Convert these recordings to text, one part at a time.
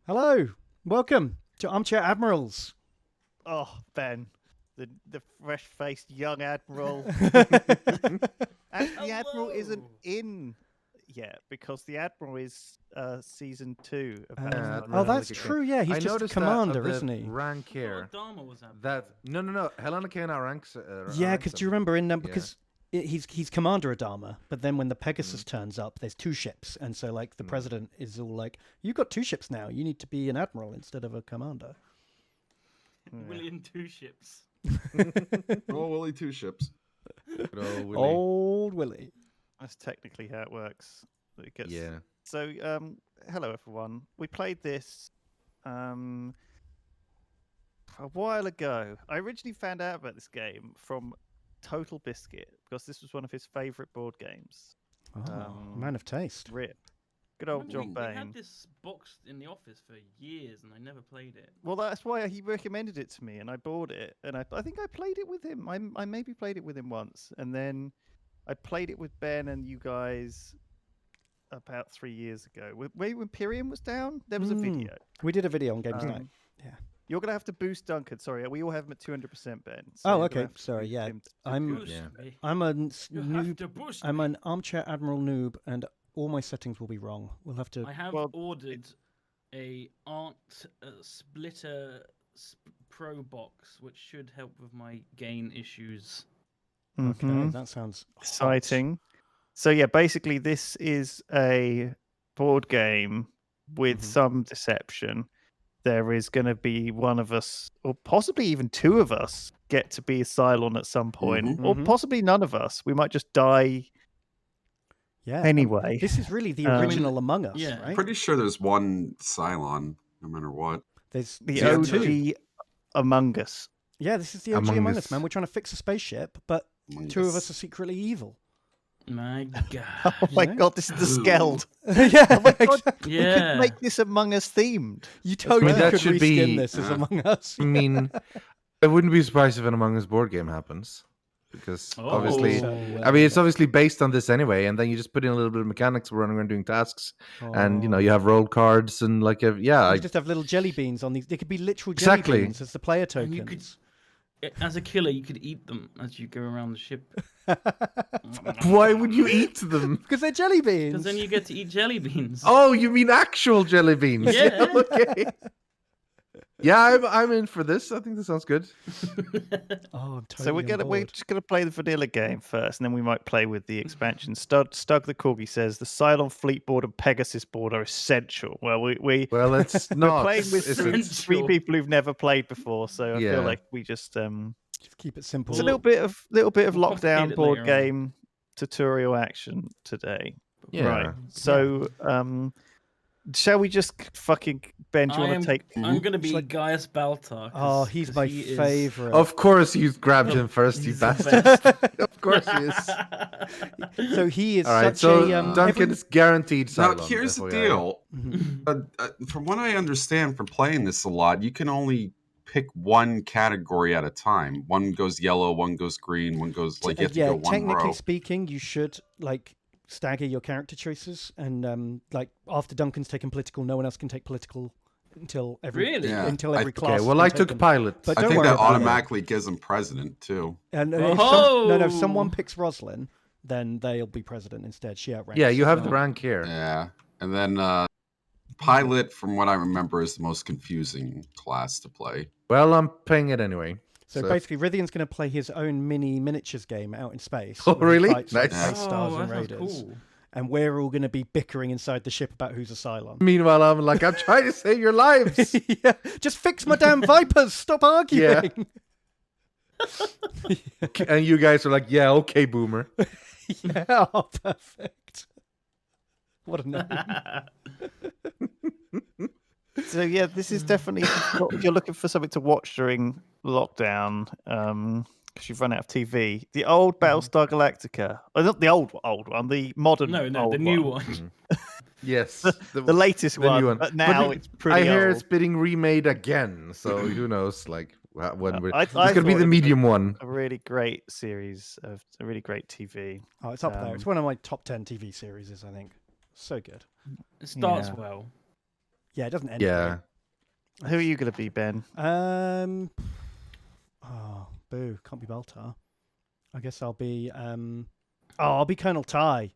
Hello, welcome to Armchair Admirals. Oh, Ben, the fresh-faced young admiral. Actually, the admiral isn't in yet because the admiral is season 2 of Battlestar Oh, that's Galactica. true. Yeah, he's I just a noticed commander, that isn't he? Rank here. Dharma was that. That no. Helena Kane ranks. Yeah, because do you remember in Yeah. because he's Commander Adama, but then when the Pegasus turns up, there's 2 ships, and so like the president is all like, "You've got 2 ships now. You need to be an admiral instead of a commander." William 2 ships. Oh, Willie, 2 ships. Good old Willie. Old Willie. That's technically how it works. It gets... Yeah. So, hello everyone. We played this a while ago. I originally found out about this game from Total Biscuit because this was one of his favourite board games. Oh, man of taste. Rip. Good old John We Bain. had this box in the office for years and I never played it. Well, that's why he recommended it to me, and I bought it. And I think I played it with him. I maybe played it with him once, and then I played it with Ben and you guys about 3 years ago. When Imperium was down, there was a video. We did a video on Games Night. Yeah. You're gonna have to boost Duncan. Sorry, we all have him at 200%, Ben. Oh, So you're gonna okay. have to Sorry. boost Yeah, him I'm Boost me. I'm a You have noob. to boost I'm me. an Armchair Admiral noob, and all my settings will be wrong. We'll have to. I have Well, ordered a Art Splitter Pro box, which should help with my gain issues. Okay, Mhm. that sounds hot. Exciting. So yeah, basically this is a board game with some deception. There is going to be one of us, or possibly even 2 of us, get to be a Cylon at some point, or possibly none of us. We might just die Yeah. anyway. This is really the I mean, original Among Us, yeah. right? Pretty sure there's one Cylon, no matter what. There's The Yeah, OG Among Us. Yeah, this is the OG Among Among Us. Us, man. We're trying to fix a spaceship, but Among 2 of Us. us are secretly evil. My God. Oh my Yeah. god, this is the Skeld. yeah, Oh my god, exactly. we could Yeah. make this Among Us themed. You totally that could should reskin be- this as Yeah. Among Us. I mean, I wouldn't be surprised if an Among Us board game happens, because obviously, So, I mean, it's obviously based on this anyway, and then you just put in a little bit of mechanics, running around doing tasks, and you have roll cards and like You just have little jelly beans on these. They could be literal jelly Exactly. beans as the player And tokens. you could, as a killer, you could eat them as you go around the ship. Why would you eat them? Because they're jelly beans. Because then you get to eat jelly beans. Oh, you mean actual jelly beans? Yeah. Okay. Yeah, I'm in for this. I think this sounds good. Oh, I'm totally So we're just gonna play the vanilla game first, and then we might play with the expansion. Stug the Corgi says the Cylon fleet board and Pegasus board are essential. Well, Well, it's we're not. playing with It's- three- three Essential. people who've never played before, so I Yeah. feel like we just Just keep it simple. it's a little bit of we'll lockdown complicate it board later on. game tutorial action today. Yeah. Right. So shall we just fucking Ben? Do you want to take? I'm going to be like- Gaius Baltar. Oh, he's my favorite. Of course, you grabbed him first, you He's the bastard. Of course he is. So he is All right, such so a Duncan's guaranteed Now, Cylon, here's the FYI. deal. From what I understand from playing this a lot, you can only pick one category at a time. One goes yellow, one goes green, one goes like you have to go one technically row. speaking, you should like stagger your character choices, and like after Duncan's taken political, no one else can take political until every Really? Yeah. until every Okay, class. Okay, has well, been I took taken. pilot. But I don't think worry that about it. automatically gives them president too. And if if Oh! someone picks Roslyn, then they'll be president instead. She outranks. Yeah, you have the Oh. rank here. Yeah, and then pilot, from what I remember, is the most confusing class to play. Well, I'm playing it anyway. So So- basically, Rythian's going to play his own miniatures game out in space. Oh, where he really? fights, like, Nice. space stars and that sounds raiders. cool. And we're all going to be bickering inside the ship about who's a Cylon. Meanwhile, I'm like, I'm trying to save your lives. Yeah, just fix my damn Vipers. Stop arguing. And you guys are like, yeah, okay, boomer. Yeah, oh, perfect. What a name. So yeah, this is definitely if you're looking for something to watch during lockdown, because you've run out of TV. The old Battlestar Galactica, not the old one, the modern. No, old the new one. Yes. the latest the one. new one. But now But it's pretty I hear old. it's being remade again, so who knows? Like, when we're, I it's going to be thought the it medium one. a really great series of a really great TV. Oh, it's up there. It's one of my top 10 TV series, I think. So good. It starts Yeah. well. Yeah, it doesn't end. Yeah. Who are you going to be, Ben? Oh, boo! Can't be Baltar. I guess I'll be. I'll be Colonel Ty.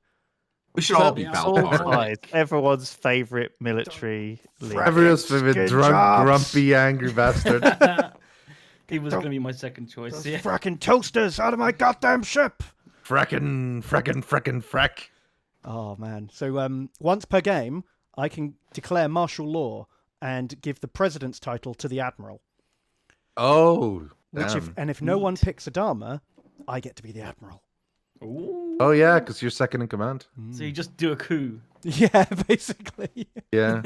We should all be Yeah, All Baltar. ties. Everyone's favourite military leader. Everyone's favorite Good drunk, jobs. grumpy, angry bastard. He was going to be my second choice. Those Yeah. fracking toasters out of my goddamn ship! frackin', frack. Oh man! So once per game, I can declare martial law and give the president's title to the admiral. Oh, Which damn. if no one picks Adama, I get to be the admiral. Ooh. Oh yeah, because you're second in command. So you just do a coup. Yeah, basically. Yeah.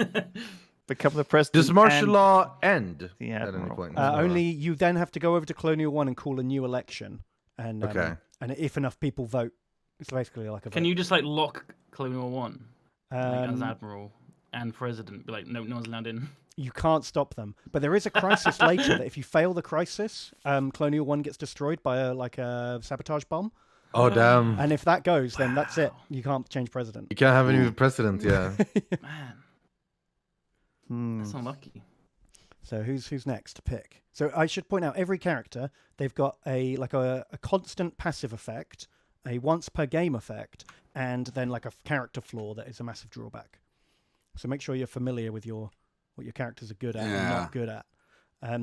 Become the president. Does martial and law end the at any admiral. point? Only you then have to go over to Colonial One and call a new election. And Okay. and if enough people vote, it's basically like a. Can vote. you just like lock Colonial One like, as Um, admiral and president? Be like, no one's allowed in. You can't stop them, but there is a crisis later that if you fail the crisis, Colonial One gets destroyed by a sabotage bomb, Oh damn! and if that goes, then that's it. You can't change president. You can't have any president. Yeah. Man, Hmm. that's unlucky. So who's next to pick? So I should point out every character they've got a constant passive effect, a once per game effect, and then like a character flaw that is a massive drawback. So make sure you're familiar with what your characters are good at and Yeah. not good at.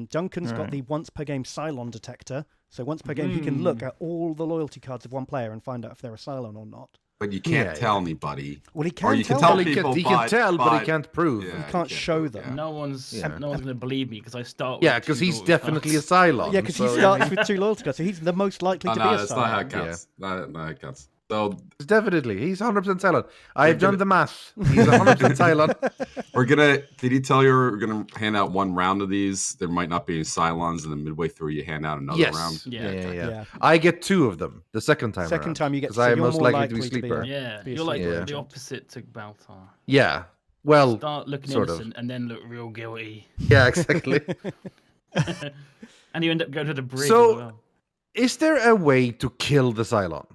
Duncan's got Right. the once per game Cylon detector. So once per game he can look at all the loyalty cards of one player and find out if they're a Cylon or not. But you can't Yeah, tell anybody. Well, he can Or you can tell tell them. people. He can tell, but he can't prove. Yeah, He can't show them. yeah. No one's Yeah. going to believe me because I start. Yeah, with because two he's loyalty definitely a cards. Cylon. Yeah, because he so- starts with 2 loyalty cards, so he's the most likely Oh, to be no, a that's not how it Cylon. counts. Not how it counts. So Definitely, he's 100% Cylon. I've gonna- done the math. He's 100% Cylon. we're gonna. Did he tell you we're gonna hand out one round of these? There might not be any Cylons, and then midway through you hand out another Yes. round. Yeah. Yeah. I get 2 of them. The second time. Second around, time you get, because so I am you're most more likely to be likely to be sleeper. Yeah, Be a you're like sleeper. the opposite to Baltar. Yeah. Well, Start looking sort of. innocent and then look real guilty, yeah, exactly. and you end up going to the brig So- as well. Is there a way to kill the Cylon?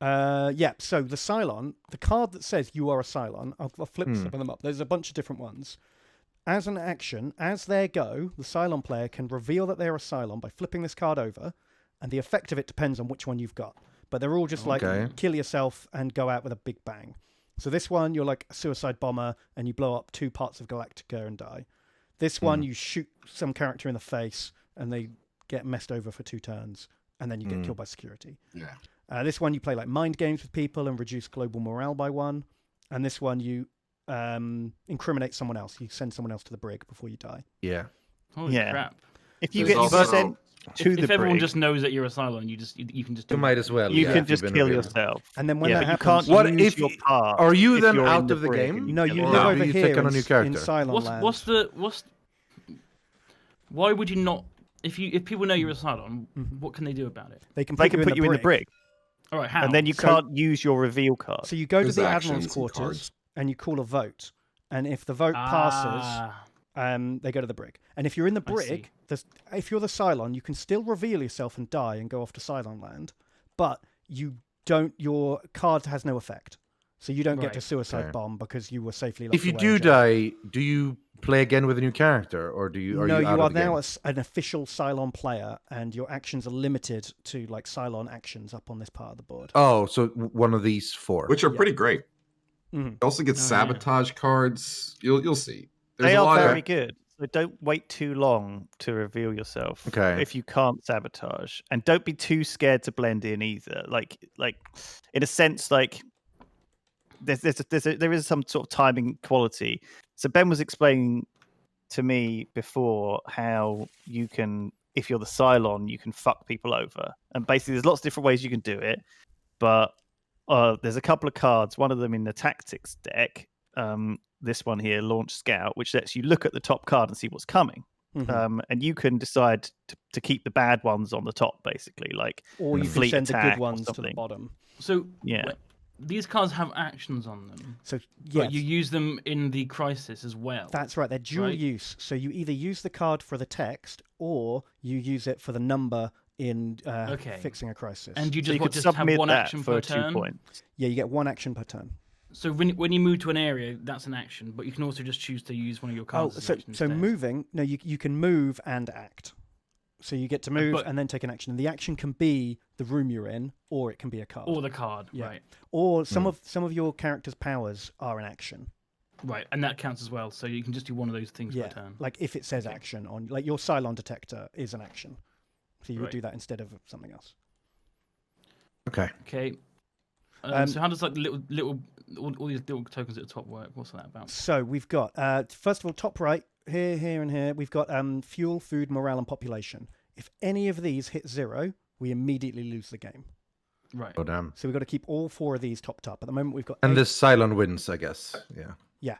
Yeah, so the Cylon, the card that says you are a Cylon, I'll flip some of them up. There's a bunch of different ones. As an action, as they go, the Cylon player can reveal that they're a Cylon by flipping this card over, and the effect of it depends on which one you've got. But they're all just like Okay. kill yourself and go out with a big bang. So this one, you're like a suicide bomber and you blow up 2 parts of Galactica and die. This one, you shoot some character in the face and they get messed over for 2 turns, and then you get killed by security. Yeah. This one, you play like mind games with people and reduce global morale by 1. And this one, you incriminate someone else. You send someone else to the brig before you die. Yeah. Holy Yeah. crap! If you There's get also- sent to the If everyone brig, just knows that you're a Cylon, you can just do You might as well. you yeah, can if just you've been kill revealed. yourself. And then when Yeah, that but happens, you can't What use if your y- part. Are you if then you're in out the of the brig game? and no, kill you yourself. live No, over you here take on a new in character. Cylon What's why would you not? If people know you're a Cylon, what can they do about it? They can They put, can put you in the brig, All right, how? and then you So- can't use your reveal card. So you go to There's the actions admiral's and quarters cards. and you call a vote. And if the vote passes, Ah, they go to the brig. And if you're in the I see. brig, if you're the Cylon, you can still reveal yourself and die and go off to Cylon land, but you don't. Your card has no effect, so you don't get to Right. suicide Okay. bomb because you were safely. If you locked away do in jail. die, do you play again with a new character, or do you? Are no, you, out are of the now game? an official Cylon player, and your actions are limited to like Cylon actions up on this part of the board. Oh, so one of these 4. Which are pretty great. Mhm. You also get yeah. sabotage cards. You'll see. There's They a are lot very of, good. So don't wait too long to reveal yourself. Okay. If you can't sabotage, and don't be too scared to blend in either. Like in a sense, like there is some sort of timing quality. So Ben was explaining to me before how you can, if you're the Cylon, you can fuck people over, and basically there's lots of different ways you can do it. But there's a couple of cards. One of them in the tactics deck. This one here, Launch Scout, which lets you look at the top card and see what's coming. Mhm. And you can decide to keep the bad ones on the top, basically, like Or you can fleet send the attack good or ones to the something. bottom. so Yeah. these cards have actions on them, So but yes, you use them in the crisis as well. that's right. They're dual right? use. So you either use the card for the text, or you use it for the number in Okay. fixing a crisis. And you So you just, could just have submit one that action for per 2 turn. points. yeah, you get 1 action per turn. So when you move to an area, that's an action, but you can also just choose to use one of your cards. as an action so instead. moving. No, you can move and act. So you get to move and then take an action. And the action can be the room you're in, or it can be a card. Or the card, Yeah. right? Or some of your character's powers are an action. Right, and that counts as well. So you can just do one of those things per turn. Like if it says action on, like your Cylon detector is an action, so you would do that instead of something else. Okay. Okay. So how does like the little all these little tokens at the top work? What's that about? So we've got first of all, top right here and here, we've got fuel, food, morale, and population. If any of these hit 0, we immediately lose the game. Right. Oh damn. So we've got to keep all 4 of these topped up. At the moment, we've got. And 8. this Cylon wins, I guess. Yeah. Yeah.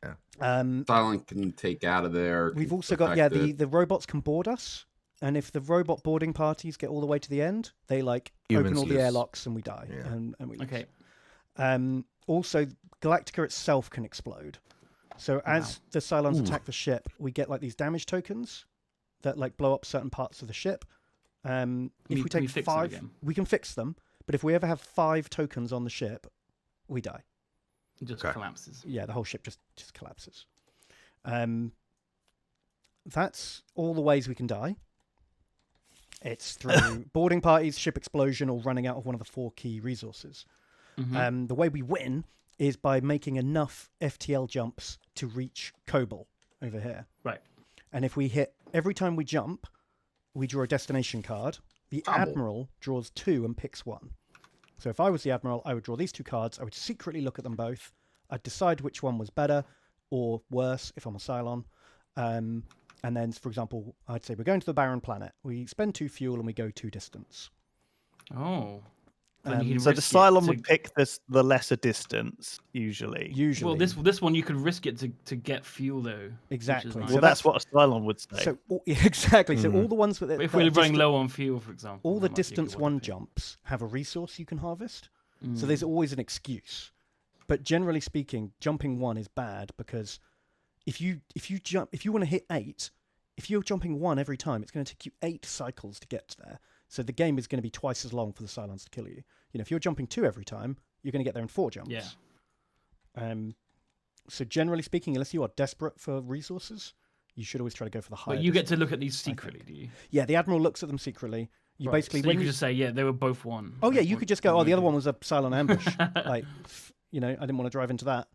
Yeah. Silent can take out of there. We've can also got affect it. the robots can board us, and if the robot boarding parties get all the way to the end, they like Humans open all the lose. airlocks and we die. Yeah. And we lose. Okay. Also, Galactica itself can explode. So as the Cylons attack the ship, we get like these damage tokens that like blow up certain parts of the ship. If we take fix them 5, again? we can fix them. But if we ever have 5 tokens on the ship, we die. It just Okay. collapses. Yeah, the whole ship just collapses. That's all the ways we can die. It's through boarding parties, ship explosion, or running out of one of the 4 key resources. Mm-hmm. The way we win is by making enough FTL jumps to reach Kobol over here. Right. And if we hit every time we jump, we draw a destination card. The Admiral draws 2 and picks 1. So if I was the Admiral, I would draw these 2 cards. I would secretly look at them both. I'd decide which one was better or worse if I'm a Cylon. And then, for example, I'd say we're going to the barren planet. We spend 2 fuel and we go 2 distance. Oh. Then you can So the risk it Cylon to- would pick the lesser distance usually. Usually. Well, this one you could risk it to get fuel though. which is Exactly. nice. So Well, that's what a Cylon would say. So exactly. So all the ones with But if we're running low on fuel, for example, all the that might be a good distance one 1 to pick. jumps have a resource you can harvest. So Mm. there's always an excuse. But generally speaking, jumping 1 is bad because if you want to hit 8, if you're jumping 1 every time, it's going to take you 8 cycles to get there. So the game is going to be twice as long for the Cylons to kill you. You know, if you're jumping 2 every time, you're going to get there in 4 jumps. Yeah. So generally speaking, unless you are desperate for resources, you should always try to go for the higher. But you get to distance. look at these secretly, do you? Yeah, the Admiral looks at them secretly. You Right, basically so when you could just say, yeah, they were both 1. Oh yeah, Like, you one- could just go, oh, the other movie. one was a Cylon ambush. Like, you know, I didn't want to drive into that.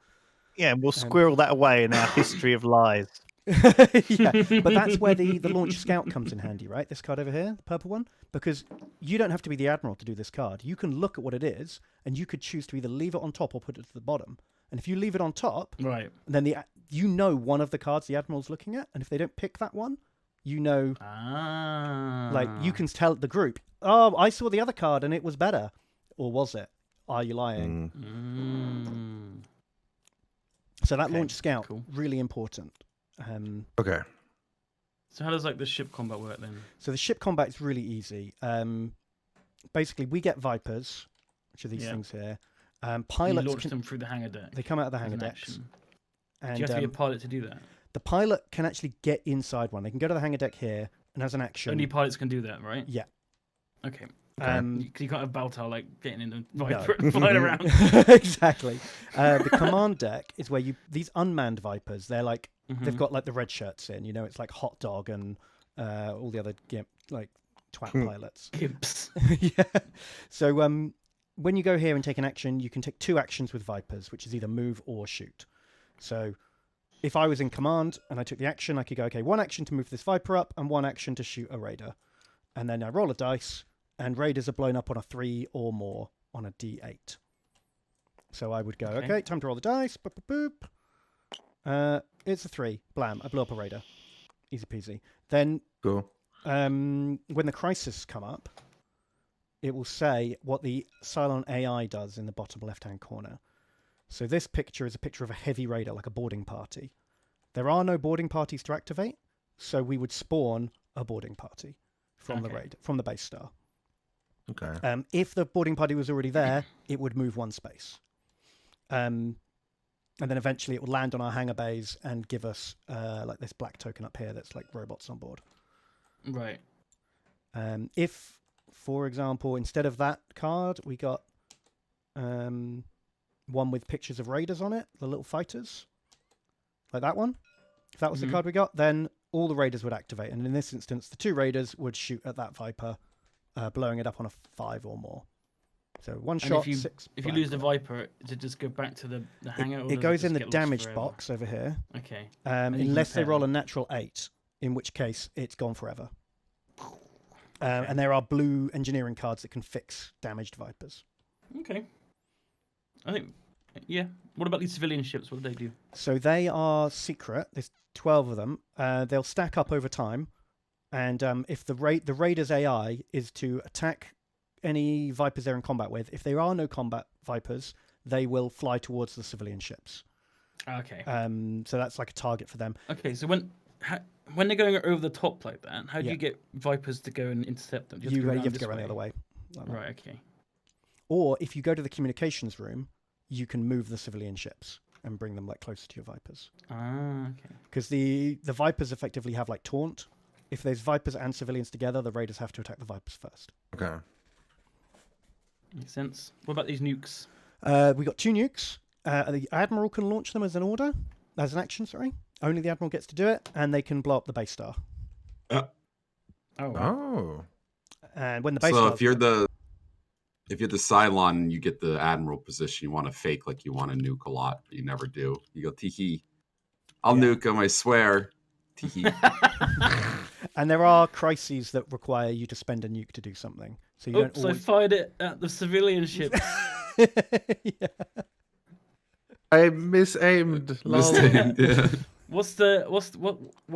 Yeah, and we'll squirrel that away in our history of lies. Yeah, but that's where the launch scout comes in handy, right? This card over here, the purple one, because you don't have to be the Admiral to do this card. You can look at what it is, and you could choose to either leave it on top or put it to the bottom. And if you leave it on top, Right. then you know one of the cards the Admiral's looking at, and if they don't pick that one, you know, Ah. like you can tell the group, oh, I saw the other card and it was better, or was it? Are you lying? Mm. So that Okay, launch scout cool. really important. Okay. So how does like the ship combat work then? So the ship combat is really easy. Basically, we get Vipers, which are these Yeah. things here. You Pilots launch can, them through the hangar deck. they come out of the as hangar an decks, action. and Do you have to be a pilot to do that? the pilot can actually get inside one. They can go to the hangar deck here, and as an action, Only pilots can do that, right? yeah. Okay. Um, You can't have Baltar like getting in and No. flying around. exactly. The command deck is where these unmanned Vipers. They're like they've Mhm. got like the red shirts in. You know, it's like Hot Dog and all the other like twat pilots. Gimps. Yeah. So when you go here and take an action, you can take 2 actions with Vipers, which is either move or shoot. So if I was in command and I took the action, I could go, okay, 1 action to move this Viper up and 1 action to shoot a Raider. And then I roll a dice, and Raiders are blown up on a 3 or more on a D8. So I would go, okay, time to roll the dice. Boop, boop, boop. It's a 3. Blam. I blew up a Raider. Easy peasy. Then Cool. when the crisis come up, it will say what the Cylon AI does in the bottom left-hand corner. So this picture is a picture of a heavy raider, like a boarding party. There are no boarding parties to activate, so we would spawn a boarding party from the raid, from the base star. Okay. If the boarding party was already there, it would move 1 space. And then eventually it would land on our hangar bays and give us like this black token up here that's like robots on board. Right. If, for example, instead of that card, we got one with pictures of raiders on it, the little fighters, like that one. If that was the card we got, then all the raiders would activate, and in this instance, the 2 raiders would shoot at that Viper, blowing it up on a 5 or more. So one shot, if you, 6. If you lose the Viper, does it just go back to the hangar? Or It does goes just in the get lost damaged forever? box over here. Okay. Unless they repair roll a them. natural 8, in which case it's gone forever. And there are blue engineering cards that can fix damaged Vipers. Okay. I think, yeah. What about these civilian ships? What do they do? So they are secret. There's 12 of them. They'll stack up over time. And if the Raider's AI is to attack any Vipers they're in combat with, if there are no combat Vipers, they will fly towards the civilian ships. Okay. So that's like a target for them. Okay, so when they're going over the top like that, how do you get Vipers to go and intercept them? Do You go have to this go around way? the other way. Like that. Right, okay. Or if you go to the communications room, you can move the civilian ships and bring them like closer to your Vipers. Ah, okay. Because the Vipers effectively have like taunt. If there's Vipers and civilians together, the Raiders have to attack the Vipers first. Okay. Makes sense. What about these nukes? We got 2 nukes. The Admiral can launch them as an action, sorry. Only the Admiral gets to do it, and they can blow up the base star. Oh. Oh. And when the base So star... if you're the Cylon and you get the Admiral position, you want to fake like you want to nuke a lot, but you never do. You go, tee-hee. I'll nuke them, I swear. Tee-hee. And there are crises that require you to spend a nuke to do something. So you Oops, don't always... I fired it at the civilian ship. Yeah. I misaimed. Misaimed, yeah. What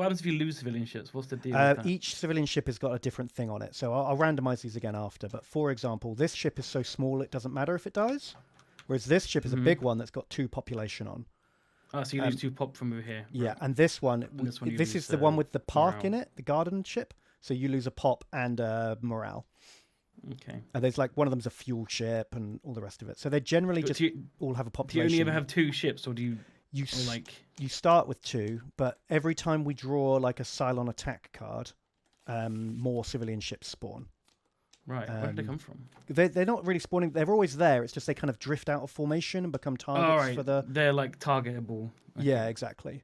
happens if you lose civilian ships? What's the deal with that? Each civilian ship has got a different thing on it. So I'll randomize these again after. But for example, this ship is so small it doesn't matter if it dies. Whereas this ship is a big one that's got 2 population on. Oh, so you lose 2 pop from over here. Yeah, and this one, this one you this lose is the one with the park morale. in it, the garden ship. So you lose a pop and morale. Okay. And there's like one of them's a fuel ship and all the rest of it. So they generally But just do you, all have a do you population. only ever have 2 ships, or do you, you or like... you start with 2, but every time we draw like a Cylon attack card, more civilian ships spawn. Right, where did they come from? They're not really spawning. They're always there. It's just they kind of drift out of formation and become targets for the... They're like targetable. Okay. Yeah, exactly.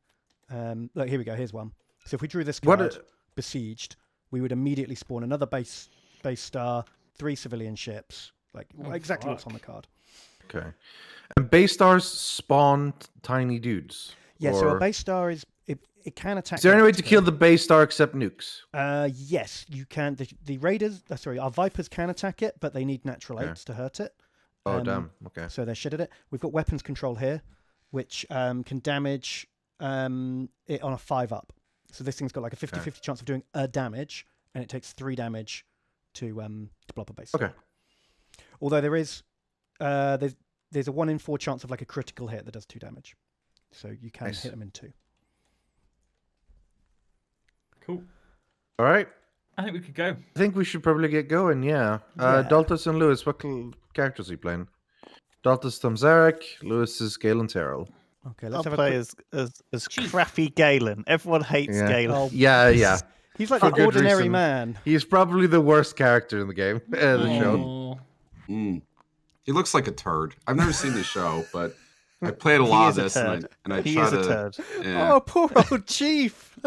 Look, here we go. Here's one. So if we drew this card, Besieged, we would immediately spawn another base star, 3 civilian ships, like exactly what's on the card. Okay. And base stars spawn tiny dudes. Yeah, so a or- base star it can attack. Is there any way to directly. kill the base star except nukes? Yes, you can. The raiders, our Vipers can attack it, but they need natural Okay. 8s to hurt it. Oh, damn. Okay. So they're shit at it. We've got weapons control here, which can damage it on a 5 up. So this thing's got like a 50-50 chance of doing a damage, and it takes 3 damage to blow up a base. Okay. Although there is there's a 1 in 4 chance of like a critical hit that does 2 damage. So you can Nice. hit them in 2. Cool. All right. I think we could go. I think we should probably get going, yeah. Yeah. Daltos and Lewis, what characters are you playing? Daltos Tom Zarek, Lewis is Galen Terrell. Okay, I'll let's have a play quick... as crappy Galen. Everyone hates Yeah. Galen. Oh, Yeah. he's like For the good ordinary reason. man. He's probably the worst character in the game, the show. Oh, Mm. He looks like a turd. I've never seen the show, but I played a lot of He is this, a and turd. I He try is a to. turd. Yeah. Oh, poor old Chief.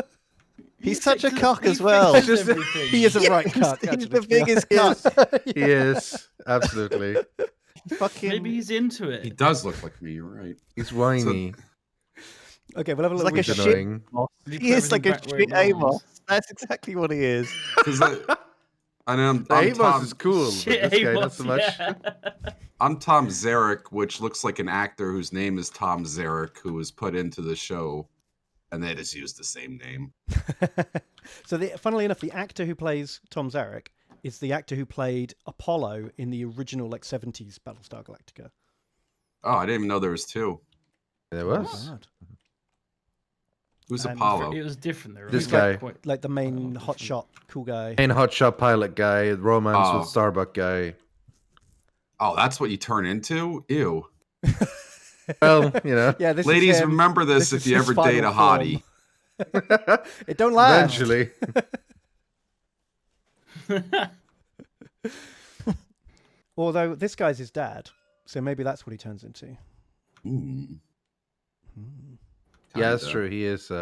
He's such a fixes- cock he as well. fixes everything. He is a right cuck. He's actually, the to be honest. biggest cuck. He is, absolutely. Fucking, Maybe he's into He it. does look like me. You're right. He's whiny. Okay, we'll have a He's look. like a He's shit annoying. boss. Did he He put is like a everything back where it shit Amos. belongs? That's exactly what he is. Because I'm Amos Tom, is cool, but Shit, this guy not Amos, so much. yeah. I'm Tom Zarek, which looks like an actor whose name is Tom Zarek, who was put into the show, and they just used the same name. So, funnily enough, the actor who plays Tom Zarek is the actor who played Apollo in the original 70s Battlestar Galactica. Oh, I didn't even know there was 2. There was. Mad. Who's And Apollo? It was different though. Right? This It was guy. quite- Like the main Oh, hotshot cool guy. Main hotshot pilot guy, romance Oh. with Starbuck guy. Oh, that's what you turn into? Ew. Well, you know, Yeah, this Ladies, is him. remember this This if is you his ever date a final hottie. form. It don't last. eventually. Although this guy's his dad, so maybe that's what he turns into. Mm, Yeah, that's kinda. true. He is Kind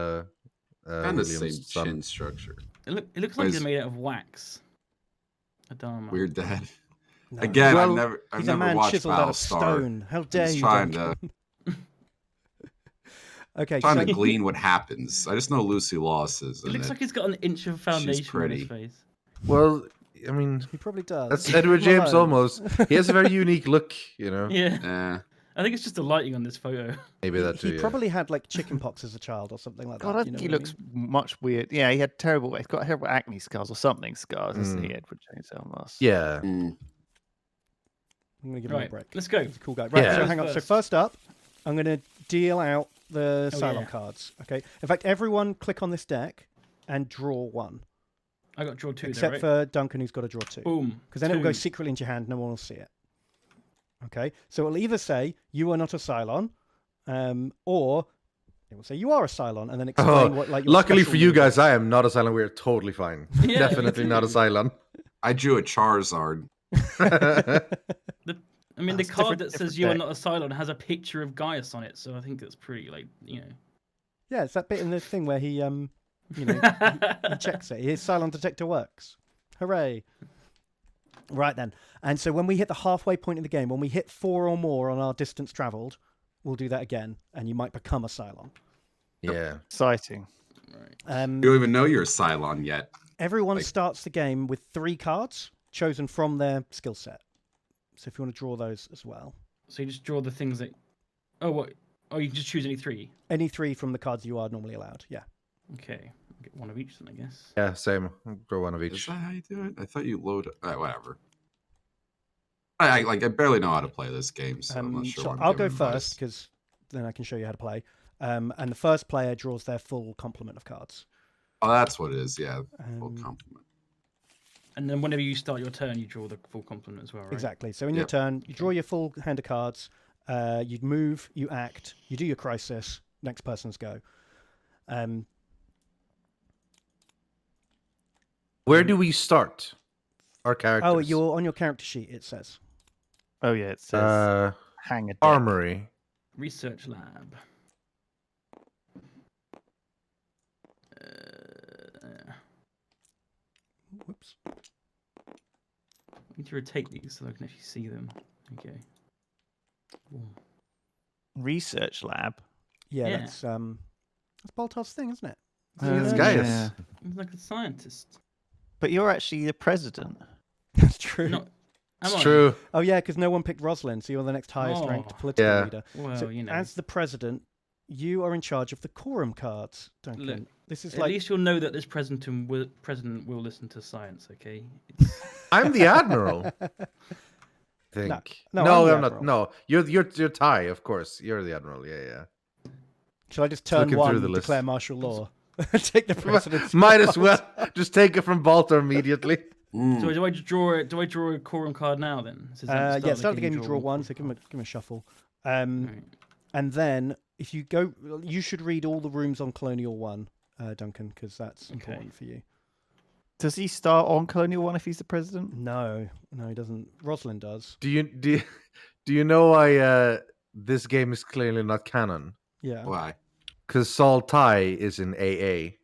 of William's same son. chin structure. It looks Why like is- he's made out of wax. Adama. Weird dad. No. Again, Well, I've He's a never man watched chiseled out of Battlestar. stone. How dare just you, trying Duncan? Okay, trying so to glean what happens. I just know Lucy Lawless is. It looks like he's got an inch of foundation on his pretty. face. Well, I mean, he probably does. that's Leave Edward him James alone. almost. He has a very unique look, you know. Yeah. I think it's just the lighting on this photo. Maybe that too. He probably had like chickenpox as a child or something like God, that. I think he looks much weird. Yeah, he had terrible. He's got terrible acne scars or something scars, isn't he, Edward James Olmos? Yeah. Mm. I'm gonna give him a Right, break. let's go. He's a cool guy. Right, Yeah. so hang on. So first up, I'm gonna deal out the Oh, Cylon yeah. cards. Okay. In fact, everyone click on this deck and draw one, I got draw 2 except there, right? for Duncan, who's got to draw 2. Boom. Because then it will go 2. secretly into your hand. No one will see it. Okay. So it'll either say you are not a Cylon, or it will say you are a Cylon, and then explain what like. Your Luckily special for you move guys, is. I am not a Cylon. We're totally fine. Yeah, Definitely not a Cylon. I drew a Charizard. I mean, the That's card different- that says different you are deck. not a Cylon has a picture of Gaius on it, so I think that's pretty, like, you know. Yeah, it's that bit in the thing where he he checks it. His Cylon detector works. Hooray! Right then, and so when we hit the halfway point in the game, when we hit 4 or more on our distance travelled, we'll do that again, and you might become a Cylon. Yeah. Exciting. Right. You don't even know you're a Cylon yet. Everyone Like- starts the game with 3 cards chosen from their skill set. So if you want to draw those as well, So you just draw the things that... Oh, what? Oh, you can just choose any 3? any 3 from the cards you are normally allowed. Yeah. Okay. Get one of each then, I guess. Yeah, same. Draw one of Is each. that how you do it? I thought you load. Whatever. I barely know how to play this game, so I'm not sure. So what I'm I'll go giving first advice. because then I can show you how to play. And the first player draws their full complement of cards. Oh, that's what it is. Yeah, full Um, compliment. And then whenever you start your turn, you draw the full complement as well, right? Exactly. So in your Yep. turn, you draw your full hand of cards. You move, you act, you do your crisis. Next person's go. Where do we start? Our characters. Oh, you're on your character sheet. It says. Oh yeah, it says hang a deck. Armory. Research lab. Whoops. I need to rotate these so I can actually see them. Okay. Boom. Research lab. Yeah, Yeah. that's Baltar's thing, isn't it? It's Yeah. Gaius. Yeah. I'm like a scientist. But you're actually the president. That's true. Not, It's am I? true. Oh yeah, because no one picked Rosalind, so you're the next highest ranked Oh. political Yeah. leader. Well, So you know. as the president, you are in charge of the quorum cards, Duncan. Look, this is At like least you'll know that this president will listen to science, okay? I'm the admiral. I think. no, No, I'm the I'm not. admiral. No, you're Ty, of course. You're the admiral. Yeah. shall I just turn looking one, through the list. declare martial law, take the president's Might as well just take it from Baltar immediately. So do I just draw? Do I draw a quorum card now then? Since at Yeah, start of the game you you draw one, so give him a shuffle. Right. And then if you go, you should read all the rooms on Colonial 1, Duncan, because that's important for you. Does he start on Colonial 1 if he's the president? No, he doesn't. Rosalind does. Do you know why this game is clearly not canon? Yeah. Why? Because Saul Ty is in AA.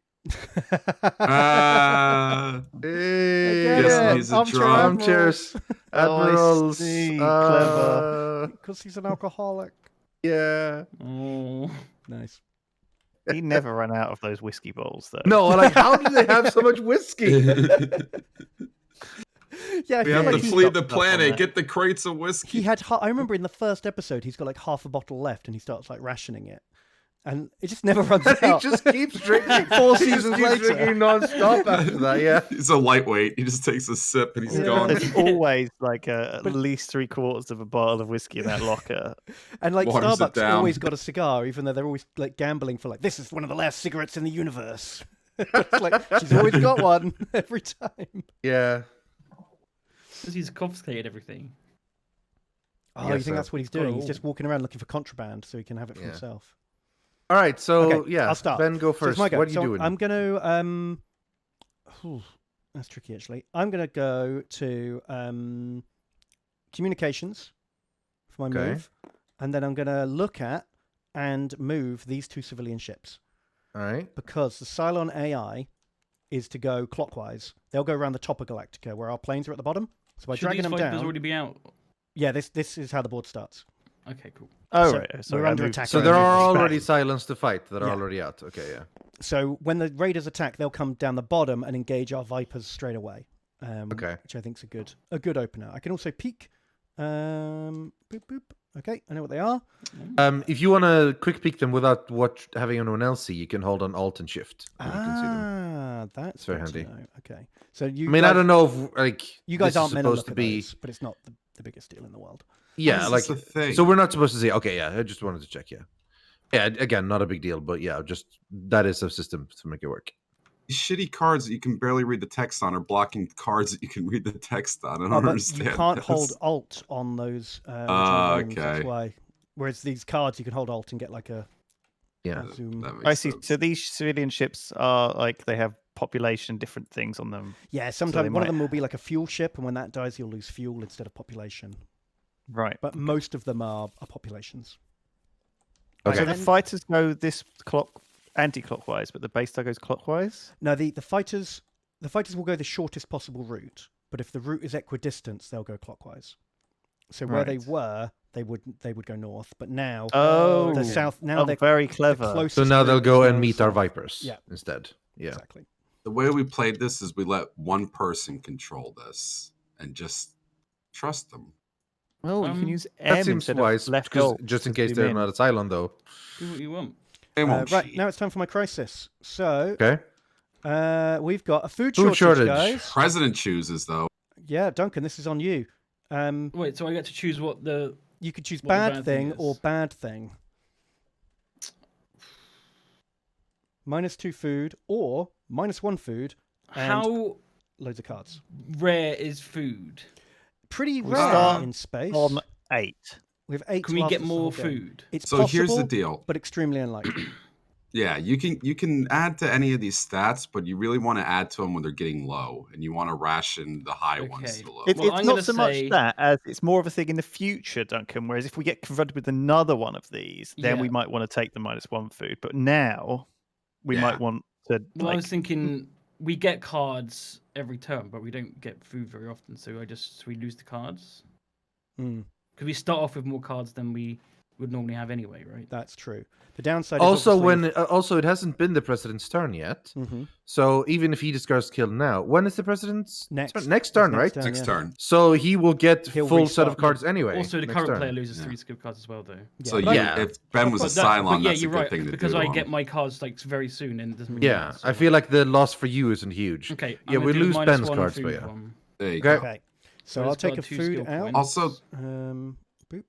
Hey, get Yes, it. he's a Armchair drunk. Armchairs, Oh, I admirals. see. Clever. Because he's an alcoholic. Yeah. Oh. Nice. He never ran out of those whiskey bottles, though. No, like how do they have so much whiskey? Yeah, I We feel have like to he's flee stocked the up on planet. that. Get the crates of whiskey. he had. I remember in the first episode, he's got like half a bottle left, and he starts like rationing it, and it just never runs he out. just keeps drinking. 4 He just seasons keeps later. drinking non-stop after that. Yeah. He's a lightweight. He just takes a sip and he's Yeah. gone. There's always like at But- least 3/4 of a bottle of whiskey in that locker. And like Waters it Starbucks down. always got a cigar, even though they're always like gambling for like this is one of the last cigarettes in the universe. It's like she's always got one every time. Yeah. Because he's confiscated everything. Oh, Yes, you think sir. that's what he's Got it doing? He's all. just walking around looking for contraband so he can have it for Yeah. himself. All right. So Okay, yeah, I'll start. Ben, go So it's first. my go. What are you So doing? I'm gonna that's tricky actually. I'm gonna go to communications for my Okay. move. and then I'm going to look at and move these 2 civilian ships. All right. Because the Cylon AI is to go clockwise. They'll go around the top of Galactica, where our planes are at the bottom. So by Should dragging these them Vipers down... already be out? Yeah, this is how the board starts. Okay, cool. Oh, So right. Sorry, we're I under moved- attack. So Sorry, there I are moved already back. Cylons to fight that are Yeah. already out. Okay, yeah. So when the Raiders attack, they'll come down the bottom and engage our Vipers straight away. Okay. Which I think is a good opener. I can also peek. Boop, boop. Okay, I know what they are. If you want to quick peek them without having anyone else see, you can hold on Alt and Shift. And you can see them. That's It's very good to handy. know. Okay, so you. I mean, guys, I don't know if like you guys this aren't is meant to supposed look to at be. those, but it's not the biggest deal in the world. Yeah, How is like this a thing? so we're not supposed to see. Okay, yeah, I just wanted to check. Yeah, yeah. Again, not a big deal, but yeah, just that is a system to make it work. These shitty cards that you can barely read the text on are blocking cards that you can read the text on. I don't But understand. you can't this. hold Alt on those original games. That's okay. why. Whereas these cards, you can hold Alt and get like a Yeah. zoom. That makes I see. sense. So these civilian ships are like they have population, different things on them. Yeah, they sometimes one might- of them will be like a fuel ship, and when that dies, you'll lose fuel instead of population. Right. But most of them are populations. Okay. So Then- the fighters go this anti-clockwise, but the base star goes clockwise. No, the fighters will go the shortest possible route, but if the route is equidistant, they'll go clockwise. So where they Right. were, they would go north, but now Oh, the south. Now they're very the clever. closest So now they'll route go is and now meet our south. Vipers. Yeah. Instead. Yeah. Exactly. The way we played this is we let one person control this and just trust them. Well, you can use That M seems instead wise, of left because alt just in to case zoom they're in. not a Cylon, though. Do what you want. They won't Right, cheat. now it's time for my crisis. So Okay. we've got a food Food shortage. guys. President chooses though. Yeah, Duncan, this is on you. Wait, so I get to choose what the... You could choose What the bad bad thing thing or is. bad thing. -2 food or -1 food and How loads of cards. rare is food? Pretty We rare start in space. on 8. We have 8 Can we last get us the whole more game. food? It's So possible, here's the deal. but extremely unlikely. Yeah, you can add to any of these stats, but you really want to add to them when they're getting low, and you want to ration the high ones Okay. to the low. It's Well, I'm not gonna so say- much that as it's more of a thing in the future, Duncan. Whereas if we get confronted with another one of these, then we Yeah. might want to take the -1 food. But now we Yeah. might want to. Well, I was like, thinking we get cards every turn, but we don't get food very often, so we lose the cards. Mm, Because we start off with more cards than we would normally have anyway, right? that's true. The downside Also, is also it hasn't been the president's turn yet. Mhm. So even if he discards kill now, when is the president's Next. turn? Next It's turn, next right? turn. Next yeah. turn. So he will get He'll full set of restart. cards anyway. Also, the next current turn. player loses Yeah. 3 skip cards as well, though. So but yeah. if Ben was a But that- Cylon, but yeah, that's a you're good right, thing to because do. I to get him. my cards like very soon, and it doesn't really Yeah, matter, I so- feel like the loss for you isn't huge. Okay. Yeah, I'm we gonna do lose the Ben's -1 cards, but food yeah. one. There you Okay. go. Okay. So So I'll it's take got a 2 food skill out. points. Also, Boop.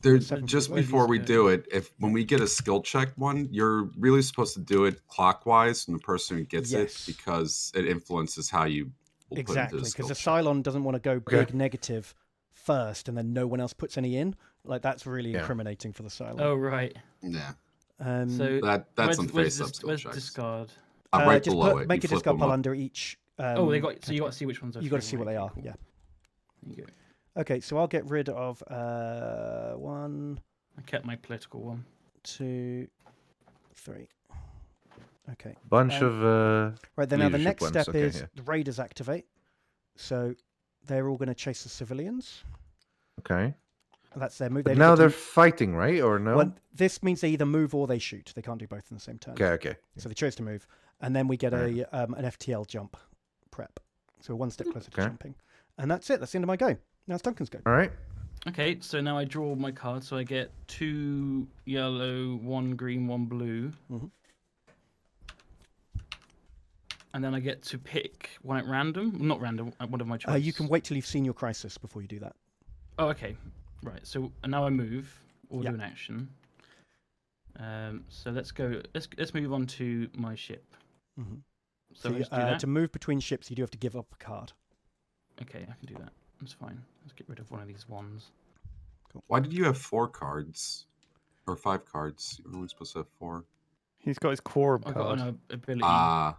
There, 7 just food. before we Where do it, when we get a skill check one, you're really supposed to do it clockwise from the person who gets Yes. it because it influences how you will Exactly, put it into because the the skill check. Cylon doesn't want to go Okay. big negative first, and then no one else puts any in. Like that's really Yeah. incriminating for the Cylon. Oh, right. Yeah, So that's where's, on where's, face up skill where's checks. discard? Right just below it. make you a flip discard them pile up. under each. Oh, they got. So you got to see which ones are. You got to free, see what right? they Okay, are. cool. Yeah. There you go. Okay, so I'll get rid of 1, I kept my political one. 2, 3. Okay. Bunch of Right then. Now the leadership next ones, step okay, is yeah. the raiders activate. So they're all going to chase the civilians. okay. That's their move. But They now get to- they're fighting, right? Or no? Well, this means they either move or they shoot. They can't do both in the same turn. Okay, okay. So they chose to move, and then we get Right. an FTL jump prep. So we're one step closer to Okay. jumping, and that's it. That's the end of my go. Now it's Duncan's go. All right. Okay, so now I draw my card. So I get 2 yellow, 1 green, 1 blue. Mhm. And then I get to pick one at random. Not random, one of my choice. You can wait till you've seen your crisis before you do that. Oh, okay. Right, so now I move or Yeah. do an action. So let's go. Let's move on to my ship. Mm-hmm. So let's do that. to move between ships, you do have to give up a card. Okay, I can do that. That's fine. Let's get rid of one of these ones. Why did you have 4 cards or 5 cards? You're only supposed to have 4. he's got his quorum I card. got an ability. Ah,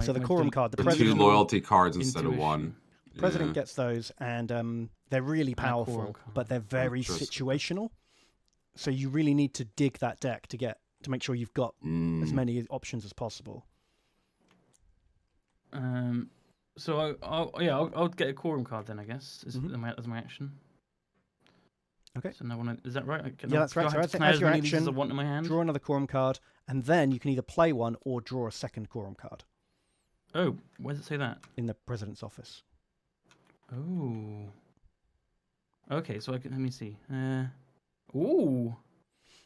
So the quorum card, the the 2 president, loyalty cards instead of 1. president gets those, and They're really And a quorum powerful, card. but they're very Interesting. situational. So you really need to dig that deck to make sure you've got as many options as possible. So I'll get a quorum card then, I guess, as my action. Okay. So is that right? Yeah, that's right. So Can I as have your as many of these as I action, want in my hand? draw another quorum card, and then you can either play one or draw a second quorum card Oh, where does it say that? in the president's office. Oh. Okay, so let me see. Ooh.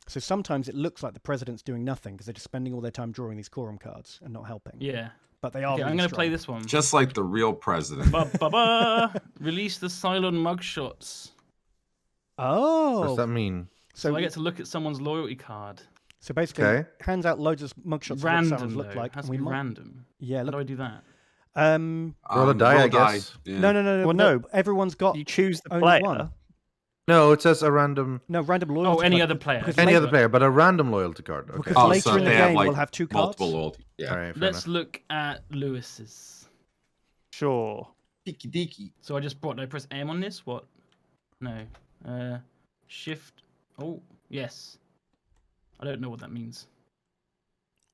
So sometimes it looks like the president's doing nothing because they're just spending all their time drawing these quorum cards and not helping. Yeah. But they are. Okay, really I'm going to play strong. this one. Just like the real president. Release the Cylon mugshots. Oh. What does that mean? So I get to look at someone's loyalty card. So basically, Okay. hands out loads of mugshots of what Random, Cylons look though. like, Has and to be might. random. Yeah. How Look. do I do that? Roll a die, I guess. Yeah. No. Well, no. Everyone's got You choose the only player. one. No, it says a random. No, random loyalty. Oh, any card, other player. because Any later- other player, but a random loyalty card. Okay. Because Oh, later so in the they have, game, like, we'll have two multiple cards. loyalty. Yeah. All right, fair Let's enough. look at Lewis's. Sure. Deaky deaky. So I press M on this? What? No. Shift. Oh, yes. I don't know what that means.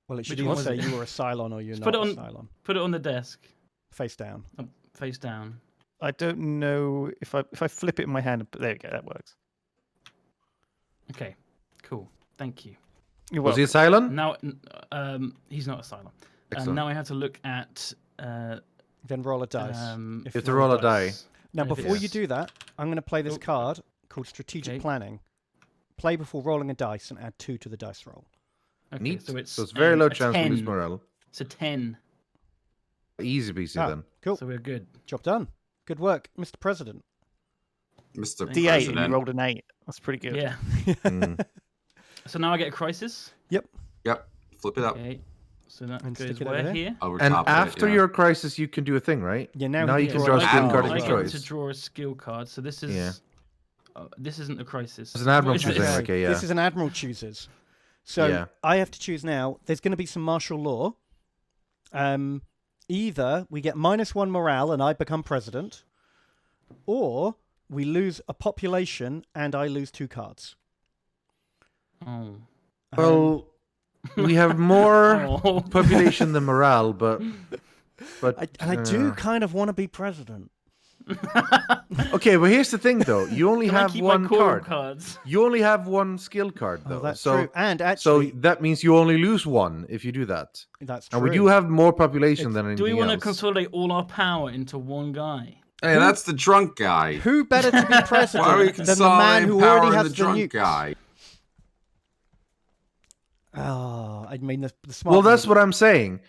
Well, it should Which either one was say it? you were a Cylon or you're Just not put a it on- Cylon. Put it on the desk, Face down. face down. I don't know if I flip it in my hand. There we go. That works. Okay, cool. Thank you. You're Was he a welcome. Cylon? Now, he's not a Cylon. Excellent. Now I have to look at. Then roll a dice. Um, If You have to roll a die. Now, And if before you Yes. do that, I'm going to play this Oh. card called Strategic Okay. Planning. Play before rolling a dice and add 2 to the dice roll. Okay, Neat. So it's very low a chance to 10. lose morale. It's a 10. Easy peasy Ah, then. Cool. So we're good. Job done. Good work, Mr. President. Mr. D8 and you President. rolled an 8. That's pretty good. Yeah. Mm. So now I get a crisis. Yep. Flip it up. Okay. So that And goes stick it over where here. here? Over And top of it, after yeah. your crisis, you can do a thing, right? Yeah, now you you can draw draw a a skill card. card of I your get to choice. draw a skill card. So this is. Yeah. This isn't a crisis. It's an admiral What is choosing, this? okay, yeah. This is an admiral chooses. So Yeah. I have to choose now. There's going to be some martial law. Either we get -1 morale and I become president, or we lose a population and I lose 2 cards. Oh. Well, we have more Oh. population than morale, but I do kind of want to be president. Okay, but here's the thing, though. You only Can I have keep one my quorum card. cards? You only have one skill card, though. Oh, that's so, true. And so actually, that means you only lose 1 if you do that. that's true. And we do have more population than Do we anything want to else. consolidate all our power into one guy? Hey, that's the drunk guy. Who better to be president Why are we than the man consolidating who power already in has the the drunk nukes? guy? Oh, I mean the smart. Well, that's one. what I'm saying.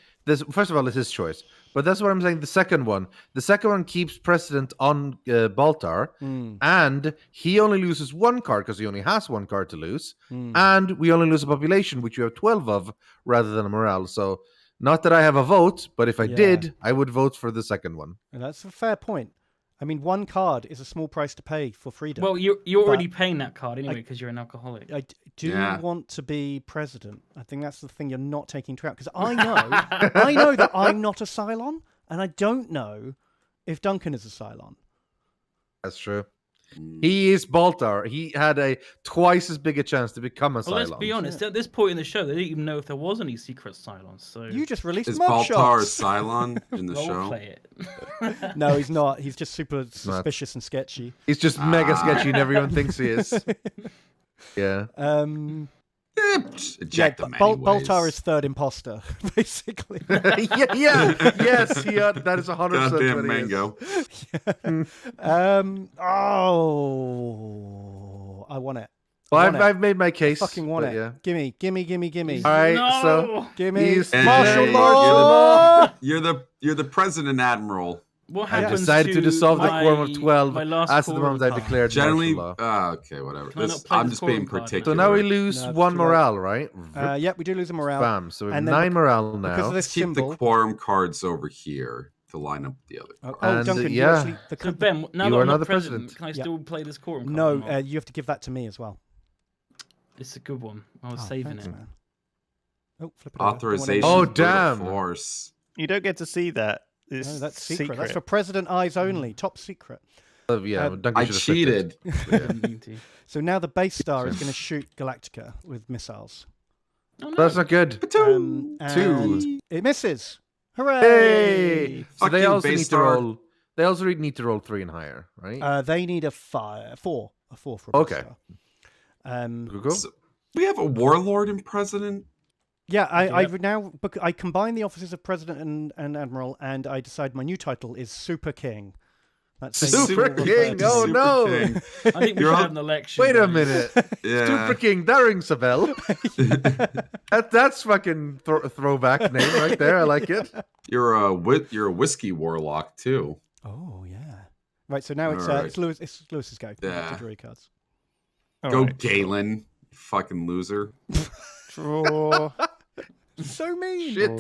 First of all, it's his choice. But that's what I'm saying. The second one keeps precedent on Baltar, and he only loses 1 card because he only has 1 card to lose, and we only lose a population, which you have 12 of, rather than a morale. So, not that I have a vote, but if I did, I would vote for the second one. And that's a fair point. I mean, 1 card is a small price to pay for freedom. Well, you're already paying that card anyway because you're an alcoholic. I do Yeah. want to be president. I think that's the thing you're not taking into account because I know that I'm not a Cylon, and I don't know if Duncan is a Cylon. That's true. He is Baltar. He had a twice as big a chance to become a Well, let's Cylon. be honest. At this point in the show, they didn't even know if there was any secret Cylons. So You just released Is mug Baltar a shots. Cylon in the role show? play it. No, he's not. He's just super suspicious and sketchy. He's just mega sketchy, and everyone thinks he is. Yeah. Just eject them Baltar anyways. is third imposter, basically. yeah. Yes. That is 100% Goddamn what he is. mango. I want it. Well, want it. I've made my case. Fucking want but it. Yeah. Gimme. All right. No! So Gimme. He's- And Martial hey, law. You're the president admiral. What I happens decided to dissolve the my- quorum of 12 my last as the quorum moment I card? declared Generally, martial law. okay, whatever. Can I This- not play I'm the just being quorum card now? particular. So now we lose No, it's 1 too late. morale, right? Yeah, we do lose a morale. Bam. So we have And then 9 morale because now. of this Keep symbol. the quorum cards over here to line up with the other. Oh, cards. And, Duncan, you yeah. actually, So Ben, now You that are I'm now not the president, president. can I Yeah. still play this quorum card? no, or not? you have to give that to me as well. It's a good one. I was Oh, saving thanks, it. man. Oh, flip it over. Authorization. Oh, for the damn. Force. You don't get to see that. It's No, that's secret. That's for president eyes only. Top secret. Yeah, Duncan I should have picked it. cheated. Didn't need to. So now the base star is going to shoot Galactica with missiles. Oh, no. That's not good. And Two. it misses. Hooray! Hey! So Fuck they you, also base need to star. roll. They also need to roll 3 and higher, right? They need a 4 for a base Okay. star. Google. So we have a warlord and president. Yeah, I combine the offices of President and Admiral, and I decide my new title is Super King. That's Super King! Oh Super no! King. I think we You're should up. have an election. Wait a guys. minute. Yeah. Super King, that rings a bell. That's fucking throwback name right there. I like it. You're a whiskey warlock too. Oh yeah. Right. So now it's All right. it's Lewis. It's Lewis's go. Yeah. To draw your cards. Go Alright. Galen, you fucking loser. Draw. So mean. Shit,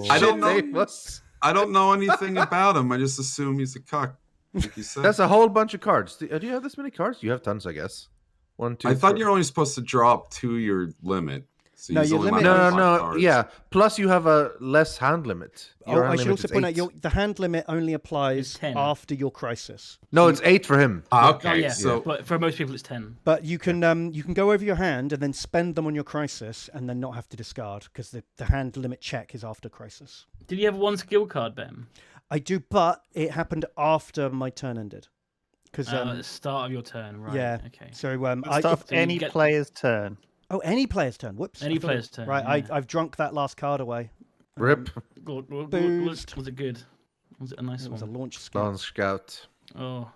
I don't know. Davis. I don't know anything about him. I just assume he's a cuck. Like you said. That's a whole bunch of cards. Do you have this many cards? You have tons, I guess. 1, 2. I thought 3. you're only supposed to draw up to your limit. So No, he's your only limit- allowed No, 5 no. cards. Yeah. Plus, you have a less hand limit. Oh, Your I hand should limit also is point 8. out the hand limit only applies It's 10. after your crisis. No, it's 8 for him. Okay, Oh yeah. so But for most people, it's 10. But you can go over your hand and then spend them on your crisis and then not have to discard because the hand limit check is after crisis. Did you have one skill card, Ben? I do, but it happened after my turn ended. Because At the start of your turn, right? yeah. Okay. so Start of so you any get- player's turn. any player's turn. Whoops. Any I thought- player's turn, Right. yeah. I've drunk that last card away. Rip. Was it good? Was it a nice It was a one? launch skill. Launch Scout. Oh,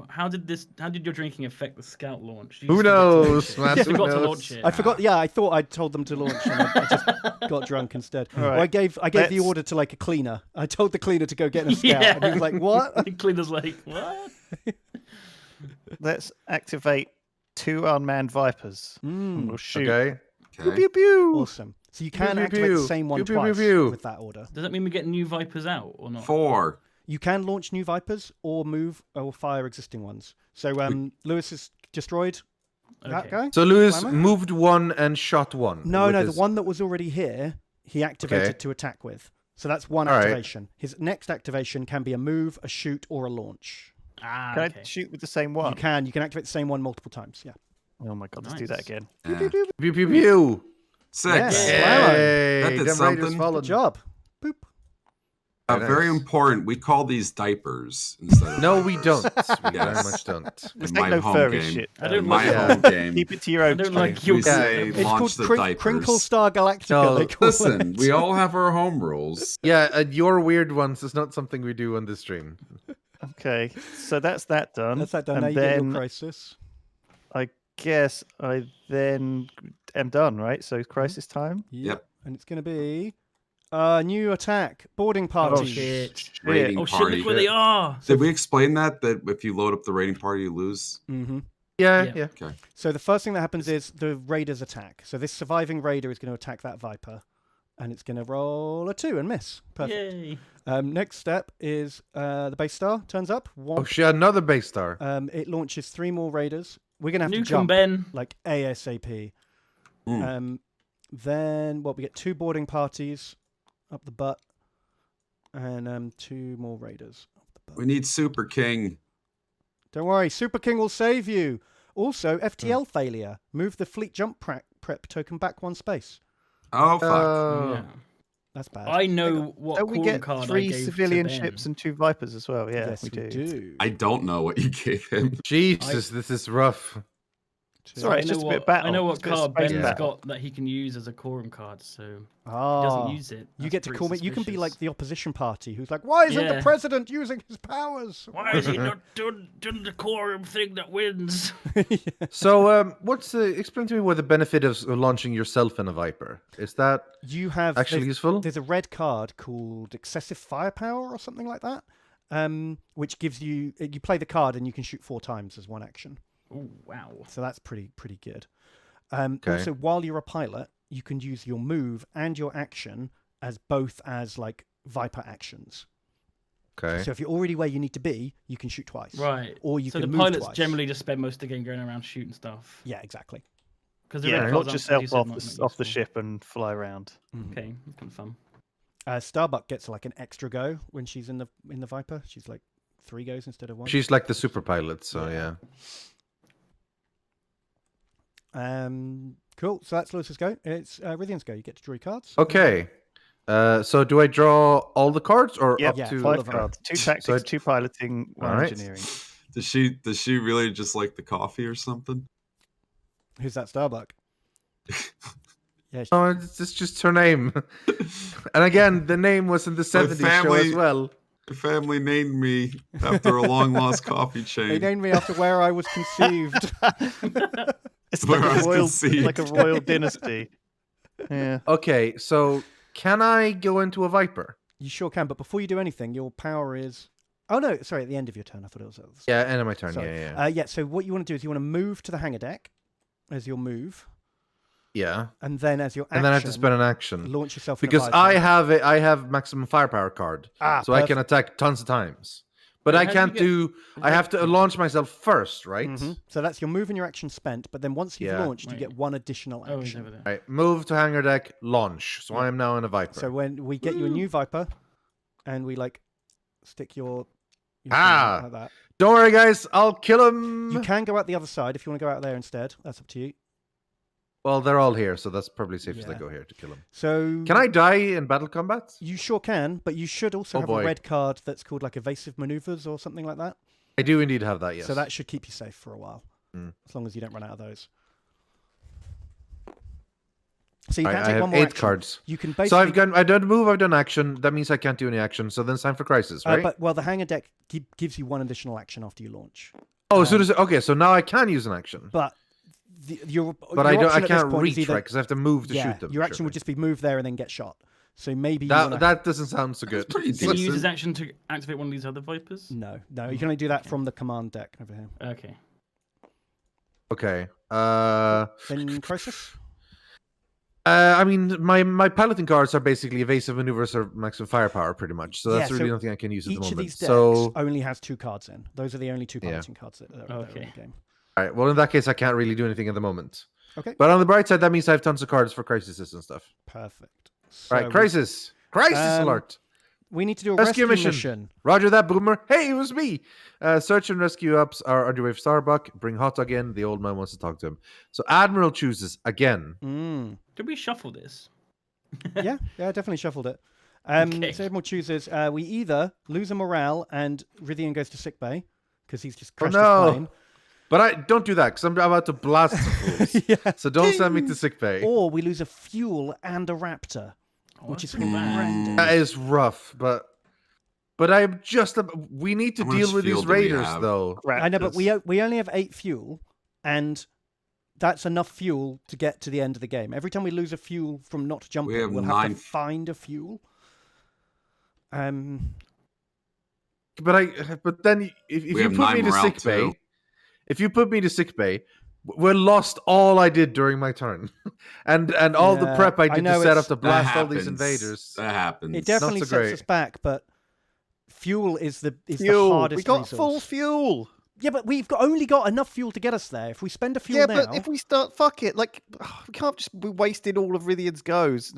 how did your drinking affect the scout launch? You Who just forgot to launch knows, it. man? You Who forgot to knows? launch it. I forgot. Yeah, I thought I'd told them to launch, and I just got drunk instead. All right. Well, I gave the Let's- order to like a cleaner. I told the cleaner to go get a scout, and he was like, "What?" The cleaner's like, what? Let's activate 2 unmanned Vipers. And we'll shoot. Okay. okay. Pew pew. Awesome. So you can pew, activate the pew. same one Pew, pew, pew, twice pew. with that order. Does that mean we get new Vipers out or not? 4. You can launch new Vipers or move or fire existing ones. So Lewis has destroyed that Okay. guy. So Lewis Slammer? moved 1 and shot 1. No, with the his- one that was already here, he activated Okay. to attack with. So that's one All right. activation. His next activation can be a move, a shoot, or a launch. Ah, Can okay. I shoot with the same one? You can activate the same one multiple times. Yeah. Oh my god, let's do that Nice. again. Yeah. Pew pew pew. 6. Yes. Hey, That did them Raiders something. followed. Good job. Boop. Very Nice. important. We call these diapers instead of No, we Vipers. don't. We very Yes. much don't. This In ain't my no home furry game. shit. I don't In my like home game. Keep it to your I own. don't like stream. your We say It's called launch the diapers. Crinkle Star Galactica. No, they call Listen, it. we all have our home rules. Yeah, your weird ones is not something we do on this stream. Okay, so that's that done. That's that done. And Now you get your then crisis. I guess I then am done, right? So it's crisis time. Yep. And it's going to be a new attack. Boarding party. Oh, shit. Raiding Oh shit! party. Look where they are. Did we explain that if you load up the raiding party, you lose? Mm-hmm. Yeah, Yeah. yeah. Okay. So the first thing that happens is the raiders attack. So this surviving raider is going to attack that viper, and it's going to roll a 2 and miss. Perfect. Yay! Next step is the base star turns up. Oh shit, another base star. It launches 3 more raiders. We're going to have to Nuke 'em, jump Ben. like ASAP. Mm. Then we get 2 boarding parties up the butt, and 2 more raiders up the butt. We need Super King. Don't worry, Super King will save you. Also, FTL failure. Move the fleet jump prep token back 1 space. Oh, fuck. Oh. Yeah. That's bad. I know what Don't we quorum get card I 3 gave civilian to Ben. ships and 2 Vipers as well? Yeah, yes, we do. I don't know what you gave him. Jesus, this is rough. It's all right, it's I know just a bit what- battle. I know It's what a bit card space Ben's battle. got that he can use as a quorum card, so he Ah, doesn't use it. you That's get to pretty call me. You can be like suspicious. the opposition party who's like, why isn't the Yeah. president using his powers? Why is he not doing the quorum thing that wins? So, explain to me what the benefit of launching yourself in a Viper is. That You have actually there's, useful? there's a red card called excessive firepower or something like that, which gives you play the card and you can shoot 4 times as one action. Oh wow! So that's pretty good. Okay. Also, while you're a pilot, you can use your move and your action as both as like Viper actions. Okay. So if you're already where you need to be, you can shoot twice. Right. Or you so can the move pilots twice. generally just spend most of the game going around shooting stuff. Yeah, exactly. Because Yeah, red launch cards aren't, as you yourself said, off not the, that off the useful. ship and fly around. Okay, that's kind of fun. Starbuck gets like an extra go when she's in the Viper. She's like 3 goes instead of 1. She's like the super pilot, so yeah. Cool. So that's Lewis's go. It's Rythian's go. You get to draw your cards. Okay. So do I draw all the cards or Yep, up yeah, to 5 cards. 2 tactics, So 2 piloting, 1 All right. engineering. Does she really just like the coffee or something? Who's that Starbuck? Yeah. Oh, it's just her name. And again, the name was in the 70s show family- as well. My family named me after a long lost coffee They chain. named me after where I was conceived. It's Where I like was a royal, conceived. like a royal dynasty. Yeah. Okay, so can I go into a Viper? You sure can, but before you do anything, your power is... Oh, no, sorry, at the end of your turn. I thought it was... Yeah, end of my turn. Sorry. Yeah. So what you want to do is you want to move to the hangar deck as your move, Yeah. and then as your action... And then I have to spend an action. Launch yourself in a Because Viper. I have maximum firepower card. So I can perfect. attack tons of times. But Wait, I how can't do you do... I have to launch myself first, right? Mhm. So that's your move and your action spent, but then once you've Yeah. launched, you Right. get 1 additional Oh, he's action. over there. Right, move to hangar deck, launch. So I am now in a Viper. So when we get you a new Viper, and we stick your thing Ah! like that. Don't worry, guys. I'll kill him. You can go out the other side if you want to go out there instead. That's up to you. Well, they're all here, so that's probably safest I Yeah. go here to kill him. So Can I die in battle combat? You sure can, but you should also Oh, have boy. a red card that's called evasive maneuvers or something like that. I do indeed have that, yes. So that should keep you safe for a while, Mm. as long as you don't run out of those. So you I can take have one more 8 action. cards. You can So basically. I've done move, I've done action. That means I can't do any action. So then it's time for crisis, right? But the hangar deck gives you 1 additional action after you launch. as soon as okay, so now I can use an action. But your But I option don't. I at this can't point is reach, either- right? Because I have to move to yeah, shoot them. your action Sure. would just be move there and then get shot. So maybe you that wanna... that doesn't sound so good. pretty Can you use decent. his action to activate one of these other Vipers? No, you can only do that from the command deck over here. Okay. Okay. Then crisis. I mean, my piloting cards are basically evasive maneuvers or maximum firepower, pretty much. So that's Yeah, really so nothing I can use at the Each moment. of these decks So, only has 2 cards in. Those are the only 2 Yeah. piloting cards that are in Okay. the game. all right. Well, in that case, I can't really do anything at the moment. Okay. But on the bright side, that means I have tons of cards for crises and stuff. Perfect. All right, So crisis alert. We need to do a Rescue rescue mission. mission. Roger that, Boomer. Hey, it was me. Search and rescue ups are underway for Starbuck. Bring Hot Dog in. The old man wants to talk to him. So Admiral chooses again. Mm. Did we shuffle this? Yeah, I definitely shuffled it. Okay. So everyone chooses. We either lose a morale and Rythian goes to sickbay because he's just crashed no. his plane. But I don't do that because I'm about to blast some fools. Yeah. So don't send me to sickbay. Or we lose a fuel and a raptor, Oh, which that's is pretty bad. horrendous. That is rough, but I'm just. We need to How much deal with fuel these do we raiders, have? though. I know, but we only have 8 fuel, and that's enough fuel to get to the end of the game. Every time we lose a fuel from not jumping, have we'll have 9 to find a fuel. But then if We you have put 9 me to morale, sickbay, too. if you put me to sickbay, we lost all I did during my turn, and all the Yeah, prep I I did know to set it's- up to That blast all these happens. invaders. That happens. It definitely so sets great. us back, but fuel is the Fuel. hardest We got resource. full fuel. Yeah, but we've only got enough fuel to get us there. If we spend a fuel Yeah, now, but if we start, fuck it. We can't just be wasting all of Rythian's goes.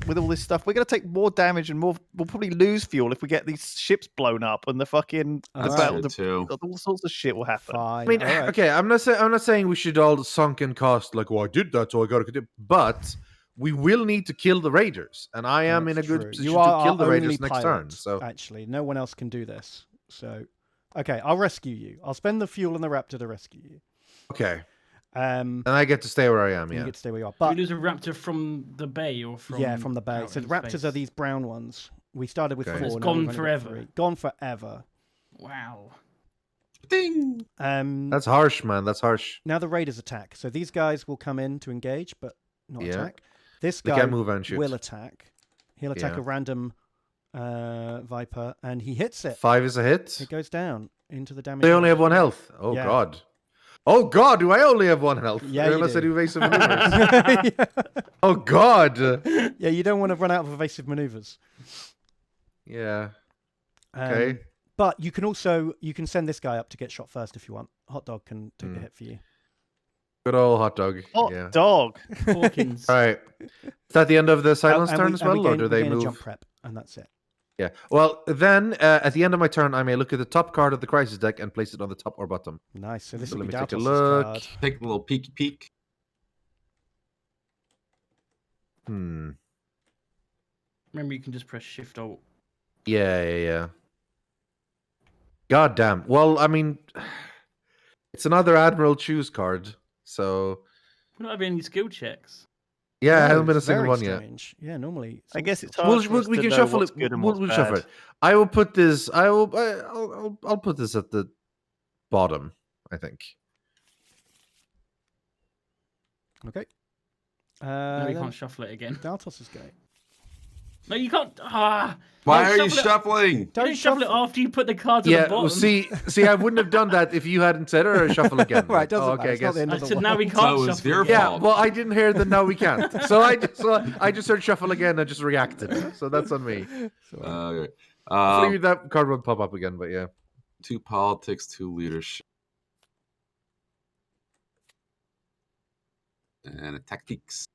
With all this stuff, we're going to take more damage and more. We'll probably lose fuel if we get these ships blown up and the fucking That's Alright. true, too. all sorts of shit will happen. fine. I mean, all right. okay, I'm not saying we should all sunken cost like, well, I did that, so I got to. But we will need to kill the raiders, and I am in a That's good true. position You are to kill our the raiders only next pilot, turn. So actually, no one else can do this. So, okay, I'll rescue you. I'll spend the fuel and the raptor to rescue you. okay, And and I get to stay where I am. you Yeah. get to stay where you are. Do But we lose a raptor from the bay or from? yeah, from the bay. out So in the raptors space? are these brown ones. We started with Okay. 4. It's now gone we've only got forever. 3. Gone forever. Wow. Ding. That's harsh, man. That's harsh. Now the raiders attack. So these guys will come in to engage, but not Yeah. attack. This They guy can move and shoot. will attack. He'll attack Yeah. a random viper, and he hits it. 5 is a hit. It goes down into the damage. They only zone. have 1 health. Oh Yeah. God. Oh God, do I only have 1 health? Yeah, you Unless I do. do evasive maneuvers. Oh God. Yeah, you don't want to run out of evasive maneuvers. Yeah. Um, Okay. But you can send this guy up to get shot first if you want. Hot dog can take the hit for you. Good old hot dog. Hot Yeah. dog. Hawkins. All right. Is that the end of the silence And turn we- as and we well, or gain- do we they gain a move? jump prep, and that's it. Yeah. Well, then at the end of my turn, I may look at the top card of the crisis deck and place it on the top or bottom. Nice. So this So will let be me take a Daltos' look. card. Take a little peeky peek. Hmm. Remember, you can just press Shift Alt. Yeah. God damn. Well, I mean, it's another Admiral Choose card, so We don't have any skill checks. yeah, I No, haven't been a it's single very one yet. strange. Yeah, normally. I guess it's all hard for us We to can know shuffle what's it. good and We'll what's shuffle bad. it. I will put this. I'll put this at the bottom. I think. Okay. No, you then can't shuffle it again. Daltos is going. No, you can't. Why No, are you shuffle it. shuffling? You don't shuffle it after you put the card to the Yeah. bottom. Well, see, I wouldn't have done that if you hadn't said it or shuffle again. Right, Like, doesn't oh, matter. okay, I It's not guess. the end I of the said now we world. can't So it's shuffle your again. Yeah, fault. well, I didn't hear the no, we can't. So I just heard shuffle again and just reacted. So that's on me. Okay. Hopefully that card won't pop up again, but yeah. 2 politics, 2 leadership, and a tactics.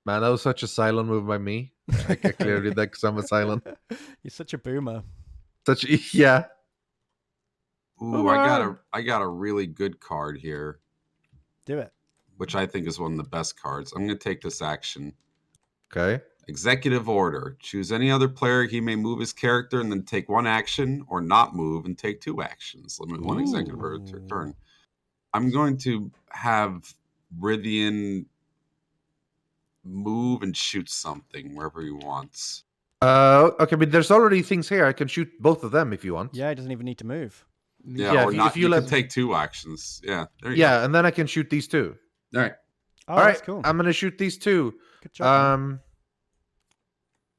Man, that was such a Cylon move by me. I clearly did that because I'm a Cylon. You're such a boomer. Yeah. Ooh, I got a really good card here, Do it. which I think is one of the best cards. I'm going to take this action. Okay. Executive order. Choose any other player. He may move his character and then take 1 action, or not move and take 2 actions. Limit 1 executive order to turn. I'm going to have Rythian move and shoot something wherever he wants. Okay, but there's already things here. I can shoot both of them if you want. Yeah, he doesn't even need to move. Yeah, or if not. you You let- can take 2 actions. Yeah, there you Yeah, and then I can shoot these two. go. All right. Oh, All right, that's cool. I'm gonna shoot these two. Good job. man.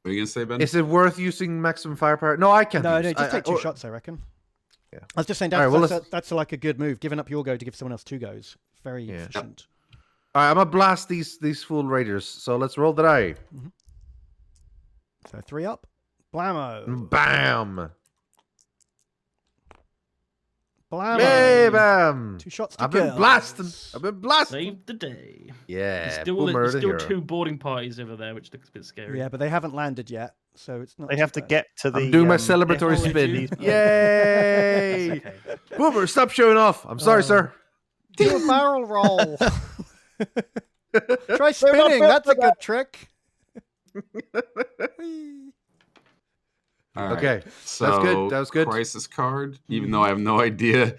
What are you going to say, Ben? Is it worth using maximum firepower? No, I can't. No, use. just take 2 or- shots, I reckon. Yeah. I was just saying, All right, well, that's like a good move. Giving up your go to give someone else 2 goes. Very Yeah. efficient. All right, I'm gonna blast these fool raiders. So let's roll the die. So 3 up. Blammo. Bam! Blammo. Hey, bam! 2 shots to I've been kill. blasting. I've been blasting. Save the day. Yeah, There's boomer the still hero. 2 boarding parties over there, which looks a bit scary. Yeah, but they haven't landed yet, so it's not. They too have to bad. get to the. I'm doing my celebratory Oh, spin. did you? Yay! Okay. Boomer, stop showing off. I'm sorry, sir. Do a barrel roll. Try spinning. That's a good trick. Whee. All right. Okay, So, good, that was good. Crisis card, even though I have no idea.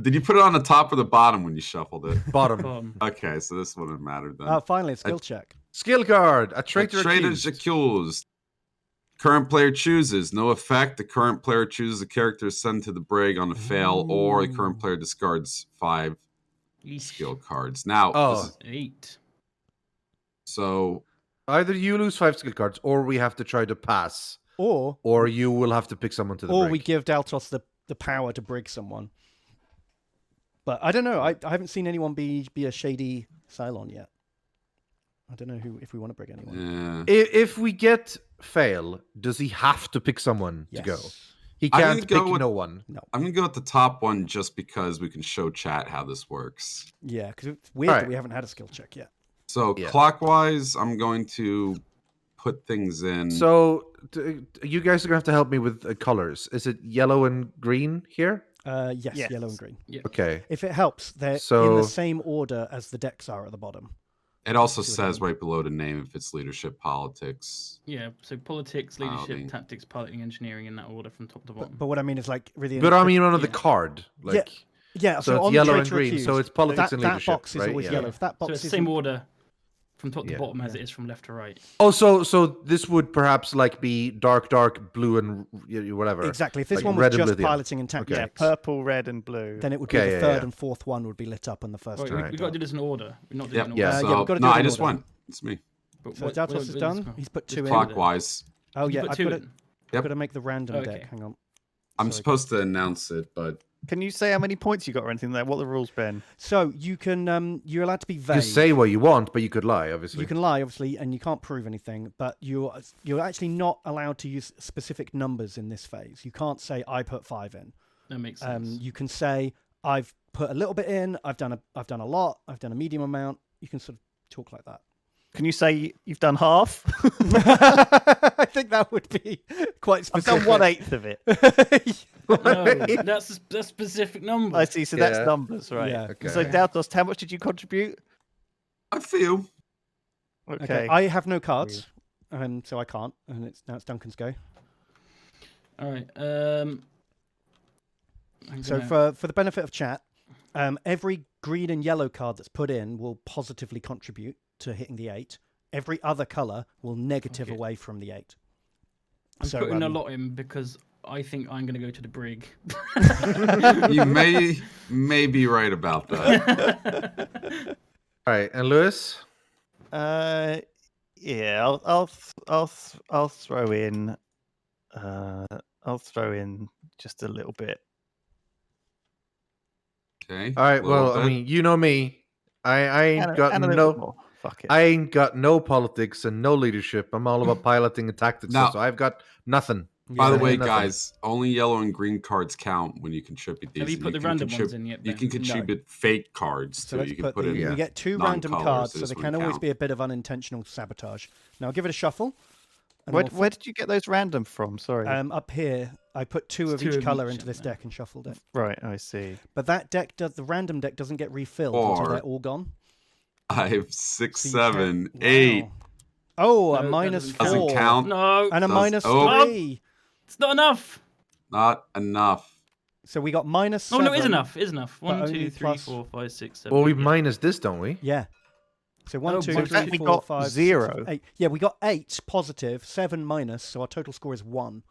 Did you put it on the top or the bottom when you shuffled it? Bottom. Okay, so this wouldn't matter then. Oh, finally, a skill check. Skill card. A A traitor traitor's accused. accused. Current player chooses. No effect. The current player chooses a character sent to the brig on a fail, or the current player discards 5 Yeesh. skill cards. Now, Oh. this is- 8. so Either you lose 5 skill cards, or we have to try to pass, Or you will have to pick someone to the we break. give Daltos the power to brig someone. But I don't know. I haven't seen anyone be a shady Cylon yet. I don't know if we want to brig anyone. yeah. If we get fail, does he have to pick someone to go? Yes. He I'm can't gonna pick go with- no one. I'm gonna go with the top one just because we can show chat how this works. Yeah, because it's weird Alright. that we haven't had a skill check yet. So Yeah. clockwise, I'm going to put things in. So you guys are gonna have to help me with colors. Is it yellow and green here? Yes, Yes. yellow and green. Okay. If it helps, they're in So- the same order as the decks are at the bottom. it also See what I says right below the name if it's leadership, politics. Yeah, so politics, leadership, Piloting. tactics, piloting, engineering in that order from top to bottom. But what I mean is like really. But I mean on the Yeah. card. Like yeah. so it's on the yellow and traitor green, accused, so it's politics that, and that leadership, box is right? always Yeah. yellow. If that So box it's the is same order from top Yeah. to bottom as it is from left to right. Oh, so this would perhaps like be dark blue and whatever. exactly. If this like one was red and just blue, yeah. piloting and tactics, Yeah, purple, red, and blue. then it would be Okay, the yeah, third yeah. and fourth one would be lit up, and the first. Wait, two we, would we've go got to do this in order. We're not doing Yep. it in Yeah, order. yeah, So we've gotta do no, it I in just order. won. It's me. But So what- Daltos what- is what done. this called? He's put Just 2 in. clock- Clockwise. Oh You yeah, put I've 2 got in. to Yep. make the random Okay. deck. Hang on. I'm Sorry. supposed to announce it, but Can you say how many points you got or anything there? What are the rules, Ben? So you can you're allowed to be You vague. can say what you want, but you could lie, obviously. You can lie, obviously, and you can't prove anything. But you're actually not allowed to use specific numbers in this phase. You can't say I put 5 in. That makes sense. You can say I've put a little bit in. I've done a lot. I've done a medium amount. You can sort of talk like that. Can you say you've done half? I think that would be quite I've specific. done 1/8 of it. No, that's a specific number. I see. So that's Yeah. numbers, right? Yeah. Okay. So Daltos, how much did you contribute? A few. Okay. I have no cards, so I can't. And now it's Duncan's go. All right. So for the benefit of chat, every green and yellow card that's put in will positively contribute to hitting the 8. Every other colour will negative Okay. away from the 8. I'm So, putting a lot in because I think I'm going to go to the brig. You may be right about that. All right, and Lewis? Yeah, I'll throw in. I'll throw in just a little bit. Okay. All right, little well, I bit. mean, you know me. I ain't got and a little no... bit more. Fuck it. I ain't got no politics and no leadership. I'm all about piloting and tactics, Now- so I've got nothing. By the Yeah. way, nothing. guys, only yellow and green cards count when you contribute these. Have you and put the can random ones contrib- in yet? You can Ben? contribute fake cards So too. let's You can put put the, in. Yeah. we get 2 random non-colours, cards, so this there would can always count. be a bit of unintentional sabotage. Now I'll give it a shuffle. And Where did you get those random from? Sorry. up here, I put 2 of Two each of colour each, into this yeah. deck and shuffled it. Right, I see. But that deck the random deck doesn't get refilled until 4, they're all gone. 5, 6, So you 7, can't- 8. Wow. Oh, No, a that minus doesn't 4. Doesn't count. No, And a Does- minus oh. 3. it's not enough. Not enough. So we got minus Oh 7. no, it is enough. It is enough. but 1, 2, only 3, plus- 4, 5, 6, 7. Well, we yeah. minus this, don't we? Yeah. So 1, Oh, 2, so 3, we 4, got 5, 6, 0. 7, 8. Yeah, we got 8 positive, 7 minus, so our total score is 1.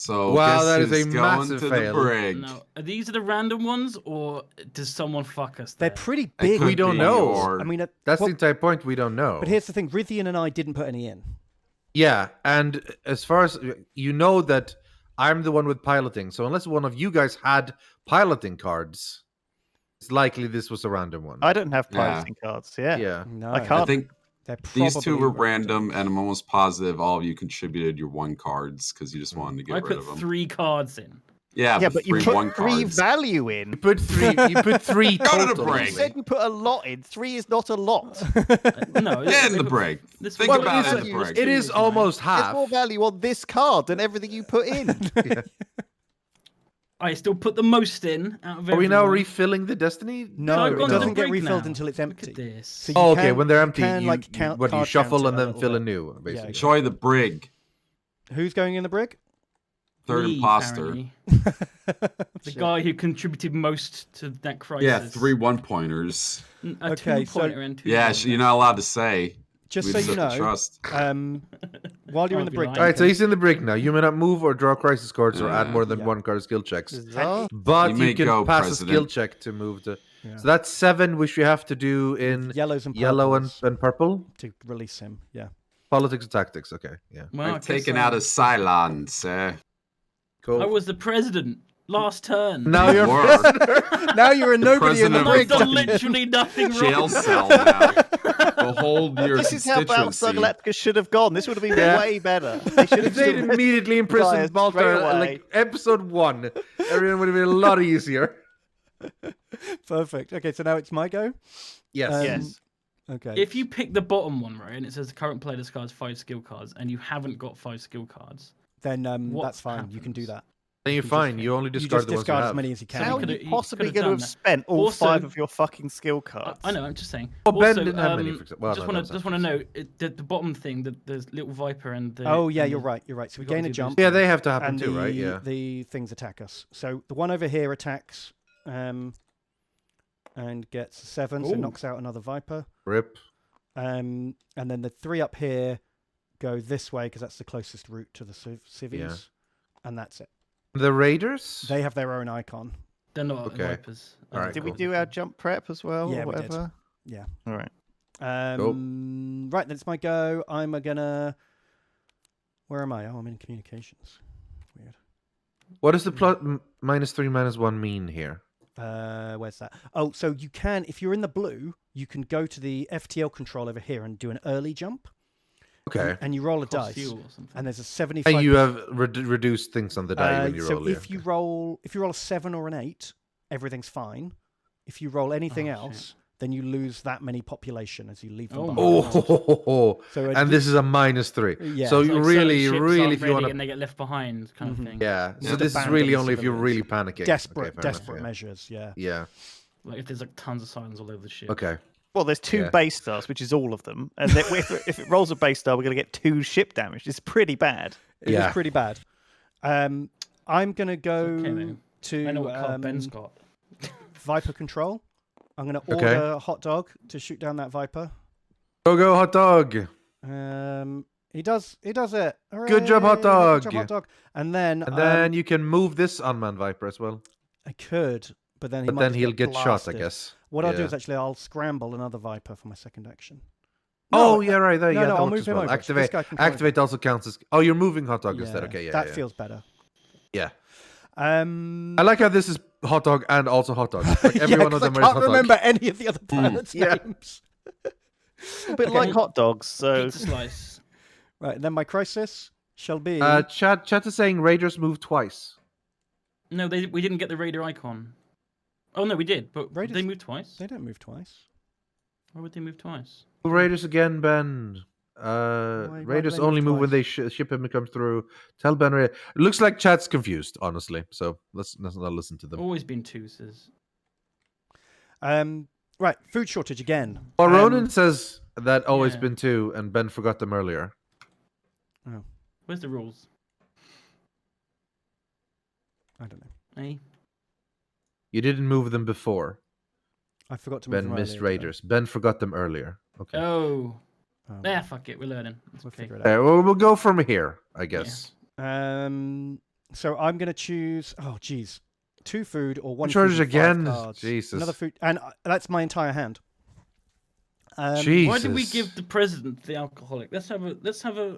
So Wow, guess that is who's a going massive to fail. the brig? No, are these the random ones, or does someone fuck us? They're There? pretty It big. could We don't be know. your- I mean, That's well, the entire point. We don't know. but here's the thing: Rythian and I didn't put any in. Yeah, and as far as you know that I'm the one with piloting, so unless one of you guys had piloting cards, it's likely this was a random one. I don't have Yeah. piloting cards. Yeah. Yeah. No, I I can't. think They're these two probably were random, and I'm almost positive all of you contributed your 1 cards because you just wanted to get I rid put of them. 3 cards in. Yeah, Yeah, but you 3 put 1 3 cards. value in. You put three. You put 3 Go to the total. break. You said you put a lot in. 3 is not a lot. No, Get in they the put- break. this Think was- about it it is- in the break. It is almost There's half. more value on this card than everything you put in. I still put the most in out of Are we now everyone. refilling the destiny? No, I've it gone to the doesn't get brig refilled now. until it's Look empty. at this. So you Oh, okay. can- When they're you empty, can, you, like, count- what do you card shuffle count and it a then little fill a bit. new, Yeah, basically. Enjoy the brig. Who's going in the brig? Third Me, imposter. apparently. The guy who contributed most to that crisis. Yeah, 3 1-pointers. A Okay, 2-pointer and 2. Yeah, ones. you're not allowed to say. Just We so just you have to know, trust. while you're in the I'd be brig, lying. All right, so Duncan, he's in the brig now. You may not move or draw crisis cards or add more than Yeah. 1 card skill checks. Bizarre. But You you, may can go, pass a skill President. check to move the. Yeah. So that's 7, which you have to do in yellows and yellow purples and purple. to release him. Yeah. Politics and tactics. Okay, yeah. Well, I I've guess taken I- out a Cylon, sir. Cool. I was the president last turn. Now you're Were. Now you're a nobody in the president brig. of I've done fucking literally nothing wrong. Jail cell now. Behold your This is how constituency. Battlestar Galactica should have gone. This would have been Yeah. way better. They should have They'd still- immediately imprisoned Guys, Baltar straight away. like episode 1. Everyone would have been a lot easier. Perfect. Okay, so now it's my go. Yes. Yes. Okay. If you pick the bottom one, right, and it says the current player discards 5 skill cards, and you haven't got 5 skill cards, then what that's fine. You can do happens? that. Then you're just- fine. You only You discard just the ones you discard as have. many as you can. How are could've- you possibly could've going to done have that. spent all Also- 5 of your fucking skill cards? I know. I'm just saying. Well, Ben Also, didn't have many, for example. Well, just no, want that's to know the bottom thing, the little viper and the. Oh yeah, and you're the- right. You're right. So we you gotta gain a do jump. those Yeah, they have to happen and too, right? Yeah. the things attack us. So the one over here attacks and gets 7, so Ooh. knocks out another Viper. Rip. And then the 3 up here go this way because that's the closest route to the civvies. And that's it. The Raiders? They have their own icon. They're not Okay. vipers. All right, Did cool. we do our jump prep as well? Yeah, or we did. whatever? Yeah. All right. Right, then it's my go. I'm gonna. Where am I? Oh, I'm in communications. Weird. What does the plot -3 -1 mean here? Where's that? Oh, so you can, if you're in the blue, you can go to the FTL control over here and do an early jump. Okay. And you roll a Cost dice, fuel or something. and there's a 75. And you have reduced things on the die when you so roll. if yeah, you okay. roll a 7 or an 8, everything's fine. If you roll anything Oh, else, then you lose that many population as you leave them Oh my behind. Oh, So and this is a -3. Yeah. So It's you Like really, certain ships really, aren't if you ready want to, and they get left behind, kind of thing. yeah. So Just this is abandon really the only if you're civilians. really panicking. Desperate, Okay, fair enough, desperate measures. Yeah. yeah. Like if there's like tons of Cylons all over the ship. Okay. Well, there's 2 Yeah. base stars, which is all of them, and if it rolls a base star, we're going to get 2 ship damage. It's pretty bad. It is Yeah. pretty bad. I'm gonna go Okay, then. I know what card Ben's to got. Viper control. I'm gonna Okay. order a hot dog to shoot down that Viper. Go, hot dog. He does it. Good job, hot Hooray! dog. Good job, hot dog. And then And then you can move this unmanned Viper as well. I could, but then he But might then just he'll get shot, I blasted. guess. What I'll do Yeah. is actually I'll scramble another Viper for my second action. Oh, yeah, right. There, no, yeah, no, that I'll works move as him well. over. This guy can Activate also counts as. Oh, you're moving hot dog instead. Okay, yeah, that yeah. feels better. Yeah. I I like how this is hot dog and also hot dog. Like every one of them I is can't hot remember dog. any of the other pilots' yeah. names. A bit like hot dogs. So Pizza slice. Right, and then my crisis shall be. Chat is saying Raiders move twice. No, we didn't get the Raider icon. Oh no, we did, but Raiders- they moved twice. They don't move twice. Why would they move twice? Raiders again, Ben. why Raiders do they only move move when they ship him and come through. Tell Ben. It looks like chat's confused, honestly. So let's not listen to them. Always been twos. Right, food shortage again. Well, Ronan says that always yeah. been 2, and Ben forgot them earlier. Where's the rules? I don't know. Eh? You didn't move them before. I forgot to move Ben them missed earlier, Raiders. Ben forgot them earlier. Okay. Oh. Um, Yeah, fuck it. We're learning. It's we'll okay. figure it out. Well, we'll go from here, I guess. So I'm going to choose. Oh, geez. 2 food or 1 Charges food and 5 again? cards. Jesus. Another food. And that's my entire hand. Jesus. Why did we give the president the alcoholic? Let's have a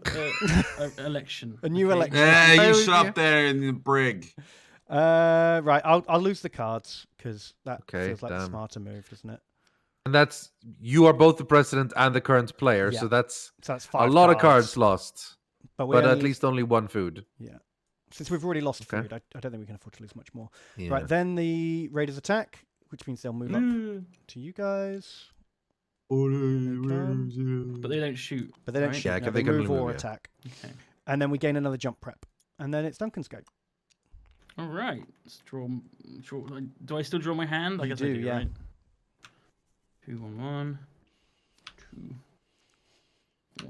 election. A new election. Yeah, you Oh, shut yeah. up there in the brig. Right, I'll lose the cards because that Okay, feels like the damn. smarter move, doesn't it? And that's you are both the president and the current player, Yeah. so that's So that's a 5 lot of cards lost. But, But at least only 1 food. Yeah. Since we've already lost Okay. food, I don't think we can afford to lose much more. Yeah. Right, then the Raiders attack, which means they'll move up Mm. to you guys. But they don't shoot. But they don't right? shoot. Yeah, No, they they can move only or move, yeah. attack. Okay. And then we gain another jump prep. And then it's Duncan's go. All right. Let's draw. Do I still draw my hand? I You guess do, I do. yeah. Right? 2, 1, 1. 2.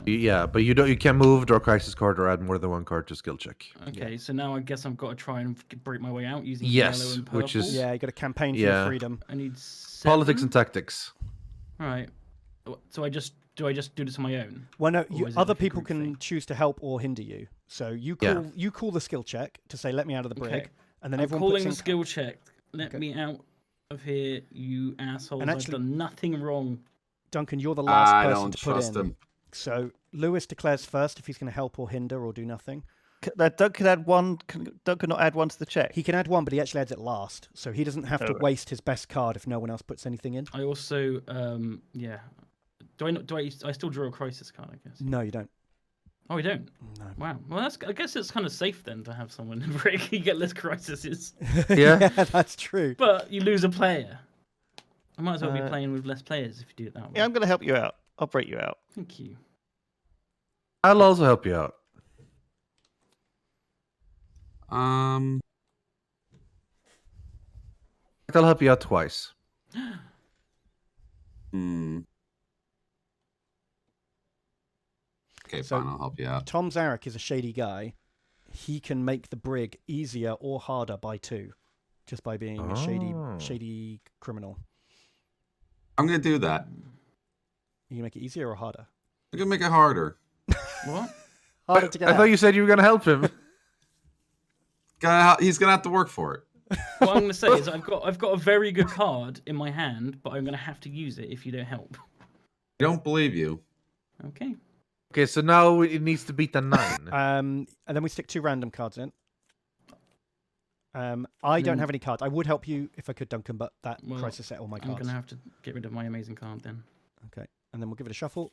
Yeah, but you can't move, draw crisis card, or add more than 1 card to skill check. Okay, so now I guess I've got to try and break my way out using Yes, yellow and purple. which is- Yeah, you got a campaign for Yeah. your freedom. I need 7. Politics and tactics. All right. So I just do this on my own? Well, no, Or is it other like a people group can thing? choose to help or hinder you. So you call the skill check to say, "Let me out of the brig," Okay. and then I'm everyone puts calling in. the skill check. Let Okay. me out of here, you assholes! And actually- I've done nothing wrong. Duncan, you're the last I person don't to put trust in. him. So Lewis declares first if he's going to help or hinder or do nothing. Doug can add 1. Can Doug not add 1 to the check? He can add 1, but he actually adds it last, so he doesn't have to Alright. waste his best card if no one else puts anything in. I also, yeah. I still draw a crisis card? I guess. No, you don't. Oh, we don't. No. Wow. Well, I guess it's kind of safe then to have someone in break. You get less crises, Yeah. that's true. but you lose a player. I might as well be playing with less players if you do it that way. Yeah, I'm going to help you out. I'll break you out. Thank you. I'll also help you out. I'll help you out twice. Okay, So- fine, I'll help you out. Tom Zarek is a shady guy. He can make the brig easier or harder by 2, just by being a Oh. shady criminal. I'm gonna do that. You can make it easier or harder. I'm gonna make it harder. What? Harder to get I out. thought you said you were going to help him. He's gonna have to work for it. What I'm going to say is I've got a very good card in my hand, but I'm going to have to use it if you don't help. I don't believe you. Okay. Okay, so now it needs to beat the 9. And then we stick 2 random cards in. I don't have any cards. I would help you if I could, Duncan, but that Well, crisis set all my I'm cards. going to have to get rid of my amazing card then. Okay, and then we'll give it a shuffle.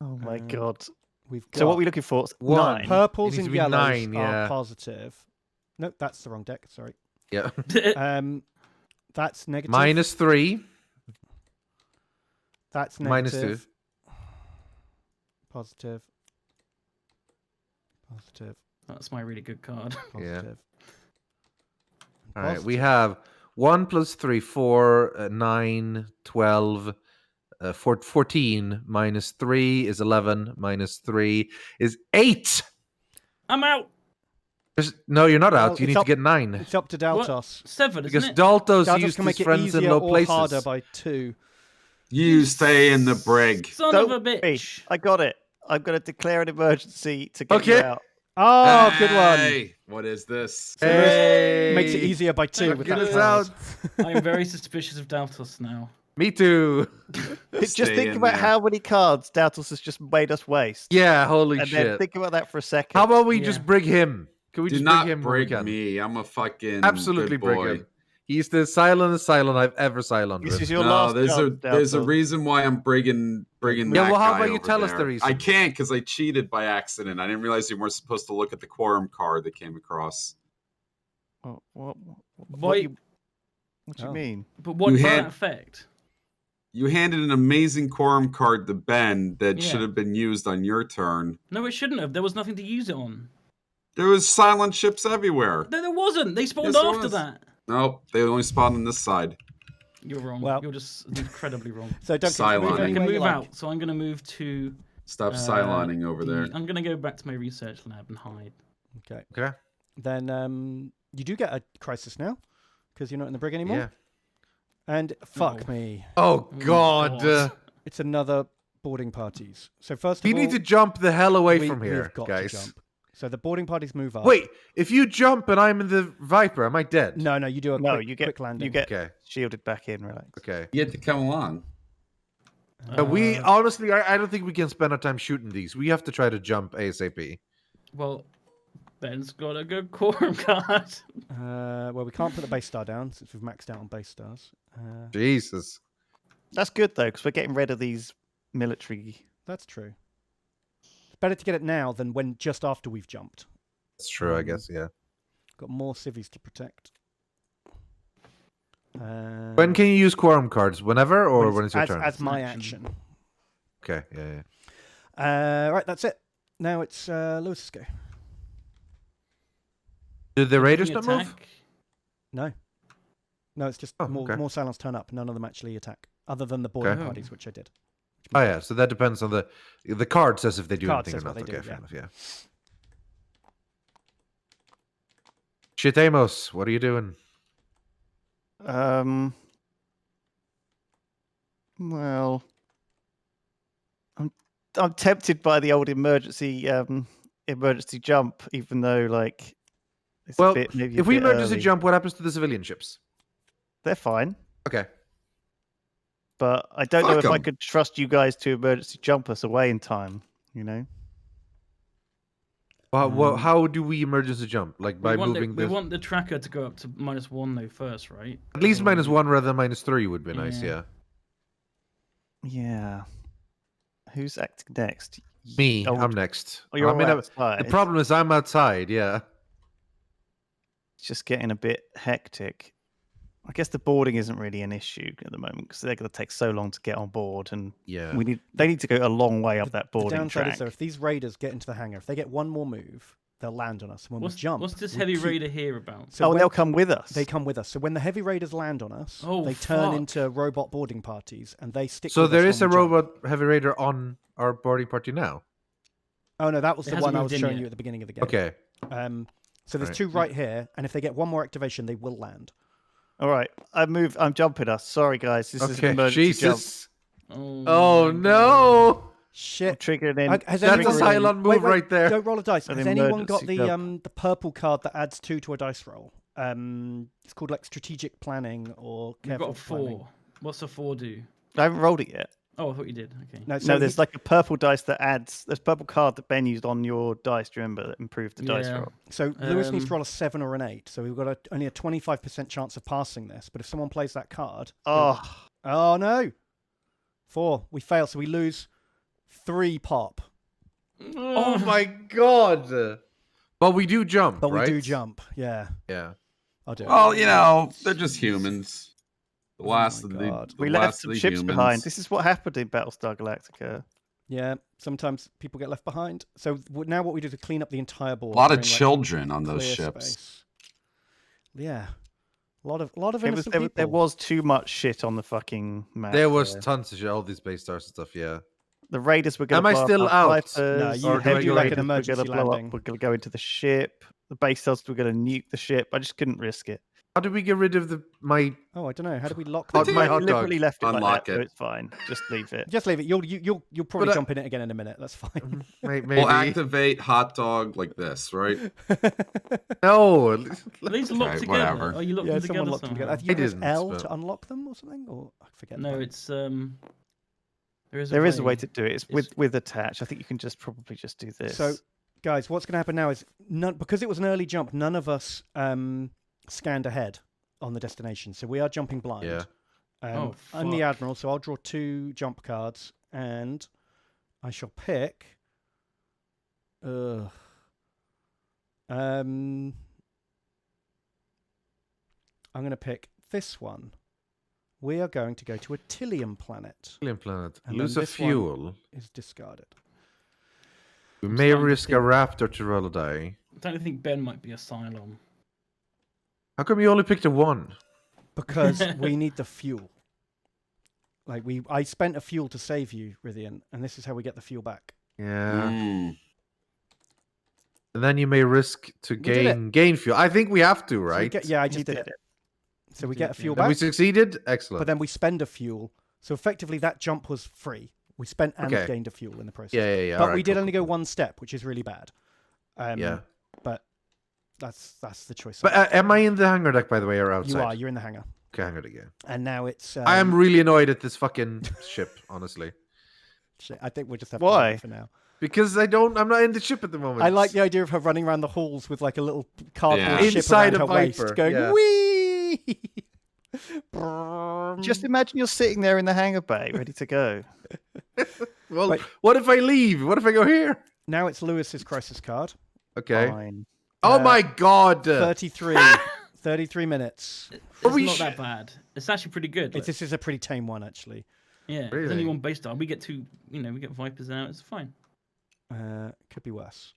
Oh my Um, god. We've got So what are we looking for? 9. purples It needs and to be yellows 9, are yeah. positive. Nope, that's the wrong deck. Sorry. Yeah. That's negative. -3. That's Minus negative. Positive. Positive. That's my really good card. Positive. All right, we have 1 plus 3, 4, 9, 12, 14, minus 3 is 11, minus 3 is 8. I'm out. No, you're not Well, out. You it's need to up- get 9. It's up to Daltos. 7, Because isn't it? Daltos Daltos used can his make it friends in easier low or places. harder by 2. You stay in the brig. Son of Don't a be. bitch. I got it. I'm going to declare an emergency to get you Okay. out. Oh, good one. Hey, what is this? So Lewis Hey! makes it easier by 2 with Get that us card. out. I am very suspicious of Daltos now. Me too. Just Stay think in about there. how many cards Daltos has just made us waste. Yeah, holy And then shit. think about that for a second. How about we Yeah. just brig him? Can we Do just not brig him when we brig can? me. I'm a fucking Absolutely good boy. brig him. He's the silentest Cylon I've ever Cyloned This with. is your No, last there's job, a Daltos. reason why I'm brigging Yeah, that well, how guy about you over tell us the there. reason? I can't because I cheated by accident. I didn't realize you weren't supposed to look at the quorum card that came across. What Why- do you Oh. mean? But what You does had- that affect? You handed an amazing quorum card to Ben that Yeah. should have been used on your turn. No, it shouldn't have. There was nothing to use it on. There was silent ships everywhere. No, there wasn't. They spawned Yes, there after was. that. Nope, they only spawned on this side. You're wrong. Well- You're just incredibly wrong. So Duncan, Cylon. move I I anywhere can you move like. out, so I'm going to move to. Stop siloning over there. I'm going to go back to my research lab and hide. Okay. Okay. Then you do get a crisis now because you're not in the brig anymore. Yeah. And fuck Oh. me, Oh, Oh, God. God. it's another boarding parties. So first of You all, need to jump the hell away we- from here, we've got guys. to jump. So the boarding parties move up. Wait, if you jump and I'm in the Viper, am I dead? No, you do a No, quick, you get quick landing. you get Okay. shielded back in. Relax. Okay. You had to come along. We honestly, I don't think we can spend our time shooting these. We have to try to jump ASAP. Well, Ben's got a good quorum card. Well, we can't put the base star down since we've maxed out on base stars. Jesus. That's good though, because we're getting rid of these military. That's true. It's better to get it now than when just after we've jumped. That's true, I guess, yeah. Got more civvies to protect. When can you use quorum cards? Whenever or when it's your as, turn? as my Action. action. Okay, yeah. Right, that's it. Now it's Lewis's go. Did the Raiders Taking not move? attack. No, it's just Oh, more okay. Cylons turn up. None of them actually attack, other than the boarding Okay. parties, which I did. Oh, yeah, so that depends on the card says if they do Card anything or says not. what they Okay, do, fair yeah. enough, yeah. Shit, Amos, what are you doing? Well, I'm tempted by the old emergency jump, even though like it's Well, a bit, maybe If a we bit emergency early. jump, what happens to the civilian ships? They're fine. Okay. But I don't know Fuck if I 'em. could trust you guys to emergency jump us away in time. You know. Well, how do we emergency jump? Like by we want moving we this? want the tracker to go up to -1 though first, right? At least Otherwise- -1 rather than -3 would be nice, Yeah. yeah. Yeah. Who's acting next? Me, Oh, I'm next. Oh, you're I mean, outside. the problem is I'm outside, yeah. It's just getting a bit hectic. I guess the boarding isn't really an issue at the moment because they're going to take so long to get on board, and Yeah. they need to go a long way up that The boarding downside track. is though, if these raiders get into the hangar, if they get one more move, they'll land on us. And when we jump, What's this we heavy keep- raider here about? So oh, when they'll come with us. they come with us. So when the heavy raiders land on us, Oh, they turn fuck. into robot boarding parties, and they stick. So with there us is a when we jump. robot heavy raider on our boarding party now. Oh no, that was It the hasn't one I moved was in showing yet. you at the beginning of the game. Okay. So there's Right. two right here, and if they get one more activation, they will land. All right, I'm jumping us. Sorry, guys. This is an Okay. emergency jump. Jesus. my Oh God. no. I'm Shit. triggering in. Has That's a anyone- Cylon move Wait, right there. Don't roll a dice. An Has anyone got emergency the purple card that adds 2 to a dice roll? It's called like strategic planning or You've careful got a planning. 4. What's a 4 do? I haven't rolled it yet. Oh, I thought you did. Okay. No, No, there's like a purple dice that adds. There's a purple card that Ben used on your dice. Do you remember that improved the dice Yeah. roll? So Lewis needs to Um, roll a 7 or an 8. So we've got only a 25% chance of passing this. But if someone plays that card, Oh, oh no, 4. We fail, so we lose 3 pop. Oh my god. But we do jump, But right? we do jump. Yeah, Yeah. I'll do it. Well, you know, they're just humans. The last my of the, God. the We last left of some the ships humans. behind. This is what happened in Battlestar Galactica. Yeah, sometimes people get left behind. So now what we do is clean up the entire board. A lot of bring, like, children on those clear ships. space. Yeah, a lot of There innocent people. there was too much shit on the fucking map. There was tons of shit, all these base stars and stuff. Yeah. The raiders were going Am to I blow up still our out? Vipers, No, you Or do I do go like right an into- emergency We're going to blow landing. up. We're going to go into the ship. The base stars were going to nuke the ship. I just couldn't risk it. How did we get rid of my? Oh, I don't know. How do we lock Hot- them? my I hot deliberately dog. left it like Unlock that, so it. it's fine. Just leave it. Just leave it. You'll probably But, jump in it again in a minute. That's fine. Maybe. We'll activate hot dog like this, right? No. Are these locked Okay, together? whatever. Are you locked Yeah, them someone together locked them together. I somehow? think you press didn't, L but- to unlock them or something, or I forget. No, the- it's There is a way to do it. It's It's- with attach. I think you can probably just do this. So, guys, what's going to happen now is because it was an early jump, none of us scanned ahead on the destination, so we are jumping blind. Yeah. I'm the fuck. admiral, so I'll draw 2 jump cards, and I shall pick. I'm going to pick this one. We are going to go to a Tillium planet. Alien planet. And Lose then a this one- fuel. Is discarded. We I'm may starting to risk a think- raptor to roll a die. Don't you think Ben might be a Cylon? How come you only picked a 1? Because we need the fuel. Like I spent a fuel to save you, Rythian, and this is how we get the fuel back. Yeah. Mm. And then you may risk to did gain fuel. I think we have to, So we right? get, yeah, I You just did did it. So You we did, get a yeah. fuel And we back, succeeded. Excellent. but then we spend a fuel. So effectively, that jump was free. We spent and Okay. gained a fuel in the process. yeah. But alright, we did cool, only cool, go one step, which is really bad. Yeah. But that's the choice. But am I in the hangar deck, by the way, or outside? You are. You're in the hangar, Okay, hangar deck, yeah. and now it's. I am really annoyed at this fucking ship, honestly. Shit, I think we'll just have Why? to leave it for now. Because I'm not in the ship at the moment. I like the idea of her running around the halls with like a little cardboard Yeah. ship Inside around a her waist, Viper, going yeah. wee. just imagine you're sitting there in the hangar bay, ready to go. Well, Wait. what if I leave? What if I go here? Now it's Lewis's crisis card. Okay. Fine. Oh my god. 33. 33 minutes. It's we not sh- that bad. It's actually pretty good. Like, This is a pretty tame one, actually. yeah, there's only Really? one base star. We get 2. We get Vipers out. It's fine. Could be worse.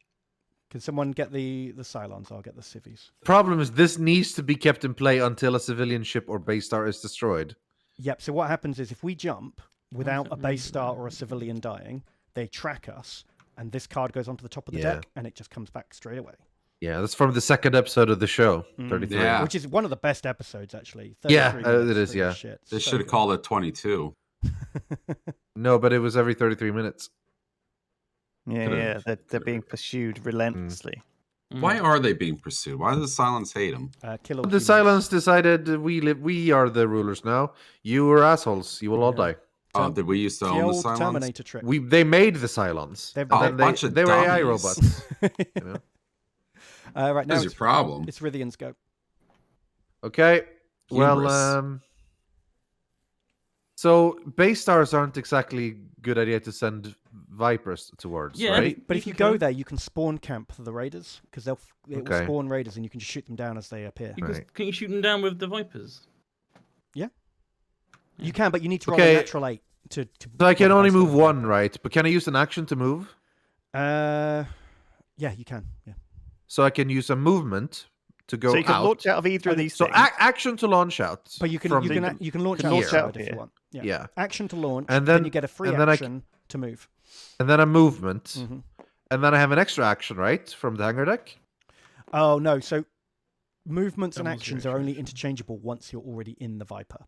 Can someone get the Cylons? I'll get the civvies. Problem is, this needs to be kept in play until a civilian ship or base star is destroyed. Yep. So what happens is if we jump without that a base star or a civilian dying, they track us, and this card goes onto the top of the Yeah. deck, and it just comes back straight away. Yeah, that's from the second episode of the show, 33. Yeah. Which is one of the best episodes, actually. Yeah, 33 it minutes, is, holy yeah. shit, They so should have good. called it 22. No, but it was every 33 minutes. Yeah, Could've- yeah. They're being pursued relentlessly. Why are they being pursued? Why do the Cylons hate them? Kill all The humans. Silence decided we are the rulers now. You are assholes. You will all Yeah. die. Oh, did we used to The own the old Cylons? Terminator trick. They made the Cylons. They've- And Oh, then a bunch of they were AI dummies. robots. you know? Right now That's your problem. it's Rythian's go. Okay. Well, Hubris. so base stars aren't exactly good idea to send Vipers towards, Yeah, right? But You if you can go kill there, you can spawn camp for the raiders because it will Okay. spawn raiders and you can just shoot them down as they appear. Right. Can you shoot them down with the Vipers? You can, but you need to roll a Okay. natural 8 to So I can roll only base move stars. one, right? But can I use an action to move? Yeah, you can. Yeah. So I can use a movement to go So you can out. launch out of either of these So things. action to launch out. But you can from you can the- you can launch can launch outside out if you here. want. Yeah. Yeah. Action to launch, And then then- you get a free and then action to move. and then a movement. Mhm. And then I have an extra action, right? From the hangar deck? Oh no! So movements and Doubles your actions are only action. interchangeable once you're already in the Viper.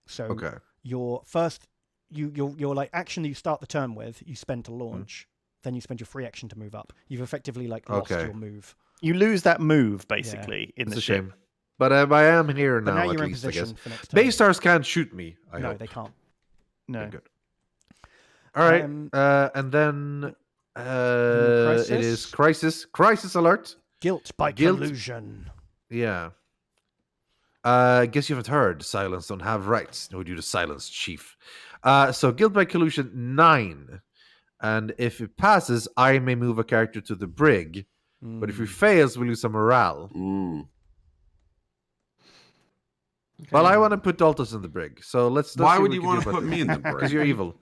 So Okay. your first your like action that you start the turn with, you spend Hmm. to launch. Then you spend your free action to move up. You've effectively like lost Okay. your move. You lose that move basically in It's the a ship. shame. But I am here But now, now at you're in least, I guess. position for next turn. Base stars can't shoot me, I no, hope. they can't. No. Okay, good. All right. Um, And then it is crisis? Crisis alert. Guilt by Guilt. collusion. Yeah. Guess you haven't heard. Silence don't have rights. No, due to silence, chief. So guilt by collusion 9. And if it passes, I may move a character to the brig. But if it fails, we lose some morale. Mm. Well, I want to put Daltos in the brig, so let's. Why see would what you we can want do to about put this. me in the Because brig? you're evil.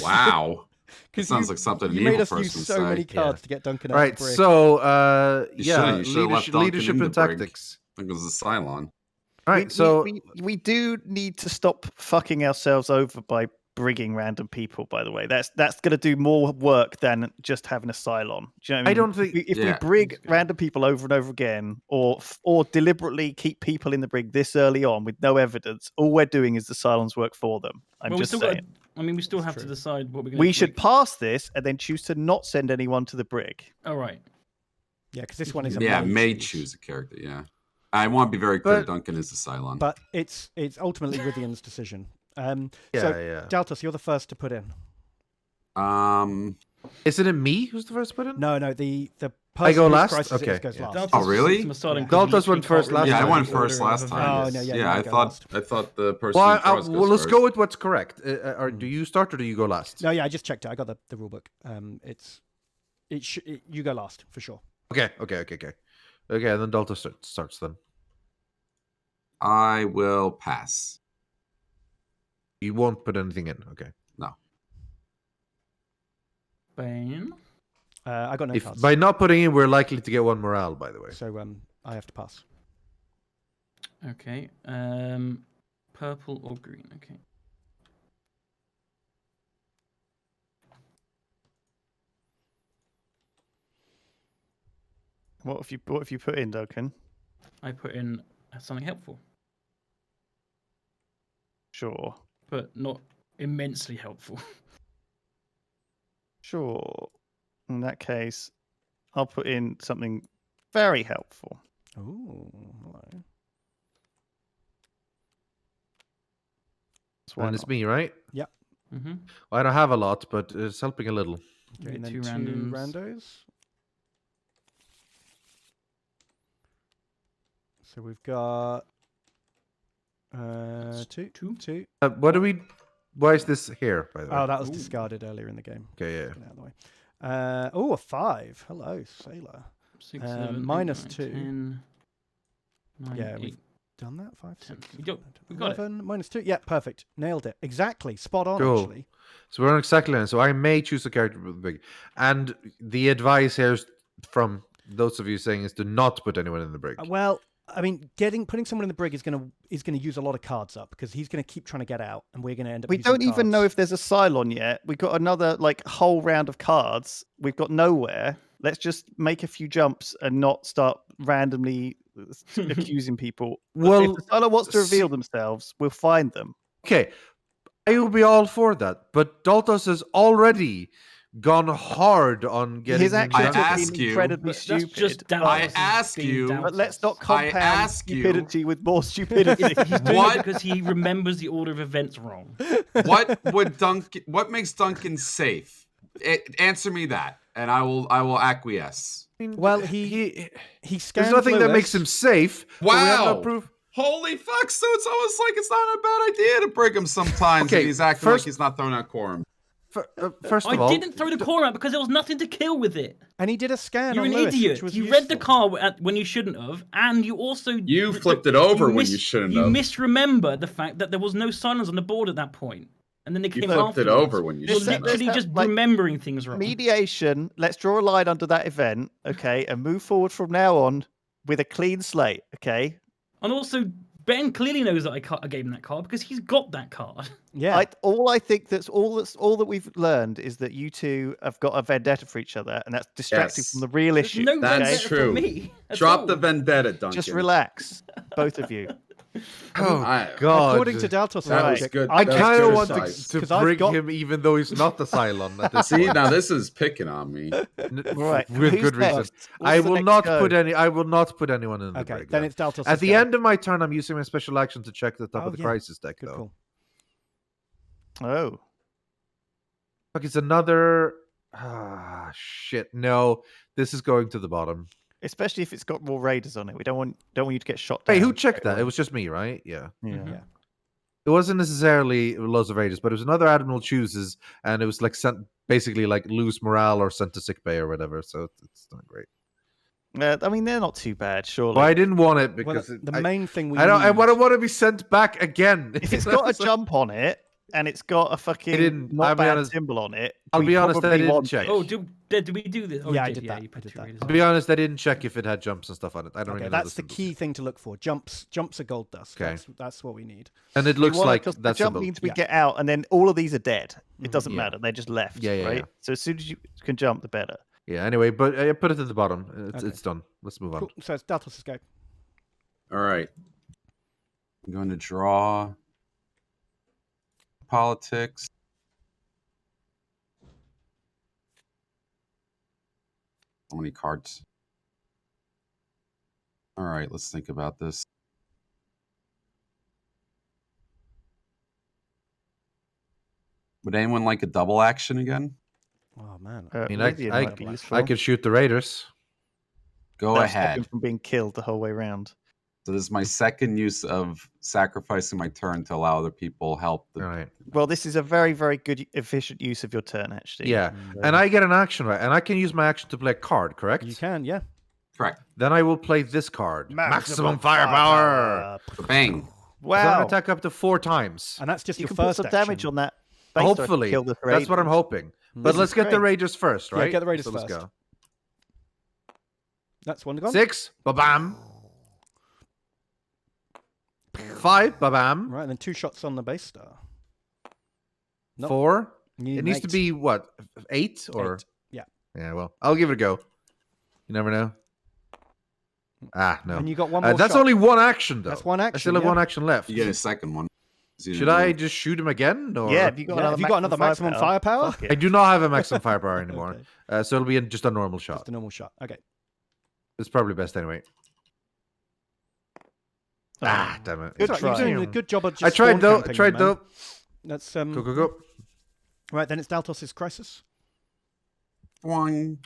Wow. Because Sounds like something an you made evil us use person so would many say. cards to get Duncan out All of right, the brig. so You yeah, should've left Duncan leadership in the and brig. tactics. I think it was a Cylon. All right, so we do need to stop fucking ourselves over by brigging random people. By the way, that's going to do more work than just having a Cylon. Do you know what I mean? don't think. If we Yeah. brig random people over and over again, or deliberately keep people in the brig this early on with no evidence, all we're doing is the Cylons work for them. I'm Well, just we saying. still have to true. decide what we're going to. We should pass this and then choose to not send anyone to the brig. All right. Yeah, because this one is a Yeah, may may choose a character. Yeah, I want to be very clear. But- Duncan is the Cylon. But it's ultimately Rythian's decision. Yeah, so, yeah. Daltos, you're the first to put in. Isn't it me who's the first to put in? No, the person I go whose last? crisis it is Okay, goes yeah. last. Oh, really? Daltos went first last yeah, I time. went first last time. Oh, no, yeah, you I might go thought last. I thought the person. Well, who draws goes let's first. go with what's correct. Or do you start or do you go last? No, yeah, I just checked it. I got the rule book. You go last for sure. Okay. Okay, and then Daltos starts then. I will pass. You won't put anything in. Okay. No. Bane. I got no If cards, by not putting in, we're likely to get one morale. By the way. so I have to pass. Okay. Purple or green? Okay. What have you put in, Duncan? I put in something helpful, Sure. but not immensely helpful. Sure. In that case, I'll put in something very helpful. Oh, hello. So why And it's not? me, right? Mm-hmm. I don't have a lot, but it's helping a little. Okay, and then Two two randoms. randos. So we've got two. What do we? Why is this here? By the way. Oh, that was Ooh. discarded earlier in the game. Okay, yeah. Get out of the way. Oh, a 5. Hello, Sailor. 6, Um, 7, minus 8, 2. 10, 9, Yeah, 8. we've done that. 5, 6, We got it. 11, minus 2. Yeah, perfect. Nailed it. Exactly. Spot on, Cool. actually. So we're on exactly line. So I may choose a character with big. And the advice here is from those of you saying is to not put anyone in the brig. Well, I mean, putting someone in the brig is gonna use a lot of cards up because he's gonna keep trying to get out, and we're gonna end up. We using don't even know cards. if there's a Cylon yet. We've got another whole round of cards. We've got nowhere. Let's just make a few jumps and not start randomly accusing people. Well, if the Cylon wants to reveal themselves, we'll find them. Okay, I will be all for that. But Daltos has already gone hard on getting His him actions down. I have ask been you- incredibly But that's stupid. just I Daltos ask being you- Daltos. But let's not I compound ask you- stupidity with more stupidity. He's doing What? it because he remembers the order of events wrong. What makes Duncan safe? Answer me that, and I will acquiesce. Well, he scanned There's nothing that Lewis. makes him safe. but we have no Wow. proof. Holy fuck! So it's almost like it's not a bad idea to break him sometimes. Okay, if he's acting first- like he's not throwing out quorum. First of I all, didn't throw the core out because there was nothing to kill with it. And he did a scan You're on an Lewis, idiot. which was You read the useful. car when you shouldn't have, and you also You flipped it over when you shouldn't You have. misremember the fact that there was no silence on the board at that point, and then they You came flipped it afterwards. over when you You're shouldn't have. literally just remembering things wrong. Mediation. Let's draw a line under that event, okay, and move forward from now on with a clean slate, okay? And also, Ben clearly knows that I gave him that card because he's got that card. Yeah. I think that's all that we've learned is that you two have got a vendetta for each other, and that's distracting Yes. from the real There's issue. no That's vendetta true. for me. at Drop all. the vendetta, Duncan. Just relax, both of you. oh I- god, According to Daltos' That was logic, good. I That was kind good of want advice. to 'Cause I've bring got- him, even though he's not the Cylon. At this See, point. now this is picking on me. Right, with who's good reason. next? What's I the will next not go? put any. I will not put anyone in the okay, brig. then though. it's Daltos. At the end of my turn, I'm using my special action to check the top Oh, of the yeah. crisis deck. Good though, call. Oh, look, it's another. Shit! No, this is going to the bottom. especially if it's got more raiders on it. We don't want you to get shot down. Hey, who checked straight that? away. It was just me, right? Yeah. Yeah. Yeah. It wasn't necessarily loads of raiders, but it was another admiral chooses, and it was like sent basically like lose morale or sent to sick bay or whatever. So it's not great. I mean, they're not too bad, surely. Well, I didn't want it Well, because the main thing we I don't. I need- want to be sent back again. If it's got a jump on it and it's got a fucking didn't- not I'll be bad honest- symbol on it, I'll we be honest, I probably didn't want check. it. Oh, did we do this? Oh, Yeah, you I did that. You put I did two that. raiders I'll on. be honest, I didn't check if it had jumps and stuff on it. I don't Okay, really know that's the the symbols key yet. thing to look for. Jumps are gold dust. Okay. That's what we need. And it We looks wanna- like 'cause the that jump symbol. means we Yeah. get out, and then all of these are dead. It doesn't Yeah. matter; they just left. Yeah, right. yeah. So as soon as you can jump, the better. Yeah. Anyway, but I put it at the bottom. Okay. It's done. Let's move on. Cool. So it's Daltos' go. All right. I'm going to draw politics. How many cards? All right, let's think about this. Would anyone like a double action again? Oh man. I mean, Rythian might be useful. I could shoot the Raiders. Go That'll stop ahead. him from being killed the whole way round. So this is my second use of sacrificing my turn to allow other people help. All right. Well, this is a very, very good, efficient use of your turn, actually. Yeah. So- And I get an action, right? And I can use my action to play a card, correct? You can, yeah. Correct. Then I will play this card. Maximum firepower. Bang. So wow. I'm attack up to 4 times. And that's just You your can put first some action. damage on that. base so I can Hopefully. kill the That's what I'm raiders. hoping. But This let's is get the great. Raiders first, Yeah, right? get the Raiders so let's first. go. That's one gone. 6. Ba-bam. 5. Ba-bam. Right, and then 2 shots on the base star. Nope. 4. You need It an needs to 8. be what? 8 or 8. Yeah. Yeah, well, I'll give it a go. You never know. Ah, no. And you got one more That's shot. only one action though. That's one action. I still have yeah. one action left. You get a second one. Should I just shoot him again? Or... Yeah, have you got Yeah, another have you got another maximum firepower? Fuck I it. do not have a maximum firepower anymore. Okay. So it'll be just a normal shot. Just a normal shot. Okay. It's probably best anyway. Ah, damn it. Good It's all right, try. You're doing a good job of just I tried spawn though. I camping, tried man. though. That's Go, go, go. Right, then it's Daltos' crisis. Boing.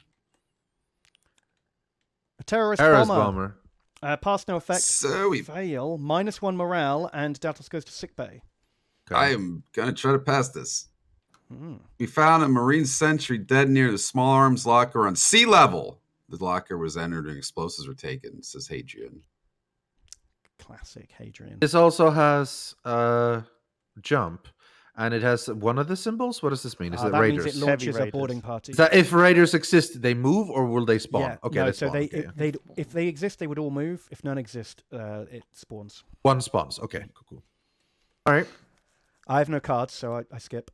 A terrorist Terrorist bomber. bomber. Pass no effect. So we Fail. -1 morale, and Daltos goes to sickbay. Okay. I am gonna try to pass this. Hmm. We found a Marine sentry dead near the small arms locker on sea level. The locker was entered and explosives were taken, says Hadrian. Classic Hadrian. This also has jump, and it has one of the symbols. What does this mean? Is it that Raiders? means it Heavy launches a Raiders. boarding party. Is that if Raiders exist, they move or will they spawn? Yeah, Okay, no, they so spawn. if they exist, they would all move. If none exist, it spawns. One spawns. Okay, cool. All right. I have no cards, so I skip.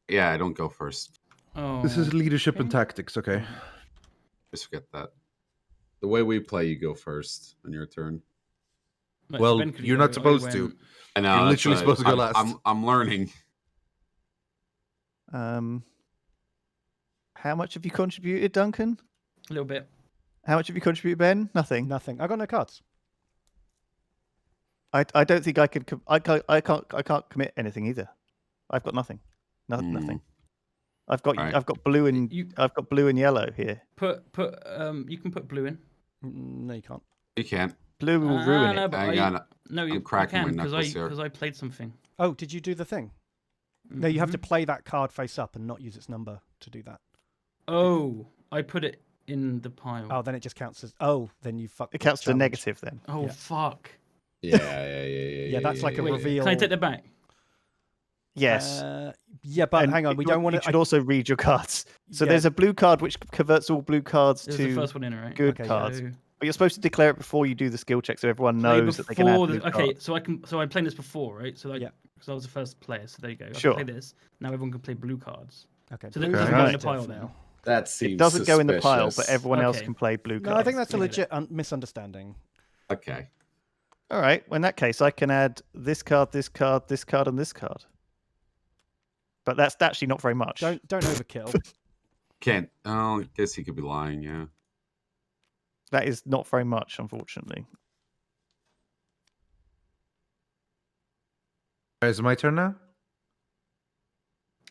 Yeah, I don't go first. Oh, This is leadership and tactics. Okay. Just forget that. The way we play, you go first on your turn. Right, well, Ben could you're go. not supposed I to. went- I know. You're that's literally what supposed to go I'm- last. I'm learning. How much have you contributed, Duncan? A little bit. How much have you contributed, Ben? Nothing. Nothing. I got no cards. I don't think I could. I can't commit anything either. I've got nothing. Hmm. Nothing. I've got Right. I've got blue and I've got blue and yellow here. You can put blue in. No, you can't. You can't. Blue will ruin no, it. but Hang on. No, you cracking my can knuckles here. because I played something. Oh, did you do the thing? No, you have to Mhm. play that card face up and not use its number to do that. Oh, I put it in the pile. Oh, then it just counts as. Oh, then you fuck. It counts as a negative then. Oh, yeah. fuck. Yeah, that's like a Wait, reveal. Can I take that back? Yes. Yeah, but And hang on, we don't want You to. should also read your cards. So Yeah. there's a blue card which converts all blue cards This is the to first one in, right? good Okay, cards. So But you're supposed to declare it before you do the skill check, so everyone play knows that they can add before blue okay, cards. so I can. So I'm playing this before, right? So Yeah. because I was the first player. So there you go. I can Sure. play this. Now everyone can play blue cards. Okay, So blue that is doesn't go in the negative pile now. That seems It doesn't go in the pile, but suspicious. everyone else Okay. can play blue cards. No, I think that's a Leave it. legit misunderstanding. Okay. All right. Well, in that case, I can add this card, this card, this card, and this card. But that's actually not very much. Don't overkill. Can't. Oh, I guess he could be lying. Yeah. That is not very much, unfortunately. Is it my turn now?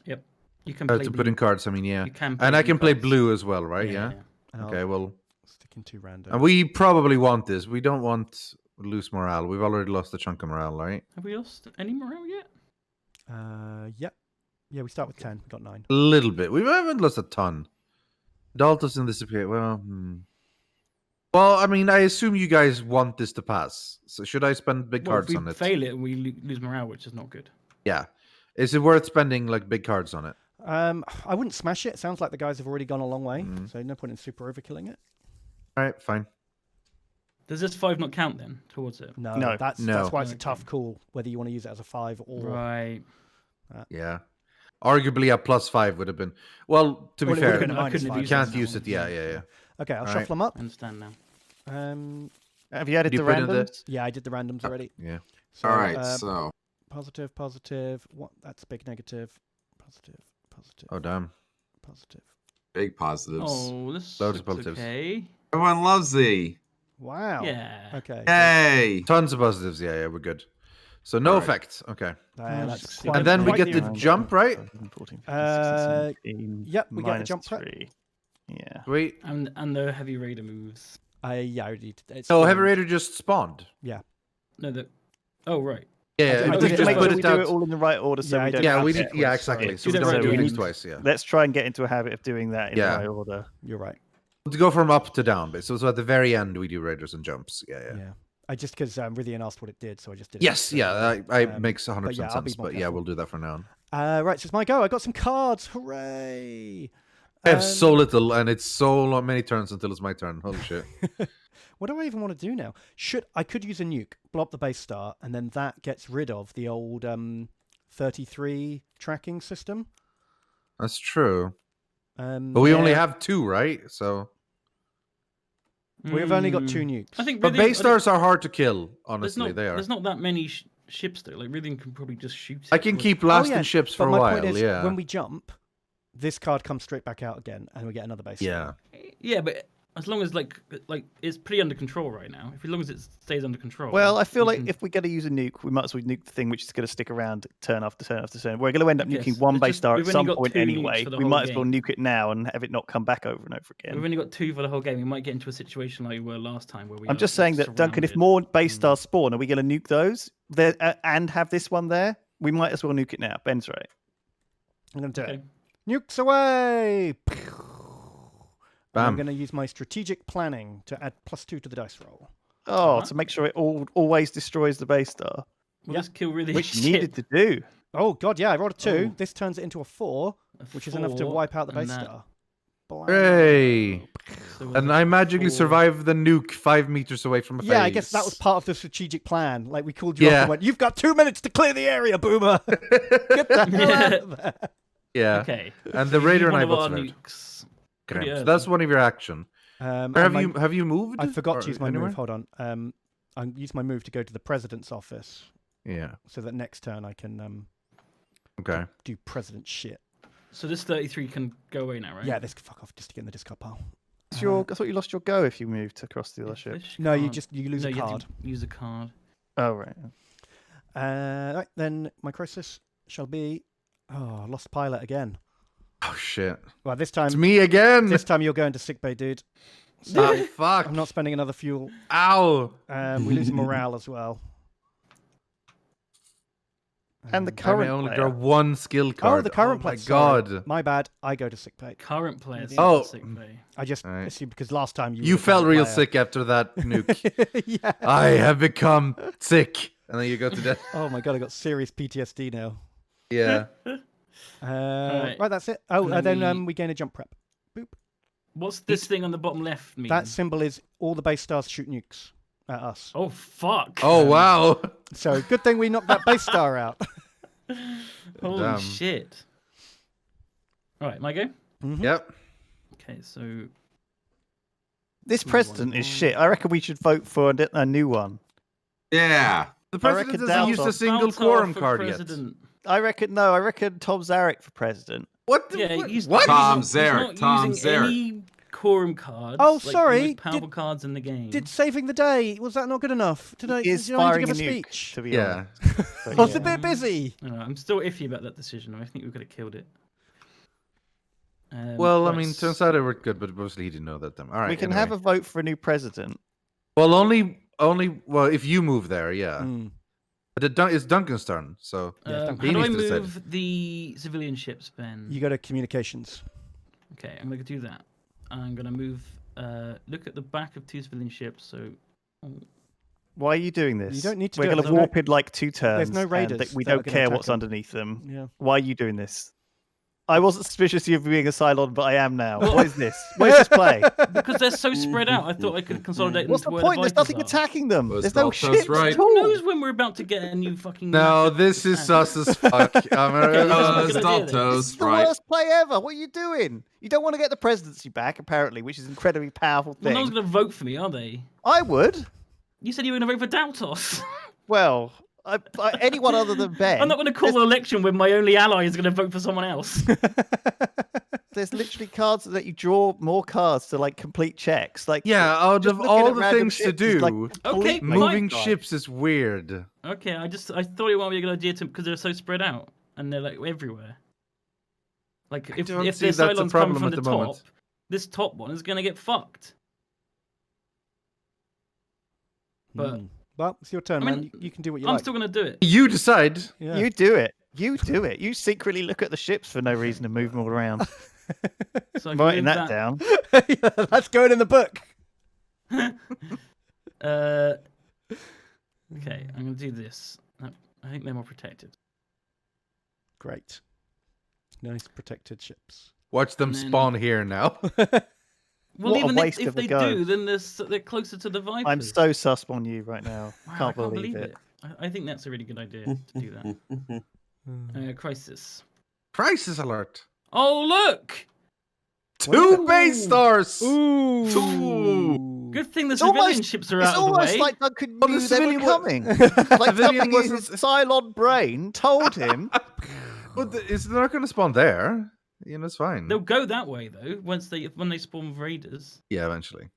Yep. You can play To blue. put in cards. I mean, yeah. You can And I can play cards. blue as well, right? Yeah. Yeah. And Okay. I'll Well, stick in 2 random. and we probably want this. We don't want loose morale. We've already lost a chunk of morale, right? Have we lost any morale yet? Yep. Yeah, we start with 10. We got 9. A little bit. We haven't lost a ton. Daltos in this appear. Well, Well, I mean, I assume you guys want this to pass. So should I spend big Well, if cards we on it? fail it, we lose morale, which is not good. Yeah. Is it worth spending like big cards on it? I wouldn't smash it. It sounds like the guys have already gone a long way, Mm. so no point in super overkilling it. All right, fine. Does this 5 not count then towards it? No, No. that's No. why it's a Okay. tough call whether you want to use it as a 5 or. Right. Yeah. Arguably a +5 would have been. Well, to be Well, it fair, would've been a I minus couldn't have five. you used can't it in use that it. one. Yeah. Okay, I'll Alright. shuffle them up. I understand now. Have you added Did the you put in the- randoms? Yeah, I did the randoms already. Yeah. So, All right, positive, so positive. What? That's a big negative. Positive, positive, Oh, damn. positive. big positives. Oh, this Loads is of positives. okay. Everyone loves thee. Wow. Yeah. Okay. Yay! Tons of positives. Yeah, we're good. So no Alright. effect. Okay. That's And quite, And then we quite get the- the jump, right? 14, 15, Uh, 16, yep, we get a minus jump prep. 3. Yeah. Sweet. And the heavy raider moves. Yeah, I already did. It's Oh, fine. Heavy Raider just spawned. No, the. Oh right. Yeah, I yeah, did we it Just just make put sure we it do out. it all in the right order so Yeah, I we did don't. Yeah, that we twice. did. Yeah, exactly. Yeah, So we do that don't right do away. things twice. Yeah. Let's try and get into a habit of doing that in Yeah. the right order. You're right. To go from up to down, but so at the very end we do raiders and jumps. Yeah. Yeah. I just because Rythian asked what it did, so I just did it. Yes, So, yeah, I um, makes 100% but yeah, I'll be sense. more But yeah, careful. we'll do that for now. Right, so it's my go. I got some cards. Hooray! I have so Um, little, and it's so long, many turns until it's my turn. Holy shit! What do I even want to do now? I could use a nuke, blow up the base star, and then that gets rid of the old 33 tracking system. That's true. But But we only have 2, right? So, we've only got 2 Hmm. nukes. I think. but Rythian- base I think stars are hard to kill. there's Honestly, not, they are. There's not that many ships though. Like Rythian can probably just shoot. I it can with- keep blasting yeah, ships for but a my while. point is, Yeah. when we jump, this card comes straight back out again, and we get another base. Yeah. Yeah, but as long as like it's pretty under control right now. As long as it stays under control. Well, I feel we like can- if we're going to use a nuke, we might as well nuke the thing which is going to stick around turn after turn after turn. We're going to end up Yes, nuking one it's base just- star at we've only some got point 2 nukes anyway. for the We whole might as well game. nuke it now and have it not come back over and over again. We've only got 2 for the whole game. We might get into a situation like we were last time where we. I'm are, just like, saying that, Duncan, if surrounded. more base stars spawn, are we going to nuke those there and have this one there? We might as well nuke it now. Ben's right. I'm going to do Okay. it. Nukes away! I'm Bam. going to use my strategic planning to add +2 to the dice roll. Oh, Uh-huh. to make sure it always destroys the base star, We'll just kill really which you needed to do. Oh, God, yeah, I rolled a 2. Oh. This turns it into a 4, which is enough to wipe out the base star. Blam. Hey! And I magically survived the nuke 5 meters away from a Yeah, I guess that was face. part of the strategic plan. Like, we called you up Yeah. and went, "You've got 2 minutes to clear the area, Boomer! Get the hell out of there!" Yeah. Okay. And so the raider you and I need one both of our survived. nukes. Okay, pretty so that's early. one of your action. And Or my- have you moved? I forgot or to use my anywhere? move. Hold on. I used my move to go to the president's office Yeah. so that next turn I can Okay. do president shit. So this 33 can go away now, right? Yeah, this fuck off just to get in the discard pile. I thought you lost your go if you moved across the other ship. Fish No, you can't- lose no, a you have card. to use a card. Oh, right. Right, then my crisis shall be lost pilot again. Oh shit! Well, this It's time me again. this time you're going to sickbay, dude. Ah, fuck! I'm not spending another fuel. Ow! We lose morale as well. And the I current may only player. draw 1 skill card. the current my player. sorry. god! My bad. I go to sickbay. Current players. Oh. Sick bay. I just Alright. assumed because last time you You were the felt current real player. sick after that nuke. Yeah. I have become sick, and then you go to death. Oh my god, I got serious PTSD now. Yeah. Right, that's it. Oh, And then then we gain a jump prep. Boop. What's this thing on the bottom left mean? That symbol is all the base stars shoot nukes at us. Oh fuck! Oh wow! So good thing we knocked that base star out. Holy Damn. shit! All right, my go. Mhm. Yep. Okay, so This president is shit. I reckon we should vote for a new one. Yeah. The I president reckon doesn't use a Daltos- single Baltar quorum for card president. I reckon Tom Zarek for president. yet. What? The, Yeah, what? he's What? Tom he's Zarek, not Tom using Zarek. any quorum cards. Oh, like, the sorry, most powerful did- cards in the game. Did saving the day, was that not good enough? Did I, He is did I need firing to a give a nuke, speech? to be Yeah. honest. So, I was a yeah. bit busy. I don't know, I'm still iffy about that decision. I think we could have killed it. Well, I right, mean, turns out it worked good, but obviously he didn't know that time. All right. We can anyway. have a vote for a new president. Well, only. Well, if you move there, yeah. Mm. But it's Duncan's turn, so Yeah, How he do I needs to decide. move the civilian ships, Ben? You go to communications. Okay, I'm gonna do that. I'm gonna move look at the back of 2 civilian ships. So. Why are you doing this? You don't need to We're do it. going to There's warp no- in like 2 turns. there's no and raiders we that are don't gonna care attack what's them. underneath them. Yeah. Why are you doing this? I wasn't suspicious of you being a Cylon, but I am now. What is this? Where's this play? Because they're so spread out, I thought I could consolidate them What's to the where point? the There's nothing Vipers are. attacking them. Was There's no Daltos ships right? at Who all. knows when we're about to get a new fucking... No, massive this is attack? sus as fuck. that's Daltos, a good idea. This is the right? worst play ever. What are you doing? You don't want to get the presidency back, apparently, which is an incredibly powerful Well, thing. no one's going to vote for me, are they? I would. You said you were going to vote for Daltos. Well, anyone other than Ben. I'm not going to call an election when my only ally is going to vote for someone else. There's literally cards that you draw more cards to like complete checks. Like Yeah, out just of looking all at the random things to ships is, like, do, Okay, complete moving waste. ships is weird. Okay, I thought it might be a good idea because they're so spread out and they're like everywhere. Like if don't the see that's a Cylons come problem from at the the top, moment. this top one is going to get fucked. But Well, it's your turn, I mean, man. You can do what you I'm like. still going to do it. You decide. Yeah. You do it. You do it. You secretly look at the ships for no reason and move them all around. So I can Writing move that down. Yeah, that's going in the book. Okay, I'm going to do this. I think they're more protected. Great. Nice protected ships. Watch them And then- spawn here now. Well, What a even waste if of a they go. do, then they're closer to the Vipers. I'm so sus on you right now. Wow, Can't believe it. I think that's a really good idea to do that. Crisis. Crisis alert. Oh, look! 2 base stars. Ooh. Good thing the It's civilian almost- ships are It's out of the almost way. like Duncan Well, the knew they were civilian wa- coming. Like Civilian something in wasn't- his Cylon brain told him. But it's they're not going to spawn there. You know, it's fine. They'll go that way though when they spawn raiders. Yeah, eventually.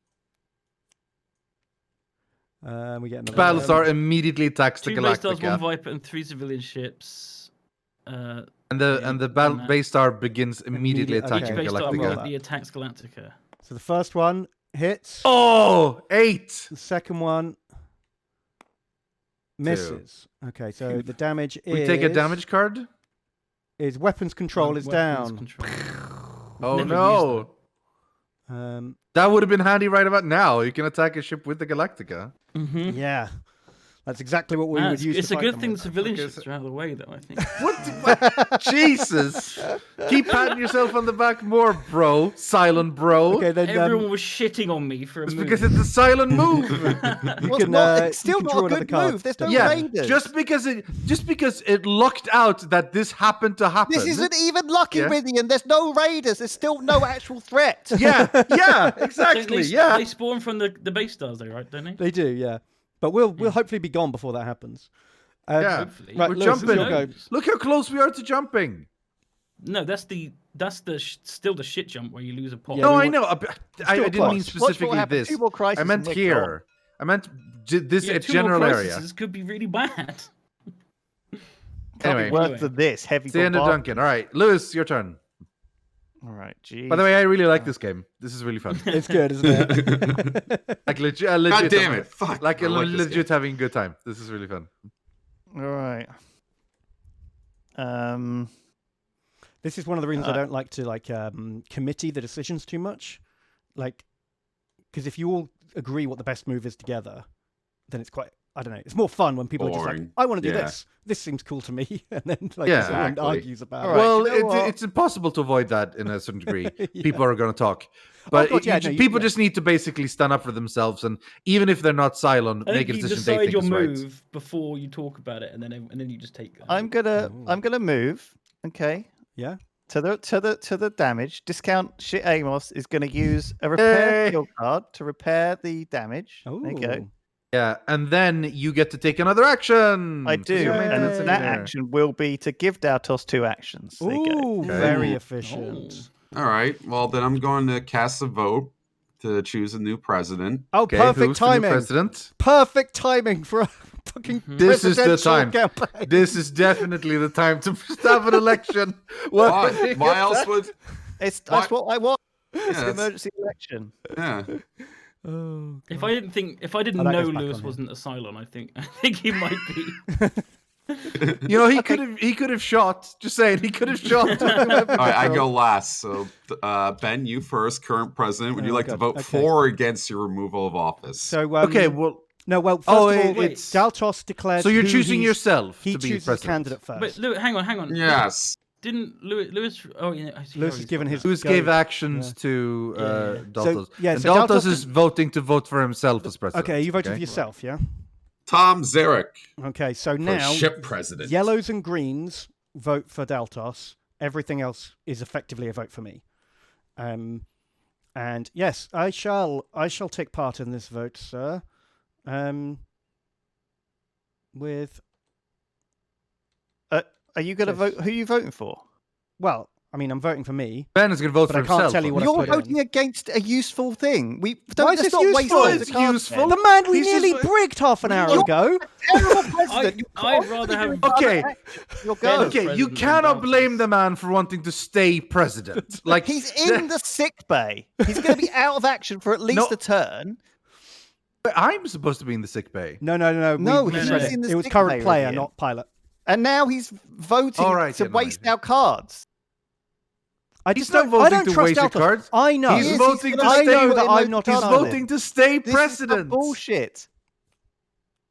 We get another Battlestar immediately attacks the 2 base stars, 1 Galactica, Viper, and 3 civilian ships. and the battle that. base star begins immediately Immediate- attacking okay. Each base star roll Galactica. that. immediately attacks Galactica. So the first one hits. Oh, 8. The second one misses. Okay, so the damage is... We take a damage card. Is weapons control is Weapons down. control. Oh Never no. Um, That would have been handy right about now. You can attack a ship with the Galactica. Mm-hmm. yeah. That's exactly what we would use It's to a fight good them thing the with. civilian Okay, ships are out of the way, though, I think. What? Jesus. Keep patting yourself on the back more, bro. Silent bro. Okay, then Everyone was shitting on me for a It's move. because it's a silent move. Well, can, it's you still can not draw a another good card. move. There's no Yeah, raiders. just because it lucked out that this happened to happen. This isn't even lucky, Yeah. Rythian. There's no raiders. There's still no actual threat. Yeah, Don't exactly. they, Yeah. They spawn from the base stars, though, right? Don't they? They do, yeah. But we'll hopefully be gone before that happens. Yeah. Hopefully. Right, We're Lewis, it's jumping. your go. Look how close we are to jumping. No, that's still the shit jump where you lose a pot. Yeah, No, we I want- know. I didn't close. mean Watch Watch what specifically happens. this. 2 more crises. I meant and we're gone. here. I meant this Yeah, 2 more general area. crises could be really bad. Can't Anyway. be worse Anyway. than this. Heavy It's the end of bombardment. Duncan. All right, Lewis, your turn. All right, geez. By the way, I really like this game. This is really fun. It's good, isn't it? Like legit. God damn it! Fuck. Like I like this legit game. having a good time. This is really fun. All right. This is one of the reasons I don't like to committee the decisions too much. Like, because if you all agree what the best move is together, then it's quite, I don't know, it's more fun when people are just like, Boring. I want to do Yeah. this. This seems cool to me. And then like Yeah. everyone Exactly. argues about All it. right, Well, you know what? it's impossible to avoid that in a certain degree. Yeah. People are going to talk. But God, yeah, no, people yeah. just need to basically stand up for themselves. And even if they're not Cylon, I make think a you decision they decide think your is right. move before you talk about it, and then you just take. I'm gonna move. Okay. Yeah. To the damage. Discount shit Amos is gonna use a repair Hey. skill card to repair the damage. Oh, There you go. Yeah, and then you get to take another action. I 'cause do, you're Yay. and maintenance that engineer. action will be to give Daltos 2 actions. There you go. Ooh, Okay. very Oh. efficient. All right. Well, then I'm going to cast a vote to choose a new president. Oh, Okay, perfect who's the new timing. president? Perfect timing for a fucking This is the presidential time. campaign. This is definitely the time to have an election. Why else would? That's Why- what I want. It's Yeah, an that's- emergency election. yeah. Oh, If I didn't Oh, that know goes back Lewis on him. wasn't a Cylon, I think he might be. You know, he could have shot. Just saying, he could have shot. All right, I go last. So, Ben, you first, current president. Would you like to vote for or against your removal of office? So Okay, well, no, well, first of all, it's Daltos declares. so you're who choosing he's- yourself He to be chooses president. candidate first. But Lewis, hang on. Yes. Didn't Lewis? Oh, yeah. Lewis has given his. Lewis go. gave actions Yeah. to Daltos. So, yeah, and so Daltos Daltos is voting to vote for himself as president. Okay, you voted for yourself, yeah. Tom Zarek Okay, so for now ship president. yellows and greens vote for Daltos. Everything else is effectively a vote for me. And yes, I shall take part in this vote, sir. With Are you going to vote? Who are you voting for? well, I mean, I'm voting for me. Ben is going to vote But for I can't himself. tell you what I You're put in. voting against a useful thing. Why Let's is this not waste useful? all the It's cards useful. then. The man we He's nearly just- brigged half an hour You're- ago. Terrible president. You I'd can't rather do have- it. Okay, You're Ben- going. okay, you President cannot Daltos. blame the man for wanting to stay president. Like He's in the sick bay. He's going to be out of action for at least No. a turn. I'm supposed to be in the sick bay. No. No, we he's read in it. the It was sick current bay, player, Rythian. not pilot. And now he's voting All right, to yeah, no, waste maybe. our cards. I He's just not don't. voting I don't to trust waste your Daltos. cards. I know. He's Yes, voting he's to gonna I stay. know vote that in I'm those not He's cards. on it. voting to stay This president. is bullshit.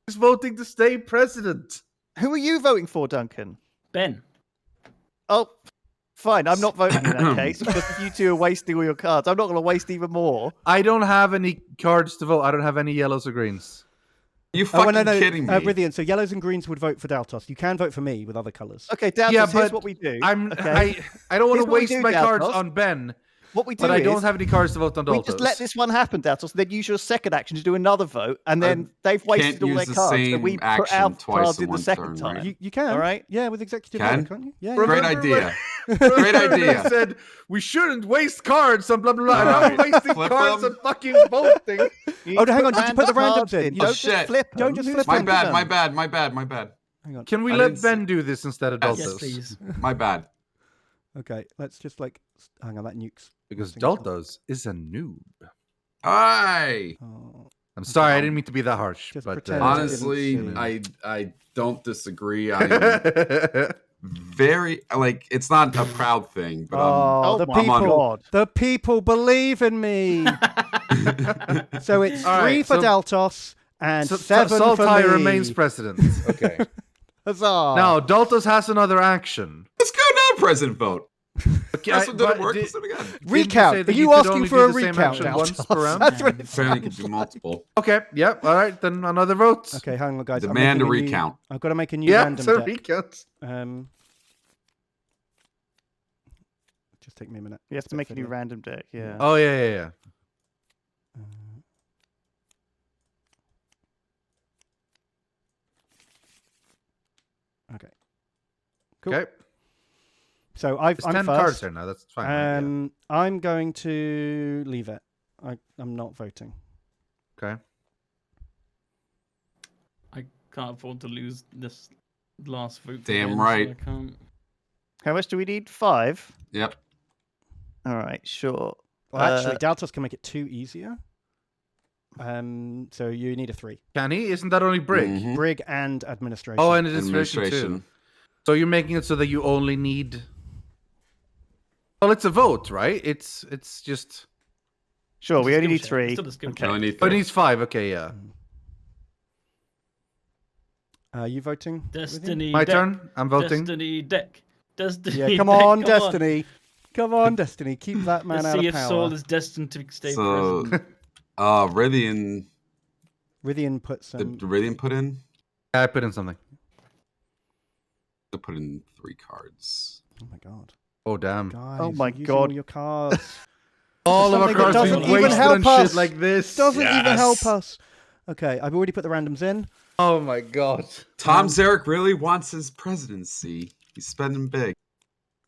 He's voting to stay president. Who are you voting for, Duncan? Ben. Oh, fine. I'm not voting in that case because if you two are wasting all your cards, I'm not going to waste even more. I don't have any cards to vote. I don't have any yellows or greens. You Oh, fucking no. kidding me? Rythian, so yellows and greens would vote for Daltos. You can vote for me with other colours. Okay, Daltos, Yeah, here's but what we do. I don't want Here's to what we waste do, my cards Daltos. on Ben, What we do but I is don't have any cards to vote on we Daltos. just let this one happen, Daltos, then use your second action to do another vote, and then they've wasted all use their the cards, same and we put action our twice cards in in the one second turn, time. right? You can. All right. Yeah, with executive Can? order, can't you? Yeah. Remember Great idea. when- Great idea. I said we shouldn't waste cards on blah blah blah. And now Alright, we're wasting flip cards them. on fucking voting. You Oh, need to hang on, put did you put the random randoms cards in? You Don't Oh, just shit. flip them. Don't just flip My them. bad. them. My bad. Hang on. Can we I let didn't Ben do this instead of Yes, Daltos? Yes, please. My bad. Okay, let's just hang on. That nukes. Because Single Daltos is a noob. Aye. Oh, I'm sorry, I didn't mean to be that harsh. Just but pretend I didn't Honestly, see. I don't disagree. I'm very like it's not a proud thing, but Oh, the my people! God. The people believe in me. So it's All 3 right, for so- Daltos and So 7 for Saltai me. remains president. Okay. Huzzah! Now Daltos has another action. let's go now. President vote. Okay, That's what didn't but work. did- Let's do it again. didn't Recount. say Are that you could asking only for do a the same recount, action once Daltos? per round? That's what it Apparently, you sounds can do like. multiple. Okay, yep, all right, then another vote. Okay, hang on, guys. I'm Demand a making new- recount. I've got to make a new Yeah, random it's a deck. recount. Just take me a minute. You have to Step make a new forward. random deck, yeah. Oh, yeah. Okay. Cool. Okay. So There's I'm 10 first. cards there now, that's fine. right? Yeah. I'm going to leave it. I'm not voting. Okay. I can't afford to lose this last vote. Damn again, so right. I can't. How much do we need? 5? Yep. All right, sure. Well, actually, Daltos can make it 2 easier. So you need a 3. Can he? Isn't that only Brig? Mhm. Brig and administration. Oh, and administration too. Administration. So you're making it so that you only need. Well, it's a vote, right? It's just. Sure, we It's a only need skill check. 3. Still a skill Okay. check. I need Oh, it three. needs 5. Okay, yeah. You voting? Rythian? Destiny. My deck. turn. I'm voting. Destiny deck. Destiny. Yeah, come deck, on, come Destiny. Come on, Destiny. Keep that man Let's out see of if power. Saul is destined to stay So, president. Rythian, Rythian put some. did Rythian put in? I put in something. I put in 3 cards. Oh my god, Oh, damn. guys! Oh my you're using God. all your cards. All of our Something that cards doesn't being even wasted help on shit us. like this. Doesn't even help Yes. us. Okay, I've already put the randoms in. Oh my god. Tom Zarek really wants his presidency. He's spending big.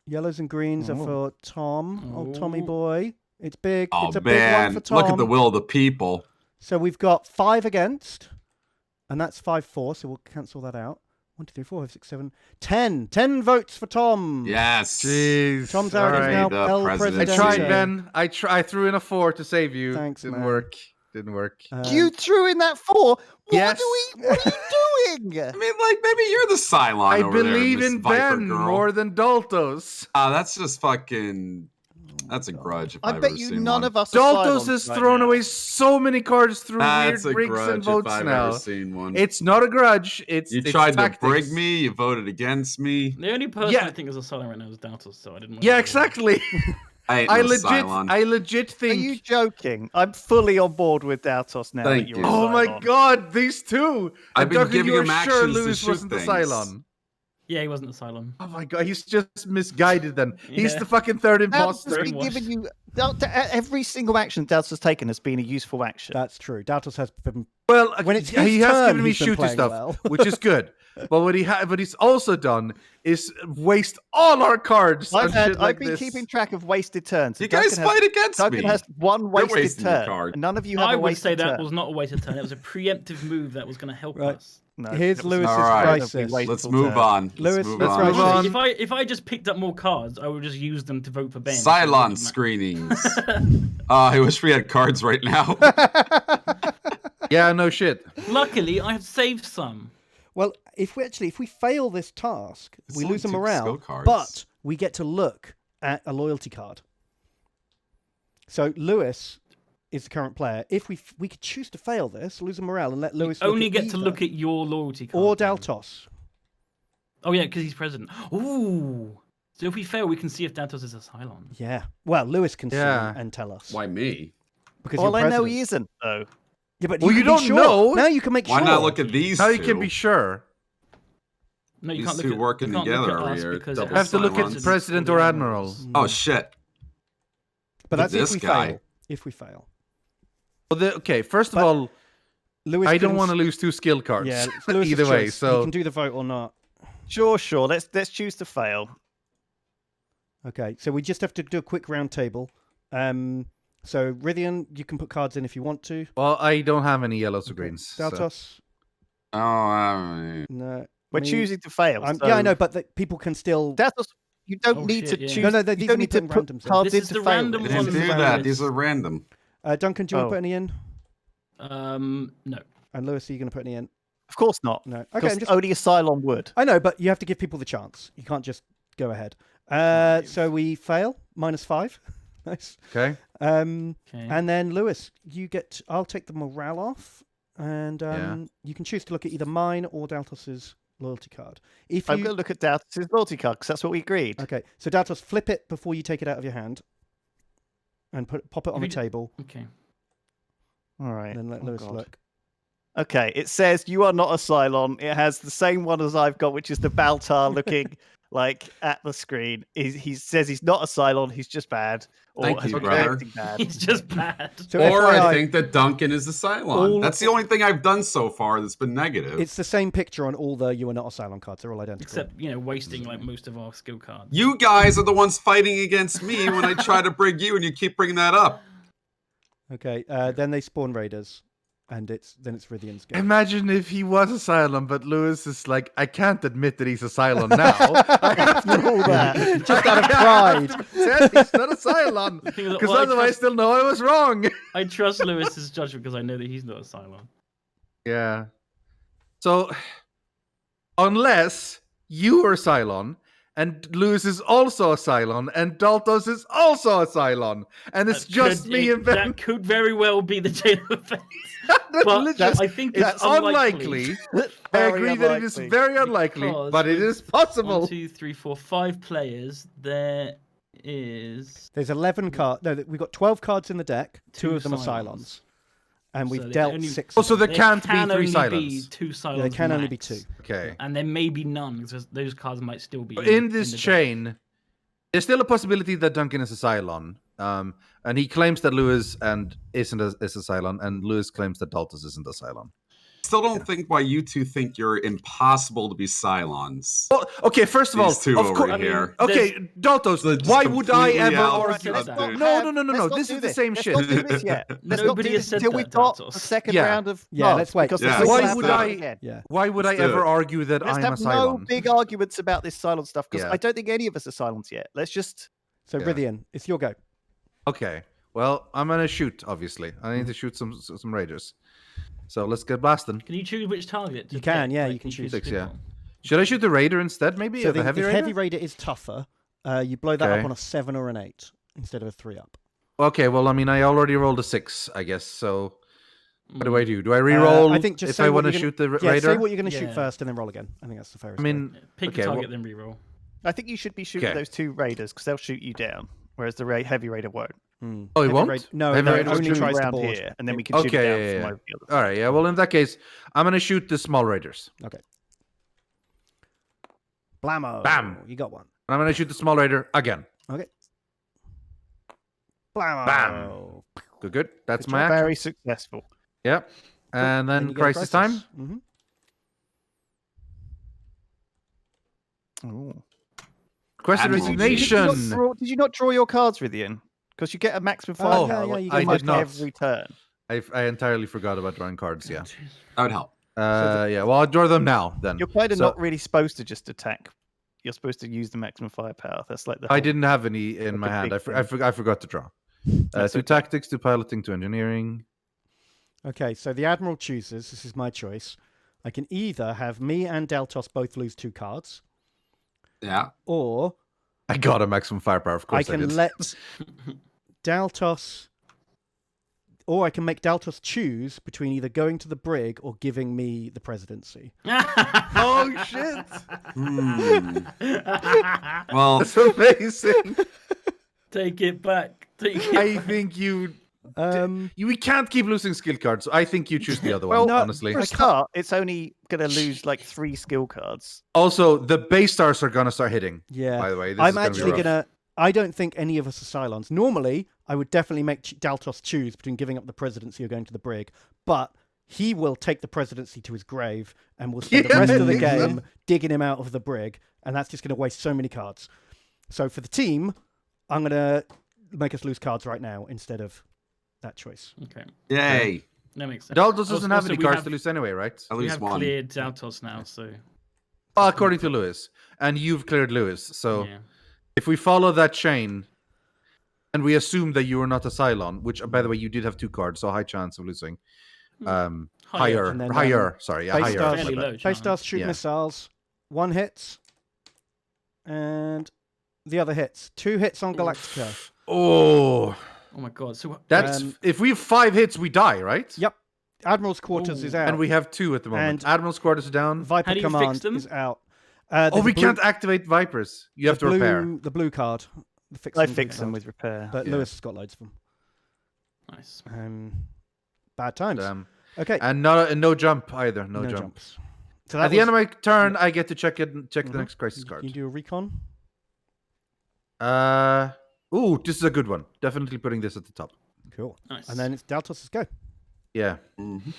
Yellows and greens are Oh. for Tom. Oh, Tommy Oh. boy. It's big. Oh it's a big one man, for Tom. look at the will of the people. So we've got 5 against, and that's 5-4. So we'll cancel that out. 1, 2, 3, 4, 5, 6, 7, 10. 10 votes for Tom. Yes. Jeez. Tom All Zarek is right. now The El president. I Presidente. tried, Ben. I threw in a 4 to save you. Thanks, Didn't man. work. Didn't work. You threw in that 4. Yes. What are you doing? I mean, like, maybe you're the Cylon I over there, believe Miss in Viper Ben girl. more than Daltos. That's just fucking... That's a grudge if I I've bet ever you seen none one. of us are Daltos Cylons has right thrown now. away so many cards through That's weird a rigs and grudge if votes I've now. ever seen one. It's not a grudge. It's You tried tactics. to brig me. You voted against me. The only person Yeah. I think is a Cylon right now is Daltos, so I didn't want Yeah, to exactly. I ain't I no legit, Cylon. I legit Are think. you joking? I'm fully on board with Daltos now. Thank that you're you. a Oh my Cylon. God, these two! I've And been Duncan, giving you are him sure actions to Lewis shoot wasn't the things. Cylon. Yeah, he wasn't a Cylon. Oh my God, he's just misguided. Then he's Yeah. the fucking third Daltos imposter. has been giving you every single action Daltos has taken has been a useful action. That's true. Daltos has been. Well, When it's he his has turn, given me he's been shooty playing stuff, well. which is good. But what he's also done is waste all our cards on shit like I've been this. keeping track of wasted turns. You guys fight against Duncan me. has one wasted wasting your turn. card. And none of you have I a would wasted say that turn. was not a wasted turn. It was a preemptive move that was going to help Right. us. No, Here's it was Lewis's All right. crisis. Wasteful Let's move turn. on. Lewis, move let's on. move on. Actually, if I just picked up more cards, I would just use them to vote for Ben. Cylon screenings. I wish we had cards right now. Yeah, no shit. Luckily, I have saved some. Well, if we fail this task, It's we only lose a 2 morale, skill cards. but we get to look at a loyalty card. So Lewis is the current player. If we could choose to fail this, lose a morale, and let Lewis You only look at get to either, look at your loyalty card. or then. Daltos. Oh yeah, because he's president. Ooh. So if we fail, we can see if Daltos is a Cylon. Yeah. Well, Lewis can Yeah. see and tell us. Why me? Because Well, you're I know president. he isn't, though. Yeah, but Well, you can be don't sure. know. Now you can make Why sure. not look at these Now two? you can be sure. No, you These can't look two at working you can't look together at over us here, because it double has Have to look at Cylons president or or the admiral. Oh shit! But that's if this we guy. fail. If we fail. Well, okay, first of But all, Lewis I don't can want to s- lose 2 skill cards. Yeah, it's Lewis's either way. choice. So you can do the vote or not. Sure. Let's choose to fail. Okay, so we just have to do a quick round table. So Rythian, you can put cards in if you want to. well, I don't have any yellows or greens. so- Daltos, Oh, no. We're me. choosing to fail. Yeah, I know, but people can still. Daltos, you don't Oh, need shit, to yeah. choose. No, you these don't are me need to putting put randoms in. cards This in is to the fail. random I with. didn't one do with that. Lewis. These are random. Duncan, do you want Oh. to put any in? No. And Lewis, are you going to put any in? Of course not. No. Okay, Because I'm just. only a Cylon would. I know, but you have to give people the chance. You can't just go ahead. So we fail. -5. Nice. Okay. Okay. And then Lewis, you get. I'll take the morale off, and Yeah. you can choose to look at either mine or Daltos's loyalty card. If I'm you going to look at Daltos' loyalty card because that's what we agreed. okay, so Daltos, flip it before you take it out of your hand, and pop it on the If you table. Okay. All right. And then let Oh, Lewis God. look. Okay, it says you are not a Cylon. It has the same one as I've got, which is the Baltar looking like at the screen. He says he's not a Cylon. He's just bad. Or Thank has you, been brother. acting bad. He's just bad. So Or FYI, I think that Duncan is the Cylon. all- That's the only thing I've done so far that's been negative. it's the same picture on all the "You Are Not a Cylon" cards. They're all identical. Except, wasting like most of our skill cards. You guys are the ones fighting against me when I try to bring you, and you keep bringing that up. Okay, then they spawn raiders, and it's Rythian's go. Imagine if he was a Cylon, but Lewis is like, I can't admit that he's a Cylon now. I have to all that. Just out of pride. Pretend he's not a Cylon. The thing is that, Because well, otherwise they'll know I was wrong. I trust Lewis's judgment because I know that he's not a Cylon. Yeah. So, unless you are a Cylon, and Lewis is also a Cylon, and Daltos is also a Cylon, and it's just me and Ben. That could very well be the chain of events. That's But literally- I think it's it's unlikely. I Very agree that it is unlikely. very unlikely, Because but it with is possible. 1, 2, 3, 4, 5 players. There is. There's 11 cards. No, we've got 12 cards in the deck. Two Two of them are Cylons. Cylons, and So we've they dealt only- 6. Oh, so of them. there can't be can 3 only be Cylons. 2 Cylons. Yeah, there can only be max. 2. Okay. And there may be none because those cards might still be In this the deck. chain, there's still a possibility that Duncan is a Cylon. And he claims that Lewis is a Cylon, and Lewis claims that Daltos isn't a Cylon. Still don't think why you two think you're impossible to be Cylons. Well, okay, first of all, These two of over course. here. Okay, Daltos, They're just why would I completely ever out argue? of Let's not dude. No, have- no, no, no, let's no. not This do is the same Let's shit. not do this yet. Let's not Nobody do has this said until that, we've got Daltos. the second Yeah. round of Yeah, cards, let's wait. because Yeah, this why will would happen I- again. Yeah. Why would Let's I do ever it. argue that Let's I'm a have no Cylon? big arguments about this Cylon stuff because Yeah. I don't think any of us are Cylons yet. Let's just. So Yeah. Rythian, it's your go. Okay. Well, I'm gonna shoot. Obviously, I need to shoot some raiders. So let's get blasting. Can you choose which target? You can, yeah, you can choose. Six, yeah. Should I shoot the raider instead? Maybe So the heavy raider. heavy raider is tougher. You blow that Okay. up on a 7 or an 8 instead of a 3 up. Okay, well, I mean, I already rolled a 6, I guess. So what do I do? Do I re-roll I think just if say I what want to you're shoot the Yeah, raider? say what you're going to shoot Yeah. first and then roll again. I think that's the fairest. I mean, Pick okay, a target, well- then reroll. I think you should be shooting Okay. those 2 raiders because they'll shoot you down, whereas the heavy raider won't. Oh, he won't? No, Heavy no, it raider only shoot tries the around board. here, and then we can shoot Okay, it down yeah, from yeah. over the other All right, yeah. Well, in that case, I'm gonna shoot the small raiders. Okay. Blammo. Bam. You got one. And I'm gonna shoot the small raider again. Okay. Blammo. Bam. Good. That's Good my job. action. Very successful. Yep. And then you get a crisis time. Mhm. Ooh. Quest of Admiral. resignation. Did you not draw your cards, Rythian? Because you get a maximum Oh, 5 yeah, power yeah, you I get did 5 not. every turn. I entirely forgot about drawing cards. Yeah. That would help. Yeah. Well, I'll draw them now then. You're kind of So- not really supposed to just attack. You're supposed to use the maximum firepower. That's like the. I whole- didn't have any in Like my a hand. big I forgot to draw. That's To okay. tactics, to piloting, to engineering. Okay, so the Admiral chooses. This is my choice. I can either have me and Daltos both lose 2 cards, Yeah. or I got a maximum firepower. Of I course, can did. let Daltos, or I can make Daltos choose between either going to the brig or giving me the presidency. Oh shit! Hmm. Well, That's amazing. Take it back. Take it I back. think you. Um, We can't keep losing skill cards. So I think you choose the other Well, one. no, honestly. For a start, it's only going to lose like 3 skill cards. Also, the base stars are gonna start hitting. yeah. By the way, this I'm is gonna actually be rough. gonna. I don't think any of us are Cylons. Normally, I would definitely make Daltos choose between giving up the presidency or going to the brig, but he will take the presidency to his grave and will spend the Yeah, rest of the I think so. game digging him out of the brig, and that's just going to waste so many cards. So for the team, I'm going to make us lose cards right now instead of that choice. Okay, yay. that makes sense. Daltos doesn't have Also, any we cards have- to lose anyway, right? At We least have one. cleared Daltos now, so Well, according to Lewis, and you've cleared Lewis. So yeah. if we follow that chain, and we assume that you are not a Cylon, which by the way you did have 2 cards, so high chance of losing. Higher, And then, sorry, yeah, base higher. stars- Fairly my bad. low Base chance. stars shoot Yeah. missiles. 1 hits, and the other hits. 2 hits on Galactica. Oh, Oh my god. So that's Um, if we have 5 hits, we die, right? Yep. Admiral's quarters is Ooh. out. And we have 2 at the moment. And- Admiral's quarters is down. Viper How do you fix Command them? is out. Oh, there's we a blue- can't activate Vipers. You have the to blue, repair. the blue card. The fix I them fix card. them with repair. But Yeah. Lewis has got loads of them. nice. Bad times. Okay. And no jump either. No, jump. jumps. So At the end of was- my turn, I get to check the next crisis Can card. you do a recon? Ooh, this is a good one. Definitely putting this at the top. Cool. Nice. And then it's Daltos' go. Yeah. Mm-hmm.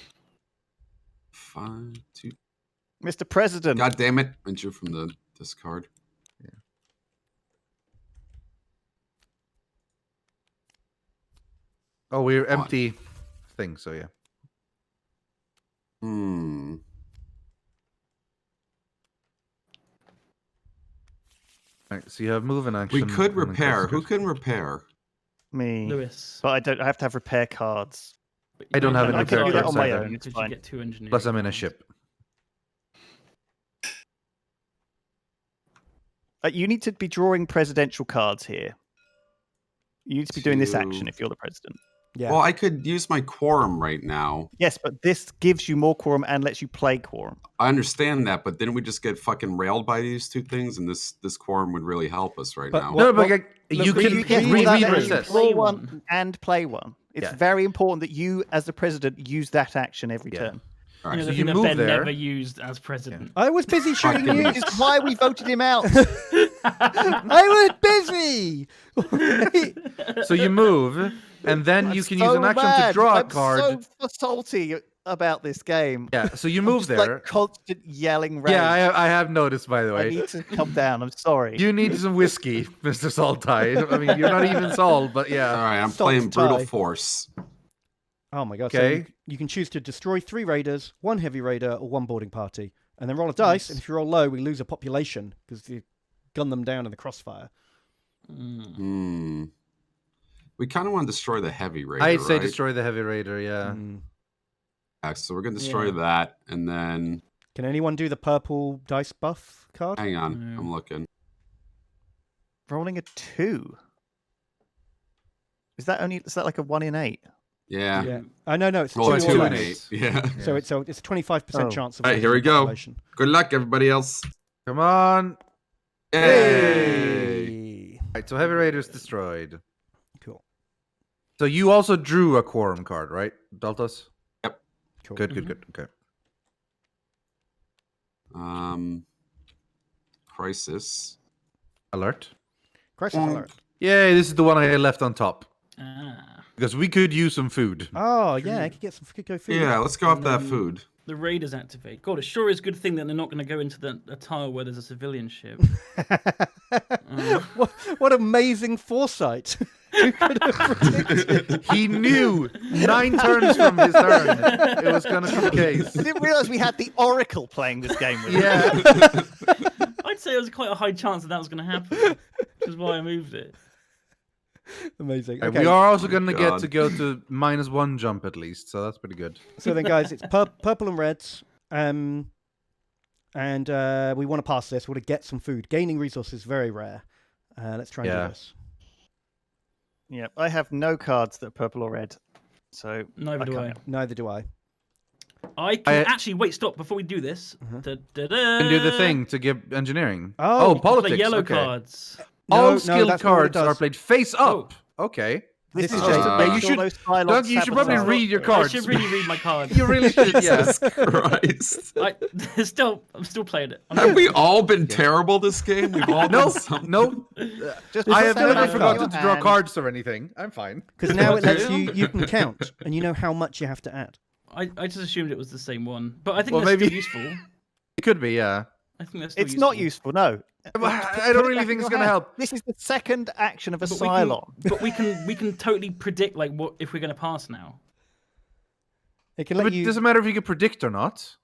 5, 2. Mr. President. God damn it! I drew from the discard. Oh, we're empty thing, so yeah. Hmm. Alright, so you have move and action. We could and then repair. crisis Who card. can repair? Me. Lewis. But I don't. I have to have repair cards. But I don't you have don't any I can do repair that cards on my either. own. It's because fine. you get 2 engineering. Plus, I'm in a cards. ship. You need to be drawing presidential cards here. You need to be doing this To- action if you're the president. Yeah. Well, I could use my quorum right now. Yes, but this gives you more quorum and lets you play quorum. I understand that, but then we just get fucking railed by these 2 things, and this quorum would really help us right But now. what- No, but look, you we- can we- Yes, we- read that what way it you says. draw Play one one. and play one. It's Yeah. very important that you, as the president, use that action every Yeah. turn. All You right. know, So the you thing that move Ben there. never used as president. I was busy shooting Fucking- you. Which is why we voted him out. I was busy. So you move, and then you I'm can so use an action to mad. draw a I'm card. so salty about this game. Yeah, so you I'm move just, there. like constant yelling rage. Yeah, I have noticed, by the I way. need to calm down. I'm sorry. You need some whiskey, Mr. Saltai. I mean, you're not even Salt, but All yeah. right, I'm Salt playing brutal tie. force. Oh my god. Okay. So you can choose to destroy 3 raiders, 1 heavy raider, or 1 boarding party. And then roll a dice, and if you roll low, we lose a population because you gun them down in the crossfire. Mm. Hmm. We kind of want to destroy the heavy raider. I'd say right? destroy the heavy raider. Yeah. Yeah, so we're gonna destroy that, and then Can anyone do the purple dice buff card? hang on, I'm looking. Rolling a 2. Is that like a 1 in 8? Yeah. Yeah. No, it's Oh, 2 2 or and less. 8. Yeah. So it's a 25% chance of. All right, here we go. population. Good luck, everybody else. Come on. Yay! Hey. Right, so heavy raider's destroyed. Cool. So you also drew a quorum card, right, Daltos? Yep. Cool. Good. Okay. Crisis. Alert. Crisis alert. Yay, this is the one I left on top. Ah. Because we could use some food. Oh yeah, I could get some. Could go food. Yeah, let's go off that food. The raiders activate. God, it sure is a good thing that they're not going to go into a tile where there's a civilian ship. What amazing foresight! Who could have predicted? He knew 9 turns from his turn it was going to be the case. I didn't realise we had the Oracle playing this game with us. Yeah. I'd say there was quite a high chance that was going to happen, which is why I moved it. Amazing. And Okay. we are also going to get God. to go to -1 jump at least, so that's pretty good. So then, guys, it's purple and reds, and we want to pass this. We want to get some food. Gaining resources is very rare. Let's try and do this. Yeah, I have no cards that are purple or red. So Neither do I. can't. Neither do I. I can actually wait. Stop before we do this. And do the thing to give engineering. Oh, politics. The yellow okay. cards. All skilled that's not what it cards are does. played face up. Okay. This is is just to Yeah, make you sure should- those Cylons Doug, you should probably sabotage. read your I cards. should really read my cards. You really should, yeah. Jesus Christ. I'm still playing it. Have we all been terrible this game? We've all No, done something. no. Just I have still never have forgotten your to draw hand. cards or anything. I'm fine. Because now it lets do? you can count, and you know how much you have to add. I just assumed it was the same one, but I think Well, that's maybe- still useful. It could be, yeah. I think that's still It's not useful, no. I don't really think it's going to help. This is the second action of a But we can- Cylon. But we can totally predict like what if we're going to pass now. It can let But it you. doesn't matter if you can predict or not.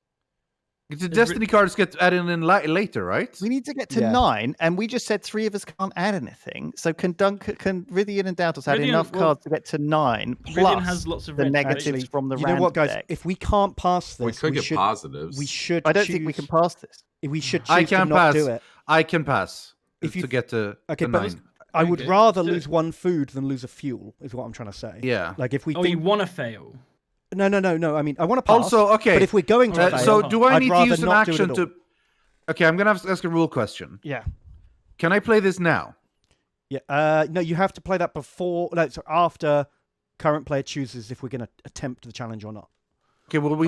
The Destiny cards get added in later, right? We need to get to Yeah. 9, and we just said 3 of us can't add anything. So can Rythian and Daltos add Rythian- enough well, cards to get to 9, Rythian plus has lots of the red negatives Actually, from the you rand know what, guys? deck? If we can't pass this, We could get should. positives. We should. I don't think we can choose- pass this. We should choose I to can not pass. do it. I can pass If you- to get to, Okay, to but 9. I would Okay, rather do it. lose one food than lose a fuel. Is what I'm trying to say. Yeah. Like if we Oh, think. you want to fail? No. I mean, I want to pass. Also, okay. But if we're going to fail, so do I I'd need to rather use an not do it action at all. to... Okay, I'm going to ask a rule question. Yeah. Can I play this now? Yeah. No, you have to play that before. No, so after current player chooses if we're going to attempt the challenge or not. Okay, well, we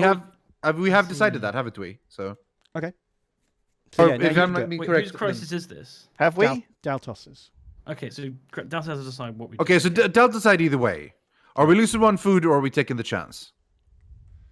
have decided that, haven't we? So... Okay. Or yeah, now if you I'm do not it. being Wait, correct... whose crisis is this? Have we? Daltos's. Okay, so Dallas has to decide what we. Okay, so Del decide either way. Are we losing one food or are we taking the chance?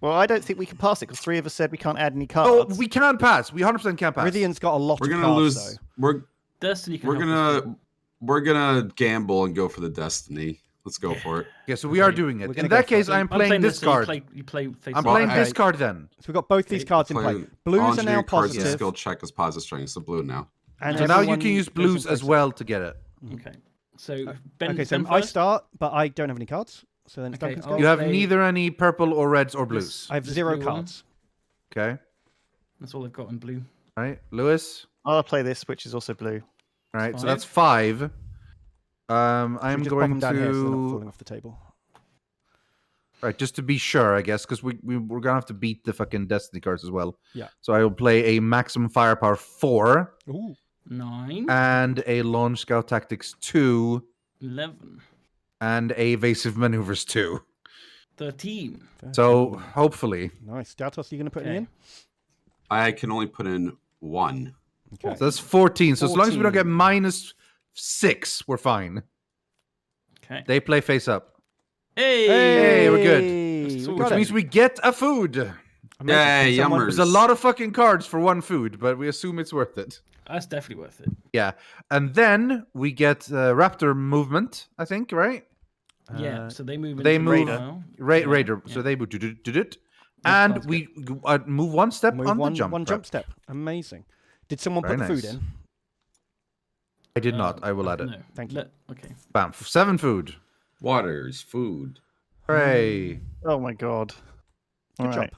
Well, I don't think we can pass it because 3 of us said we can't add any Oh, cards. we can pass. We 100% can pass. Rythian's got a lot We're of gonna cards, lose. though. Destiny can We're help us gonna we're gonna gamble and go for the destiny. Let's go for it. Okay, so we are doing it. We're In gonna go that for it. case, So I'm playing this so card. You play face I'm up. playing Well, this I- card then. So we've got both these cards in play. Play Blues all are now engineering cards with positive. skill check as positive strength. So blue now. And So now you everyone can use goes in blues as face up. well to get it. Okay, so Ben. Okay, so Ben I first? start, but I don't have any cards. So then it's Okay, Duncan's I'll- go. You have play neither any purple or reds or blues. I have this 0 blue one. cards. Okay, That's all I've got in blue. right, Lewis. I'll play this, which is also blue. All right, so Five. that's 5. I'm Should we just pop going them down here so they're not to falling off the table. right just to be sure, I guess, because we're gonna have to beat the fucking Destiny cards as well. Yeah. So I will play a maximum firepower 4 Ooh. 9, and a launch scout tactics 2 11, and a evasive maneuvers 2. 13. So hopefully, Nice. Daltos, are you going to put any Okay. in? I can only put in 1. Okay. so that's 14. So as long as we don't get 14. -6, we're fine. Okay. They play face up, Hey! Hey, we're good. We Which got which it. means we get a food. Amazing. Yay, Someone- yummers. There's a lot of fucking cards for one food, but we assume it's worth it. That's definitely worth it. Yeah, and then we get Raptor movement. I think, right? Yeah. So they move. they into move- the pile. Yeah, Raider. yeah. So they would do it, and sounds we move one step Move on one, the jump. one prep. jump step. Amazing. Did someone Very put the food nice. in? I did not. I will add it. No. Thank you. Okay. Bam. 7 food. Waters, food. Hooray. Oh my god. Good All job. right.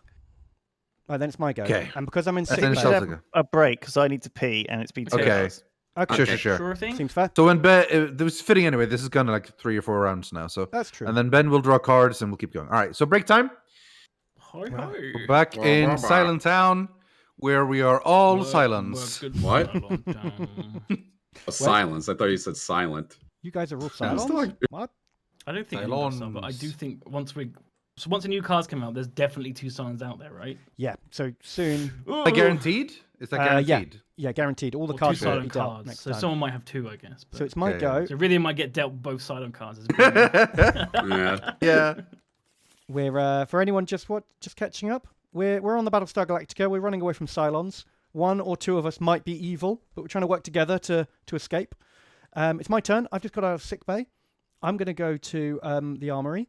Right, then it's my go. Okay. And because I'm in I sick think we then bay, should Chelsea have go. a break because I need to pee and it's been 2 Okay. hours. okay, Sure. Sure thing. seems fair. So when Ben, it was fitting anyway. This is gonna like 3 or 4 rounds now. So That's true. and then Ben will draw cards and we'll keep going. All right. So break time. Hi, Wow. hi. We're back Blah, in blah, blah. Silent Town, where we are all Work, silence. work, good What? for a long time. Silence. I thought you said silent. You guys are all Sounds silent. like- What? I don't think Cylons. any of us are, but I do think once a new cards come out, there's definitely 2 Cylons out there, right? Yeah. So soon. Is that guaranteed? Is that Yeah. guaranteed? Yeah, guaranteed. All the Or 2 cards will be Cylon dealt cards. next So time. someone might have 2, I guess. But... So it's my Okay. go. So really might get dealt both Cylon cards. Yeah. Yeah. We're for anyone just catching up. We're on the Battlestar Galactica. We're running away from Cylons. 1 or 2 of us might be evil, but we're trying to work together to escape. It's my turn. I've just got out of sick bay. I'm going to go to the armory,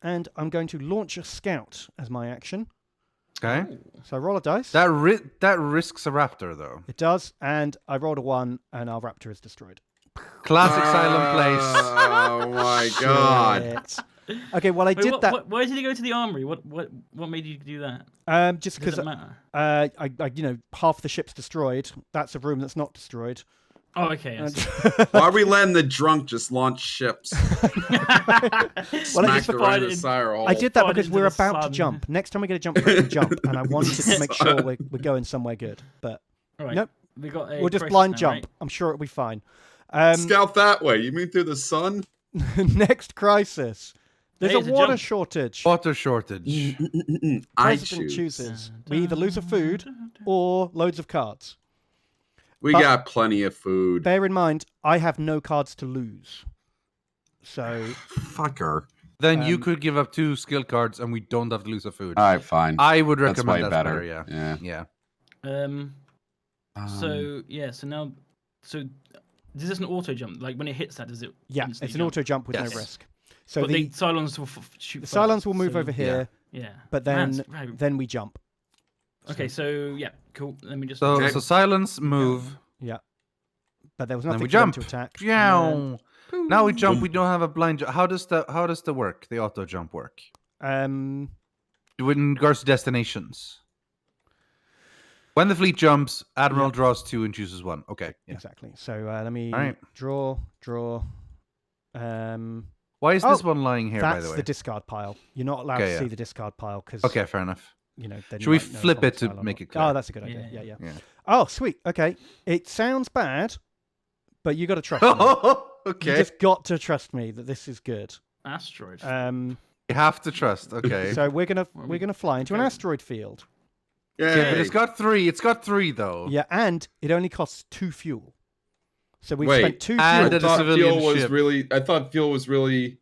and I'm going to launch a scout as my action. Okay. So I roll a dice. That risks a raptor though. It does, and I rolled a 1, and our raptor is destroyed. Classic silent place. Oh my god. Shit. Okay, well I Wait, did that. Why did he go to the armory? What made you do that? Just Does because it matter? I half the ship's destroyed. That's a room that's not destroyed. Oh, okay. I see. Why are we letting the drunk just launch ships? Smack the right of the sire hole. I did that Fired because into we're the about to sun. jump. Next time we're going to jump, we're going to jump, and I wanted to make sure we're going somewhere good. But All right. nope, We got a we'll just crisis blind now, jump. right? I'm sure it'll be fine. Scout that way. You mean through the sun? Next crisis. There's Hey, a it's a water jump. shortage. Water shortage. I President choose. chooses. We either lose a food or loads of cards. We But- got plenty of food. Bear in mind, I have no cards to lose. So Fucker. Then you could give up 2 skill cards and we don't have to lose a food. All right, fine. I would That's recommend way that's better. better. Yeah. Yeah. So now, is this an auto jump? Like when it hits that, does it? yeah, instantly it's an jump? auto jump with Yes. no risk. So But the the Cylons will shoot. the first, Cylons will move so- over here, Yeah. but Man, then right. then we jump. Okay, so yeah, cool. Let me just. So Okay. so silence, move. Yeah, but there was Then nothing we for them jump. to attack. Meow. Now we jump. We don't have a blind jump. How does the work? The auto jump work? Um, In regards to destinations. When the fleet jumps, Admiral Yeah. draws 2 and chooses 1. Okay. Yeah. exactly. So let me All right. draw. Why is this Oh, one lying here, by That's the way? the discard pile. You're not allowed Okay, to yeah. see the discard pile because Okay, fair enough. then Should you we might know flip if I'm it to Cylon or make not. it clear? Oh, that's a good idea. Yeah. Yeah. Oh, sweet. Okay, it sounds bad, but you got to trust me. You Okay. just got to trust me that this is good. Asteroid. You have to trust. Okay. So we're Well, gonna fly into an okay. asteroid field. Okay, but Yay. it's got 3. It's got 3 though. Yeah, and it only costs 2 fuel. So we've Wait, spent 2 and fuel. I a thought civilian fuel was ship. really. I thought fuel was really.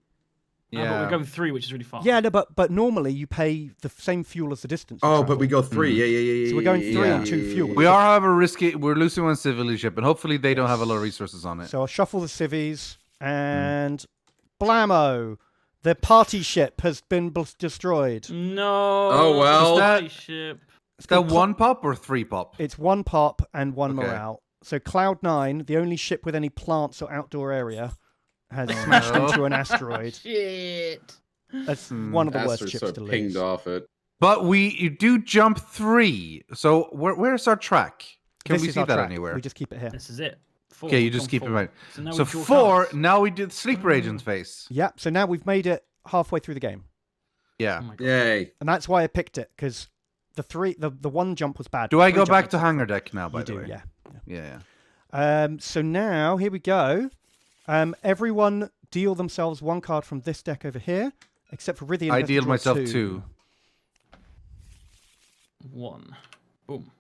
But Yeah. we're going 3, which is really fast. Yeah, no, but normally you pay the same fuel as the distance. you Oh, travel. but we go 3. Yeah. So we're going 3 Yeah. and 2 fuel. We are, however, risky. We're losing 1 civilian ship, and hopefully they don't have a lot of resources on it. So I'll shuffle the civvies and blammo! The party ship has been destroyed. No. Oh, well. Is that- Spaceship. Is that 1 pop or 3 pop? It's 1 pop and 1 Okay. morale. So Cloud9, the only ship with any plants or outdoor area, has smashed no. into an asteroid. Shit. That's one of the worst Asteroid ships sort to of lose. pinged off it. But you do jump 3. So where's our track? Can This we is see our that track. anywhere? We just keep it here. This is it. 4. Okay, you We've just gone keep it 4. right. So, now So we draw 4. cards. Now we did sleeper agent's face. Yeah, so now we've made it halfway through the game. Yeah. Oh my God. Yay. And that's why I picked it, because the 1 jump was bad. Do I The go 3 back jump to was hangar deck now, by You the do, way? yeah. Yeah. So now, here we go. Everyone deal themselves 1 card from this deck over here, except for Rythian. I has to deal draw myself 2. 2. 1. Boom.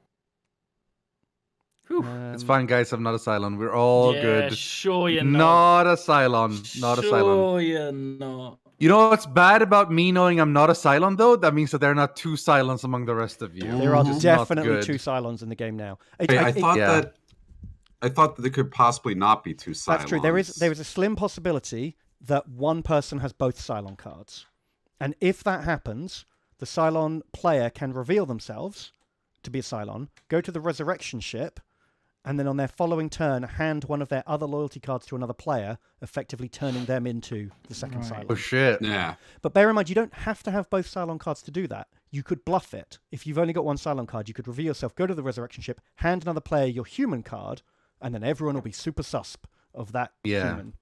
It's fine, guys. I'm not a Cylon. We're all yeah, good. Sure you're not. Not a Cylon. Not a Cylon. Sure you're not. You know what's bad about me knowing I'm not a Cylon, though? That means that there are not 2 Cylons among the rest of you. There are Which is not definitely good. 2 Cylons in the game now. Wait, I thought yeah. that. I thought that there could possibly not be 2 Cylons. That's true. There is a slim possibility that one person has both Cylon cards. And if that happens, the Cylon player can reveal themselves to be a Cylon, go to the resurrection ship, and then on their following turn, hand one of their other loyalty cards to another player, effectively turning them into the second Right. Oh Cylon. shit. Yeah. But bear in mind, you don't have to have both Cylon cards to do that. You could bluff it. If you've only got one Cylon card, you could reveal yourself, go to the resurrection ship, hand another player your human card, and then everyone will be super susp of that human.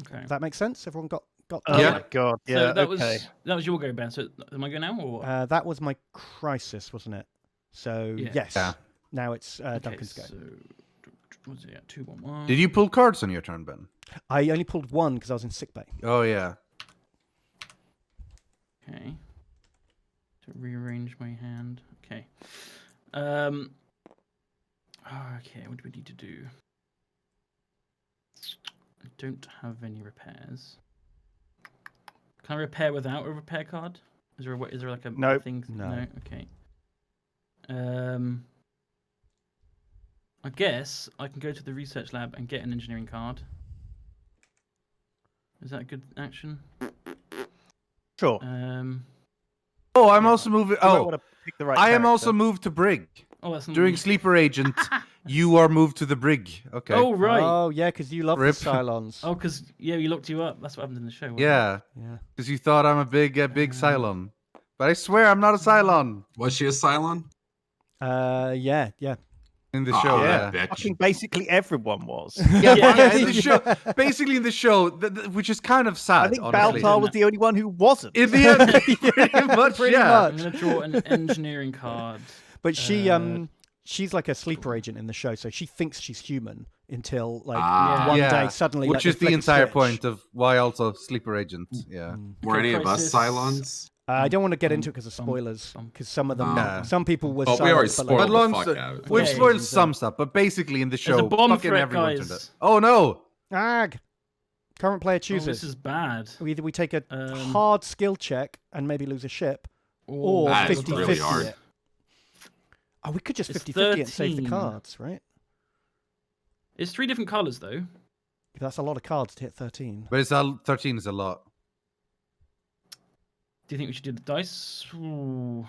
Okay. Does that make sense? Everyone got Oh Yeah. my god. So Yeah. that okay. was your go, Ben. So am I go now or what? that was my crisis, wasn't it? So Yeah. yes. Yeah. Now it's Duncan's go. So what's it? 2-1-1. Did you pull cards on your turn, Ben? I only pulled one because I was in sickbay. Oh yeah. Okay. To rearrange my hand. Okay. Okay. What do we need to do? I don't have any repairs. Can I repair without a repair card? Is there like a Nope. thing? No. Okay. I guess I can go to the research lab and get an engineering card. Is that a good action? Sure. Oh, I'm Yeah. also moving. You might Oh, wanna pick the right I am character. also moved to brig. Oh, that's not During me. Sleeper Agent, you are moved to the brig. Okay. Oh right. Oh yeah, because you love Rip. the Cylons. Oh, because we locked you up. That's what happened in the show. wasn't it? Yeah, Yeah. because you thought I'm a big Cylon. But I swear I'm not a Cylon Was she a Cylon? Yeah. in the Ah, show. yeah, Yeah. bitch. Fucking basically everyone was. Yeah, Yeah. in the show, basically in the show, which is kind of sad. I think honestly. Baltar was the only one who wasn't. In the end, pretty much, pretty yeah. much. I'm gonna draw an engineering card. But she's like a sleeper agent in the show, so she thinks she's human until like Ah. one Yeah, day suddenly. which like, is the they flick a entire switch. point of why also Sleeper Agent. Yeah. Were Okay, any of us Crisis. Cylons? I don't want to get into it because of spoilers. Because some of them, Yeah. some people were. Well, we already Cylons, but, spoiled like, But the long fuck sto- out of it. we've Okay. spoiled some stuff, but basically in the There's a show, bomb fucking threat, everyone guys. turned it. Oh no! Ag. Current player Oh, chooses. this is bad. Either we take a Um, hard skill check and maybe lose a ship, Oh, or That is 50-50 really hard. it. Oh, we could just It's 50-50 and save the 13. cards, right? It's 3 different colors though. That's a lot of cards to hit 13. But 13 is a lot. Do you think we should do the dice? Ooh.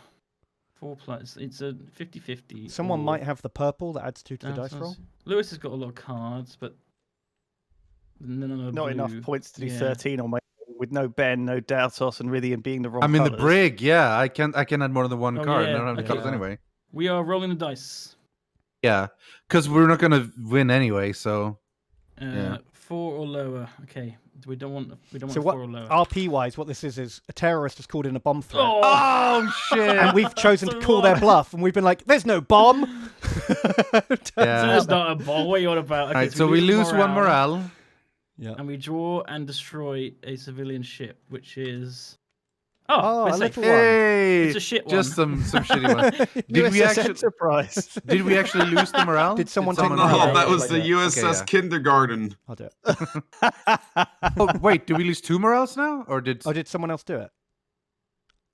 4+. It's a 50-50. Someone or might have the purple that adds 2 to the dice Daltos. roll. Lewis has got a lot of cards, but none of Not enough blue. points to do Yeah. 13 on my with no Ben, no Daltos, and Rythian being the wrong I'm in the colours. brig. Yeah, I can add more than one Oh, card. yeah, I don't have the okay. colors anyway. We are rolling the dice. Yeah, because we're not gonna win anyway. So 4 or lower. Okay. We don't want So 4 or lower. RP wise, what this is a terrorist has called in a bomb threat. oh shit! And we've chosen to call their bluff, and we've been like, "There's no bomb." So Yeah. it's not a ball. What are you on about? Okay, Right, so we lose one morale, morale. Yeah. and we draw and destroy a civilian ship, which is Oh, we're a safe. little Hey, It's a shit just one. some shitty ones. Did we USS actually? Enterprise. Did we actually lose the morale? Did someone Oh, take no, morale? that was Like the that. USS Okay, yeah. Kindergarten. I'll do it. Oh wait, did we lose 2 morales now, or did? Oh, did someone else do it?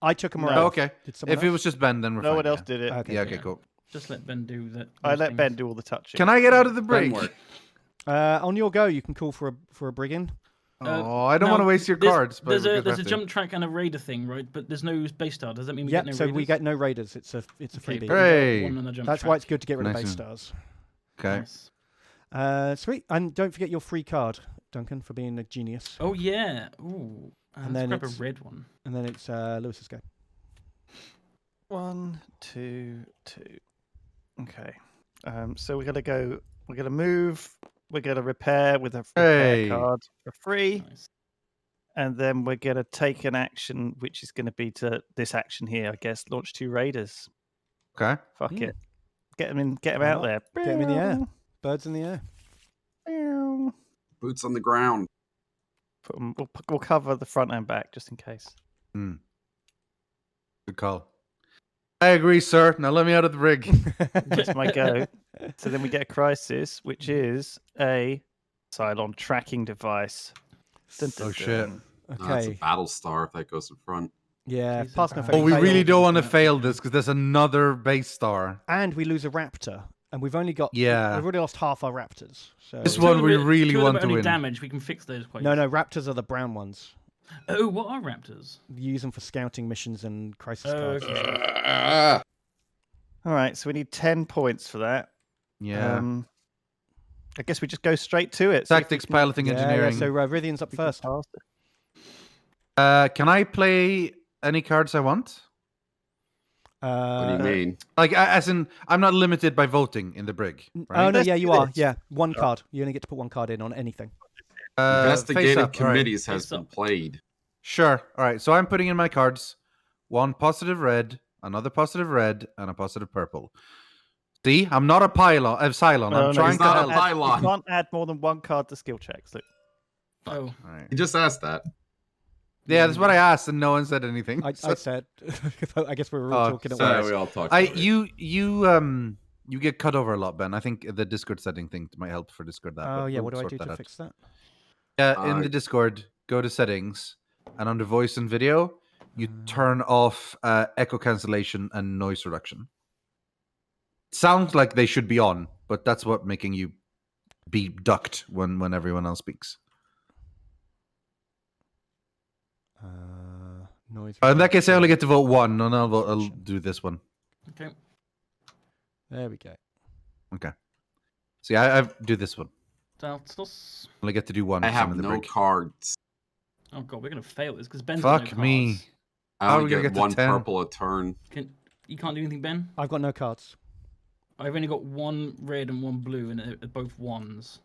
I took a No. morale. Oh, okay. Did someone If it else? was just Ben, then we're No fine, one else yeah. did it. Okay. Yeah. Okay. Yeah. Cool. Just let Ben do that. I those let things. Ben do all the touching. Can I get out of the Ben brig? work. On your go, you can call for a brigand. Oh, I don't now, want to waste your cards. But There's we a could there's a have to. jump track and a raider thing, right? But there's no base star. Does that mean we Yeah, get no so raiders? we get no raiders. It's a Okay, freebie. we got Hooray. one on the jump That's track. why it's good to get rid of Nice base one. stars. Okay. Nice. Sweet. And don't forget your free card, Duncan, for being a genius. Oh yeah. Ooh. And Let's then grab a it's- red one. And then it's Lewis's go. 1, 2, 2. Okay. So we're gonna move. We're gonna repair with a repair Hey. card for free, Nice. and then we're gonna take an action, which is gonna be to this action here, I guess. Launch 2 raiders. Okay. Fuck Hmm. it. Get them in. Get them Why out not? there. Get 'em in the air. Birds in the air. Meow. Boots on the ground. Put 'em- we'll cover the front and back just in case. Hmm. Good call. I agree, sir. Now let me out of the brig. That's my go. So then we get a crisis, which is a Cylon tracking device. Dun, dun, Oh, shit. dun. That's a Okay. Battlestar if that goes in front. Yeah. Jesus. Pass no Oh, fail. Oh, we fail. really don't want to Yeah. fail this because there's another base star. And we lose a raptor, and we've only got. Yeah. We've already lost half our raptors. So. This Two one of them we are- really two of them want are to only win. damage. We can fix those quite. No, raptors are the brown ones. Oh, what are raptors? You use them for scouting missions and crisis Oh, cards. and okay. stuff. All right, so we need 10 points for that. Yeah. I guess we just go straight to it. see if we Tactics, can- piloting, engineering. Yeah, so Rythian's up we can first. pass it. Can I play any cards I want? What do you mean? Like, as in, I'm not limited by voting in the brig. Oh, Right? no, Let's yeah, do you are. this. Yeah, one card. You only get to put one card in on anything. Face Investigative up, all right. committees has Face been up. played. Sure. All right. So I'm putting in my cards. One positive red, another positive red, and a positive purple. See, I'm not a Cylon. No, I'm no, trying he's to not a help. pylon. You can't add more than one card to skill checks. Look. Oh, All right. He just asked that. Yeah, that's what I asked, and no one said anything. I So- said, I guess we were all Oh, talking at sorry. once. we all talked. You get cut over a lot, Ben. I think the Discord setting thing might help for Discord. That. Oh, but yeah, we'll what do I sort do that to out. fix that? In the Discord, go to settings, and under voice and video, you turn off echo cancellation and noise reduction. Sounds like they should be on, but that's what making you be ducked when everyone else speaks. Noise. In that case, I only reduction. get to vote one, and I'll do this one. okay. There we go. Okay. See, I do this one. Daltos. I only get to do one. I 'cause I'm have in the no brig. cards. Oh god, we're gonna fail this because Ben's got Fuck no me. cards. I How are only we gonna get get to one 10? purple a turn. You can't do anything, Ben. I've got no cards. I've only got one red and one blue, and they're both ones.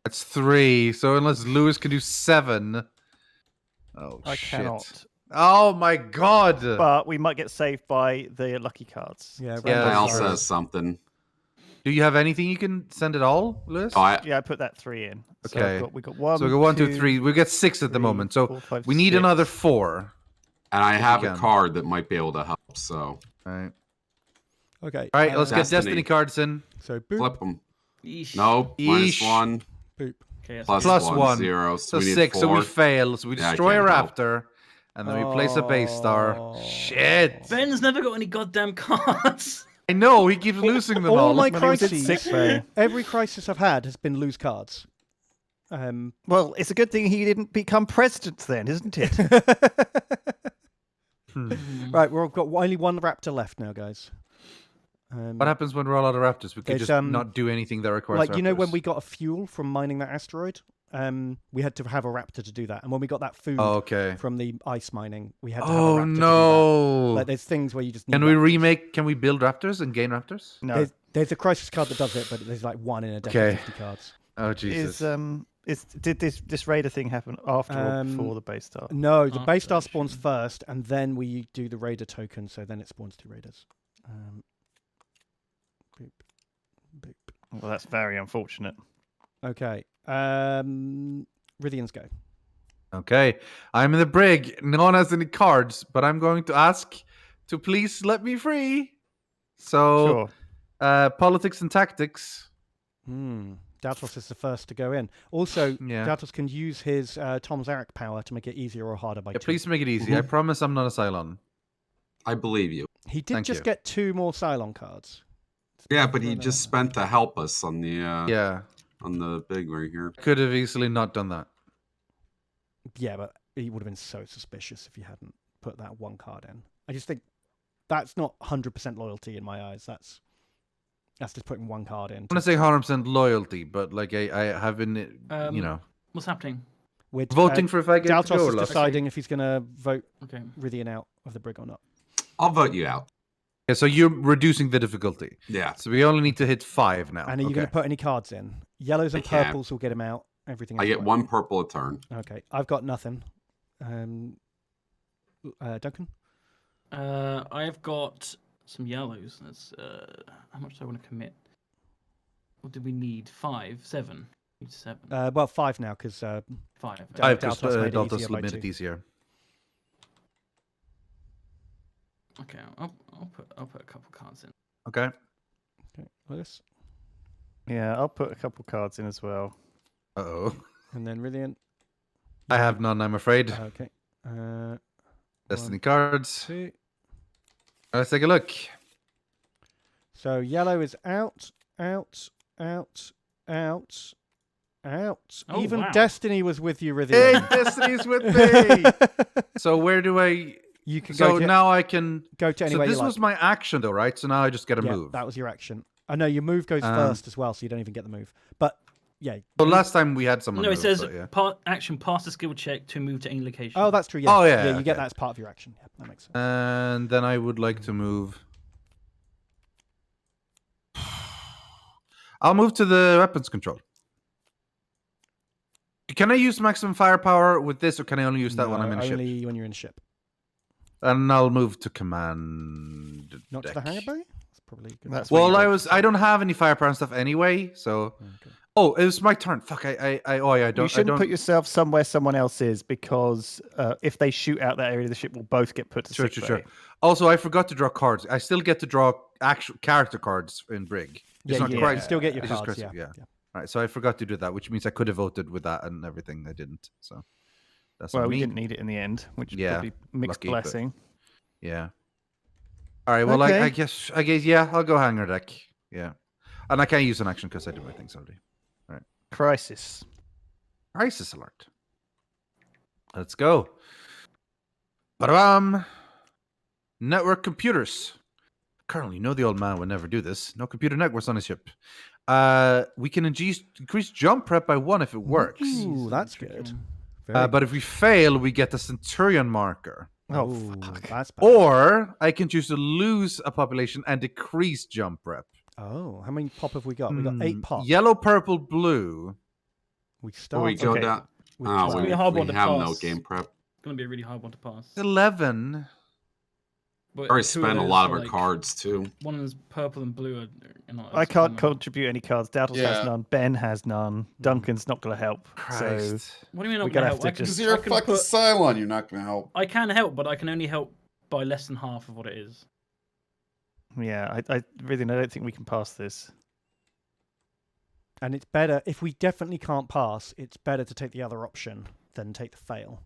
That's 3. So unless Lewis can do 7. Oh, I shit. cannot. Oh, my God. But we might get saved by the lucky cards. Yeah, So- Yeah, Kyle that's true. says something. Do you have anything you can send it all, Lewis? Oh, I Yeah, I put that 3 in. So Okay. we got 1. So we got 1, 2, 3. We get 6 at the 3, moment. So 4, 5, we need 6. another 4. and I If you have a can. card that might be able to help. So All right. Okay. All right, let's get Destiny. Destiny cards in. So boop, flip them. Yeesh. Nope. Yeesh. -1. boop. Okay, that's Plus fine. one. 0. So we need 6. So 4. we fail. So we Yeah, I destroy a can't help. raptor. And then we place a base star. Oh. Shit. Ben's never got any goddamn cards. I know. He keeps losing them all. All my When he was in crises, sick bay. every crisis I've had has been lose cards. Well, it's a good thing he didn't become president then, isn't it? Right, we've got only one raptor left now, guys. What happens when we're all out of raptors? We could There's, just not do anything that requires Like, you know when raptors. we got a fuel from mining that asteroid? We had to have a raptor to do that. And when we got that food Oh, okay. from the ice mining, we had to have a Oh, raptor to do no. that. Like, there's things where you just need Can we raptors. Can we build raptors and gain raptors? No. There's a crisis card that does it, but there's like one in a deck of Okay. 50 cards. Oh, Jesus. Did this raider thing happen after or before Um, the base start? No, the base star After, spawns first, and then we do the raider token, so then it spawns 2 raiders. Boop, boop. Well, that's very unfortunate. Okay. Rythian's go. Okay. I'm in the brig. No one has any cards, but I'm going to ask to please let me free. So, Sure. politics and tactics. Daltos is the first to go in. Also, Yeah. Daltos can use his Tom Zarek power to make it easier or harder by Yeah, 2. please make it easy. I promise I'm not a Cylon. I believe you. He did Thank just you. get 2 more Cylon cards. Yeah, but he just spent to help us on the Yeah. on the big right here. Could have easily not done that. Yeah, but he would have been so suspicious if you hadn't put that 1 card in. I just think that's not 100% loyalty in my eyes. That's just putting 1 card in. I'm going to say 100% loyalty, but like I have been, you know, What's happening? We're voting for if I get to Daltos go or is not. deciding if he's going to vote Okay. Rythian out of the brig or not. I'll vote you out. Yeah, so you're reducing the difficulty. Yeah. So we only need to hit 5 now. And are you going to put any cards in? Yellows and I can't. purples will get him out. Everything I else get won't. 1 purple a turn. Okay, I've got nothing. Duncan? I've got some yellows. That's how much do I want to commit? What do we need? 5, 7. Need 7. Well, 5 now because 5. I've Daltos just made it Daltos easier by made 2. it easier. Okay, I'll put a couple cards in. Okay. Okay, Lewis, Yeah, I'll put a couple cards in as well. Uh-oh. and then Rythian. I have none, I'm afraid. Okay. Destiny 1, cards. 2. Let's take a look. So yellow is out. Oh, Even wow. Destiny was with you, Hey, Rythian. Destiny's with me! So where do I You can So go to, now I can go to anywhere So this you like. was my action, though, right? So now I just get a Yeah, move. that was your action. I know your move goes first as well, so you don't even get the move. But yeah. Well, last time we had someone. No, it move, says but, yeah. action pass a skill check to move to any location. Oh, that's true. Yeah. Oh, yeah, You get okay. that as part of your action. Yeah, that makes sense. And then I would like to move. I'll move to the weapons control. Can I use maximum firepower with this, or can I only use that when I'm in a ship? Only when you're in a ship. And I'll move to command. Not to the hangar bay. That's probably good. That's what Well, you got. I don't have any firepower and stuff anyway, so. Okay. Oh, it was my turn. Fuck! I don't. You shouldn't I don't... put yourself somewhere someone else is, because if they shoot out that area of the ship, we'll both get put to sick bay. Also, I forgot to draw cards. I still get to draw actual character cards in Brig. It's not you quite. still get your it's just cards. crisp, Yeah. Right, so I forgot to do that, which means I could have voted with that and everything. I didn't. So that's on Well, me. we didn't need it in the end, which is Yeah, probably mixed lucky, but- blessing. Yeah. All right. Well, Okay. I guess. Yeah. I'll go hangar deck. Yeah, and I can't use an action because I did my things already. Crisis. Crisis alert. Let's go. Ba-da-bam. Network computers. Colonel, you know the old man would never do this. No computer networks on his ship. We can increase jump prep by 1 if it works. Ooh, that's good. But if we fail, we get the Centurion marker. Oh, Ooh, fuck. that's bad. Or I can choose to lose a population and decrease jump prep. Oh, how many pop have we got? We got 8 pop. Yellow, purple, blue. We Before start. we go Okay. down. with Oh, twelve. we, be a hard we one to have no pass. game prep. It's gonna be a really hard one to pass. 11. But We already two of spent a those lot of are, our like, cards too. One is purple and blue. I can't contribute any cards. Daltos Yeah. has none. Ben has none. Duncan's not going to help. Christ. So What do you mean? We're Not gonna gonna have help? to I can, just- Because you're I a can fucking put- Cylon, you're not gonna help. I can help, but I can only help by less than half of what it is. yeah, I really don't think we can pass this. And it's better, if we definitely can't pass, it's better to take the other option than take the fail.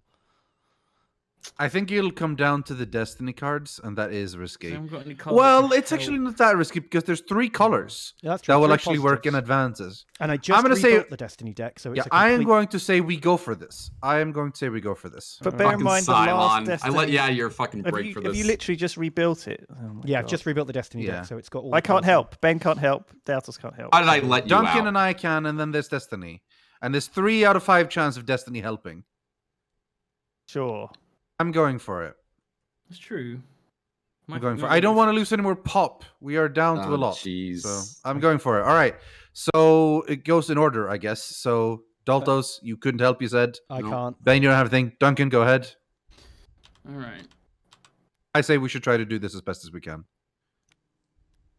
I think it'll come down to the Destiny cards, and that is I risky. haven't got any cards that Well, can it's help. actually not that risky because there's 3 colors Yeah, that's true. that will 3 actually work in positives. advances. And I just gonna say- rebuilt the Destiny deck, so it's Yeah, a I am complete... going to say we go for this. I am going to say we go for this. But bear in Fucking mind the last Cylon. Destiny. Yeah, you're fucking Have great you, for have this. you literally just rebuilt it? Oh my Yeah, I've God. just rebuilt the Destiny Yeah. deck, so it's got all I the can't cards. help. Ben can't help. Daltos can't help. How did I let you Duncan out? and I can, and then there's Destiny. And there's 3 out of 5 chance of Destiny helping. Sure. I'm going for it. It's true. I'm going for it. I don't want to lose any more pop. We are down to a lot. Jeez. So I'm going for it. All right. So it goes in order, I guess. So Daltos, you couldn't help, you said. I No. can't. Ben, you don't have anything. Duncan, go ahead. All right. I say we should try to do this as best as we can.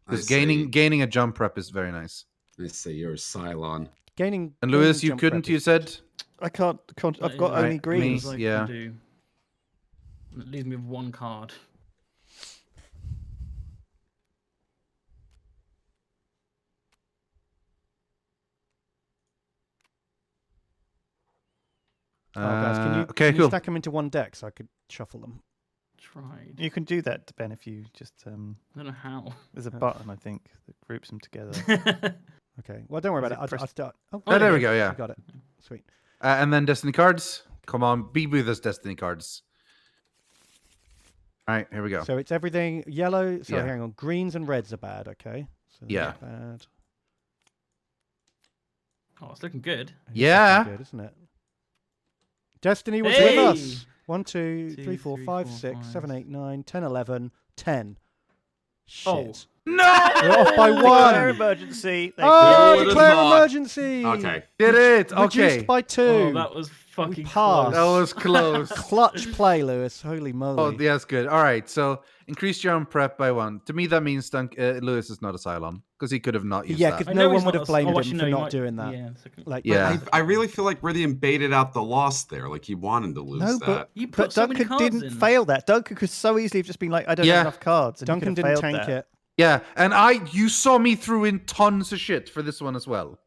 I Because say- gaining a jump prep is very nice. I say you're a Cylon. Gaining... And Lewis, gaining you jump couldn't, prep you is- said? I can't. I've got Right, only me. greens. I can yeah. do. It leaves me with 1 card. Oh, guys, can you, Okay, can you cool. stack them into one deck so I could shuffle them? Tried. You can do that, Ben, if you just. I don't know how. There's a button, I think, that groups them together. Okay. Well, don't worry Is about it. it I'll press- start. Oh, Oh, there we you go, yeah. You got it. Sweet. And then Destiny cards. Come on, be with us, Destiny cards. All right, here we go. So it's everything yellow. Sorry, Yeah. hang on. Greens and reds are bad. Okay. So they're Yeah. Bad. Oh, it's looking good. It's Yeah. looking good, isn't it? Destiny was Hey! with us. 1, 2, 2, 3, 4, 3, 5, 4, 6, 7, 5. 8, 9, 10, 11, 10. Shit. Oh. No! We're off by Declare 1. emergency. Oh, would've declare thought. emergency. Okay. Did it? Reduced Okay. by 2. Oh, that was fucking passed. That close. was close. Clutch play, Lewis. Holy moly. Oh, yeah, that's good. All right, so increase your own prep by 1. To me, that means Lewis is not a Cylon because he could have not used Yeah, that. because I no know one he's would not have a- blamed oh, him actually, for no, he not might- doing that. Yeah, second. Like, Yeah. he- I really feel like Rythian baited out the loss there. Like he wanted to lose No, that. but, You put but so many Duncan cards didn't in. fail that. Duncan could so easily have just been like, I don't Yeah. have enough cards. And he Duncan could have didn't failed tank that. it. Yeah, and you saw me throw in tons of shit for this one as well.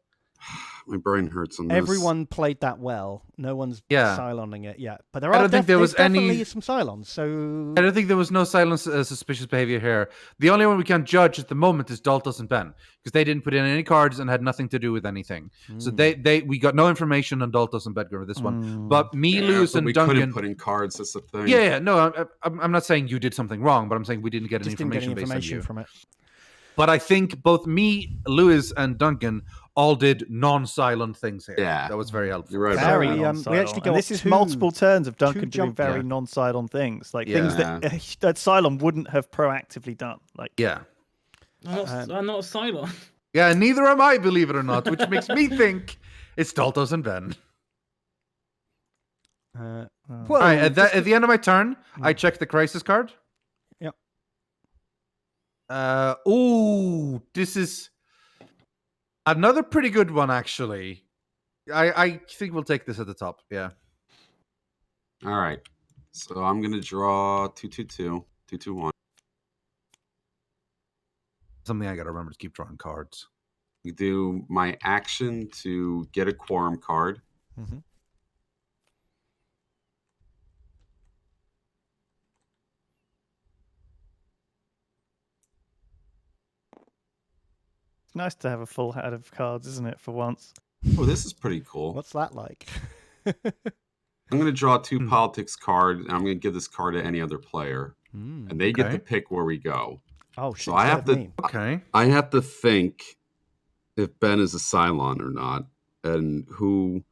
My brain hurts on this. Everyone played that well. No one's Yeah. Cyloning it yet. But I don't think there was definitely any- some Cylons. So I don't think there was no silent suspicious behavior here. The only one we can judge at the moment is Daltos and Ben, because they didn't put in any cards and had nothing to do with anything. So we got no information on Daltos and Bedgar with this one. But me, Lewis, but and we Duncan couldn't put in cards. That's the thing. Yeah, no, I'm not saying you did something wrong, but I'm saying we didn't get any just didn't get information, any based on you. from it. But I think both me, Lewis, and Duncan all did non-silent things here. Yeah. That was very helpful. You're right. Very, about that. we actually got this is two- multiple turns of Duncan doing jump- very Yeah. non-Cylon things, like Yeah. things that Cylon wouldn't have proactively done. Like, Yeah. I'm not a Cylon. Yeah, neither am I, believe it or not, which makes me think it's Daltos and Ben. Well, All right, at the end of my turn, I check the crisis card. Yep. This is another pretty good one, actually. I think we'll take this at the top. Yeah. All right. So I'm gonna draw 2/2/2, 2/2/1. Something I gotta remember to keep drawing cards. You do my action to get a quorum card. Mhm. it's nice to have a full hat of cards, isn't it? For once. Oh, this is pretty cool. What's that like? I'm gonna draw 2 politics card, and I'm gonna give this card to any other player, and they get okay. to pick where we go. Oh shit! So I have to. Okay. I have to think if Ben is a Cylon or not, and who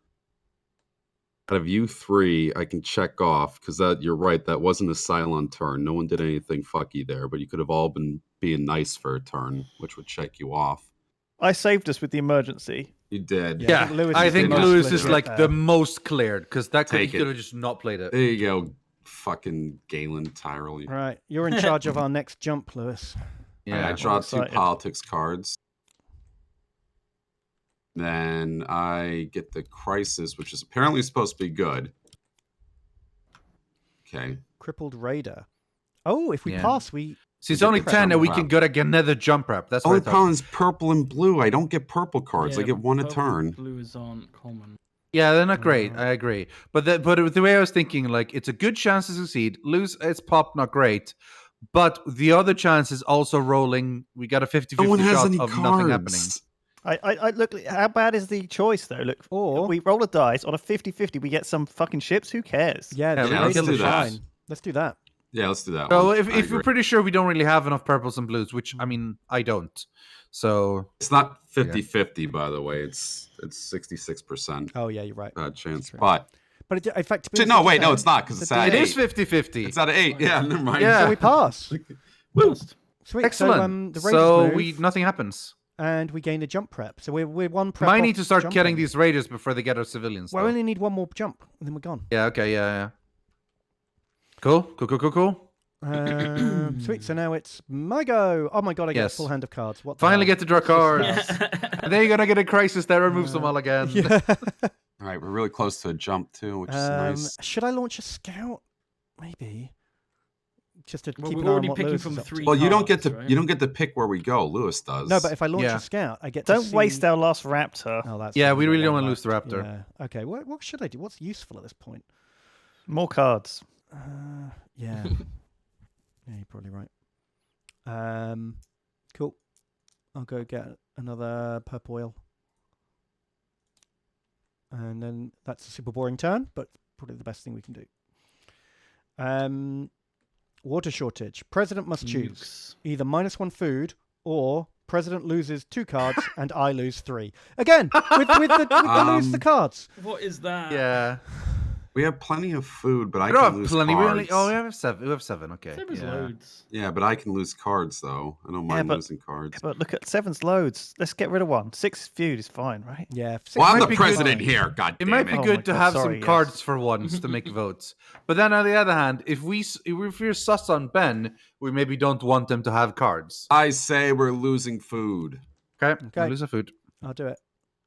out of you 3 I can check off, because that you're right, that wasn't a Cylon turn. No one did anything fucky there, but you could have all been being nice for a turn, which would check you off. I saved us with the emergency. You did. Yeah, I think Lewis I is think the most Lewis is legit like there. the most cleared, because that could, he Take it. could have just not played it. There you go, fucking Galen Tyrell. Right, you're in charge of our next jump, Lewis. Yeah, I Yeah. draw 2 excited. politics cards. Then I get the crisis, which is apparently supposed to be good. Okay. Crippled Raider. Oh, if we Yeah. pass, we See, it's get only the 10, and we jump can wrap. get another jump wrap. That's what I Only thought. problem is purple and blue. I don't get purple cards. I Yeah, get one a purple and turn. Blues aren't common. Yeah, they're not great. I agree. But the way I was thinking, like, it's a good chance to succeed. Lose, it's pop, not great. But the other chance is also rolling. We got a 50-50 No one has shot any of nothing happening. cards. I look. How bad is the choice though? Look, Or- we roll a dice on a 50-50. We get some fucking ships. Who cares? yeah, the Yeah, let's Raiders do are that. fine. Let's do that. Yeah, let's do that So one. if I we're agree. pretty sure we don't really have enough purples and blues, which, I mean, I don't. So, It's not 50-50, by the way. It's 66% Oh yeah, you're right. chance. true. But But it, in fact, no, wait, no, it's not, because it's at it 8. is 50-50. It's at 8. Yeah, never mind. Yeah. So we pass. Woo. Sweet. Excellent. So, the Raiders move, nothing happens. and we gain a jump prep. So we're one prep. Might off need to start jumping. getting these raiders before they get our civilians. Well, we though. only need one more jump, and then we're gone. Yeah, okay, yeah. Cool. Sweet. So now it's my go. Oh my god, I get Yes. a full hand of cards. What? The Finally hell? get to draw cards. Yeah. And then you're gonna get a crisis that removes them all again. Yeah. All right, we're really close to a jump, too, which is nice. Should I launch a scout? Maybe. Just to Well, keep we're an eye on already what picking Lewis from is up to. 3 Well, you don't get cards, to right? you don't get to pick where we go. Lewis does. No, but if I launch Yeah. a scout, I get to Don't see... waste our last raptor. Oh, that's Yeah, fine, we got really don't one wanna lose left. the raptor. Yeah. Okay, what should I do? What's useful at this point? More cards. Yeah. Yeah, you're probably right. Cool. I'll go get another purple oil. And then that's a super boring turn, but probably the best thing we can do. Water shortage. President must choose Nukes. either -1 food or president loses 2 cards and I lose 3. Again, with the lose the cards. What is that? Yeah. we have plenty of food, but I We don't can have lose plenty. cards. We have 7. We have 7, okay. There was Yeah. loads. Yeah, but I can lose cards, though. I don't mind but- losing cards. But look at 7's loads. Let's get rid of 1. 6 feud is fine, right? Yeah. Well, I'm might the be good- president here. God It damn might be it. Oh good my to God, have sorry, some yes. cards for once to make votes. But then on the other hand, if we're sus on Ben, we maybe don't want them to have cards. I say we're losing food. Okay. Okay. Lose a food. I'll do it.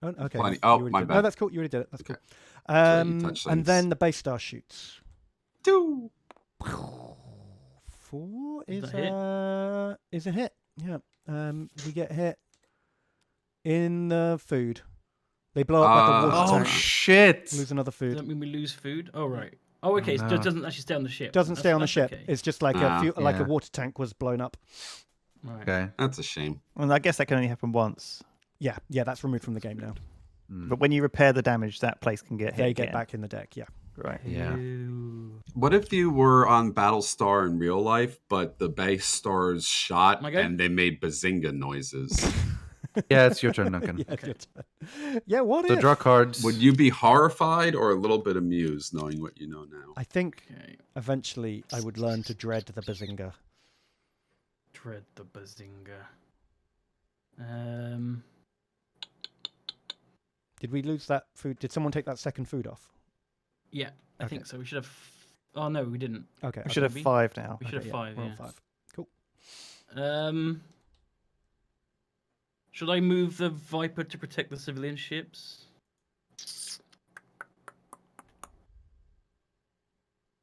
Oh, okay. Plenty- You oh, already my did it. bad. No, that's cool. You already did it. That's Okay. cool. So you touch And things. then the base star shoots. 2. 4 Is is a hit? a hit. Yeah. We get hit in the food. They blow up like a water Oh tank. shit! Lose another Does food. that mean we lose food? Oh right. Oh okay. So it no. doesn't actually stay on the ship. Doesn't stay on the That's ship. okay. It's just like like a water tank was blown up. Right. Okay. That's a shame. And I guess that can only happen once. Yeah, that's removed from the game now. But when you repair the damage, that place can get hit They get again. back in the deck. Yeah. Right. Yeah. Ew. What if you were on Battlestar in real life, but the base stars shot My God. and they made bazinga noises? Yeah, it's your turn, Duncan. Yeah, your turn. Yeah, what So if? draw cards. Would you be horrified or a little bit amused knowing what you know now? I think Okay. eventually I would learn to dread the bazinga. Dread the bazinga. Did we lose that food? Did someone take that second food off? Yeah, I Okay. think so. We should have. Oh no, we didn't. Okay. We should have maybe. 5 now. We should have 5. we're on Yeah. 5. Cool. Should I move the Viper to protect the civilian ships?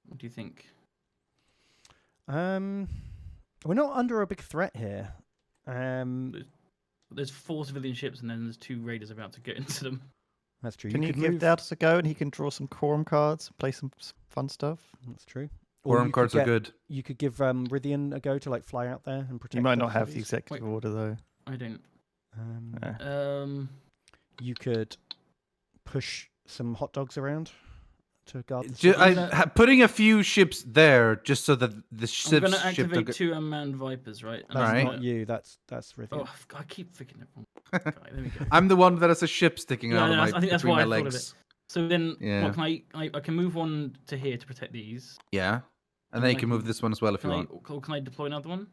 What do you think? We're not under a big threat here. There's 4 civilian ships, and then there's 2 raiders about to get into them. That's true. Can you could give move. Daltos a go and he can draw some quorum cards and play some fun stuff? That's true. Or Quorum you could cards are get- good. You could give Rythian a go to like fly out there and protect. You might the not have the cities. executive order though. I don't. Um, you could push some hot dogs around to guard the Ju- cities. putting a few ships there just so that the I'm ships gonna ship activate the- 2 unmanned Vipers, right? And That's Alright. not you. That's Rythian. Oh, I keep thinking it wrong. Okay, there we go. I'm the one that has a ship sticking Yeah, out of no, my I think that's between why my I thought of legs. So then, Yeah. what can I can move one to here to protect these. Yeah, and then then you I can move can- this one as well if you Can I, want. or can I deploy another one?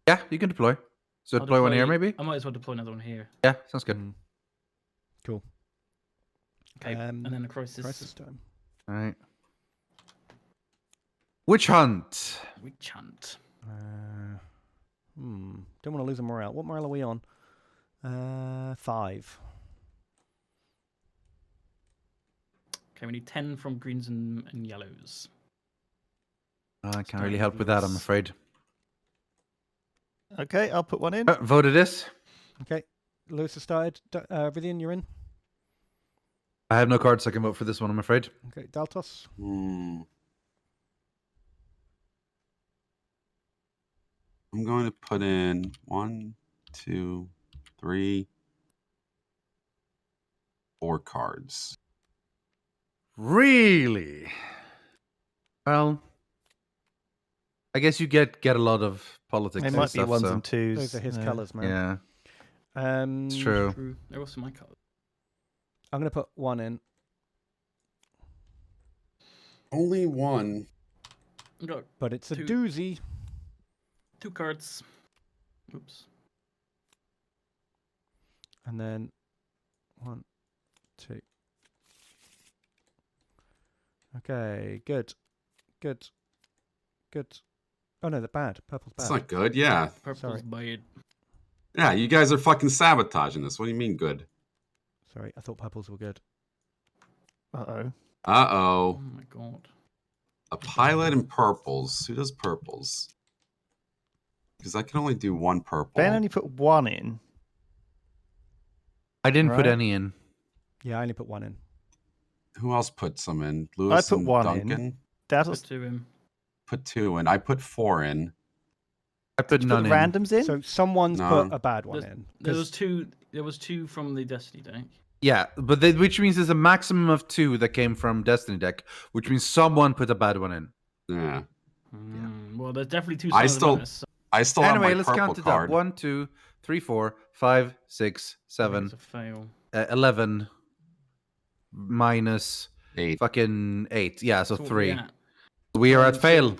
Yeah, you can deploy. So I'll deploy one here, maybe. I might as well deploy another one here. Yeah, sounds good. Mm. Cool. Okay, and then a crisis. Crisis time. All right. Witch hunt. Witch hunt. Don't want to lose a morale. What morale are we on? 5. Okay, we need 10 from greens and yellows. I can't really help with that, I'm Yes. afraid. Okay, I'll put one in. Vote it is. Okay. Lewis has started. Rythian, you're in. I have no cards, so I can vote for this one, I'm afraid. Okay. Daltos. I'm going to put in 1, 2, 3, 4 cards. Really? Well, I guess you get a lot of politics. They and might be stuff, ones so- and twos. Those are his colours, man. Yeah, it's It's true. True. They're also my colours. I'm going to put 1 in. Only one. Got But it's a Two. doozy. 2 cards. Oops. And then 1, 2. Okay, good. Good. Good. Oh no, they're bad. Purple's bad. That's not good. Yeah. Purple's Sorry. bad. Yeah, you guys are fucking sabotaging this. What do you mean good? Sorry, I thought purples were good. Uh-oh. Uh-oh. Oh my god. A pilot in purples. Who does purples? Because I can only do 1 purple. Ben only put 1 in. I didn't put Right. any in. Yeah, I only put 1 in. Who else put some in? Lewis put and 1 in. Duncan? Put Daltos, 2 in. Put 2 in. I put 4 in. I put put none in. randoms in? So someone's No. put a bad one There's- in. There 'cause- was 2. There was 2 from the Destiny deck. Yeah, but which means there's a maximum of 2 that came from Destiny deck, which means someone put a bad one in. Yeah. Well, there's definitely 2. I Silent still- bonus, I still Anyway, have my let's purple count it card. up. 1, 2, 3, 4, 5, 6, so I think 7, it's a fail. 11 minus 8. fucking 8. Yeah, so So, 3. yeah. We are at So- fail.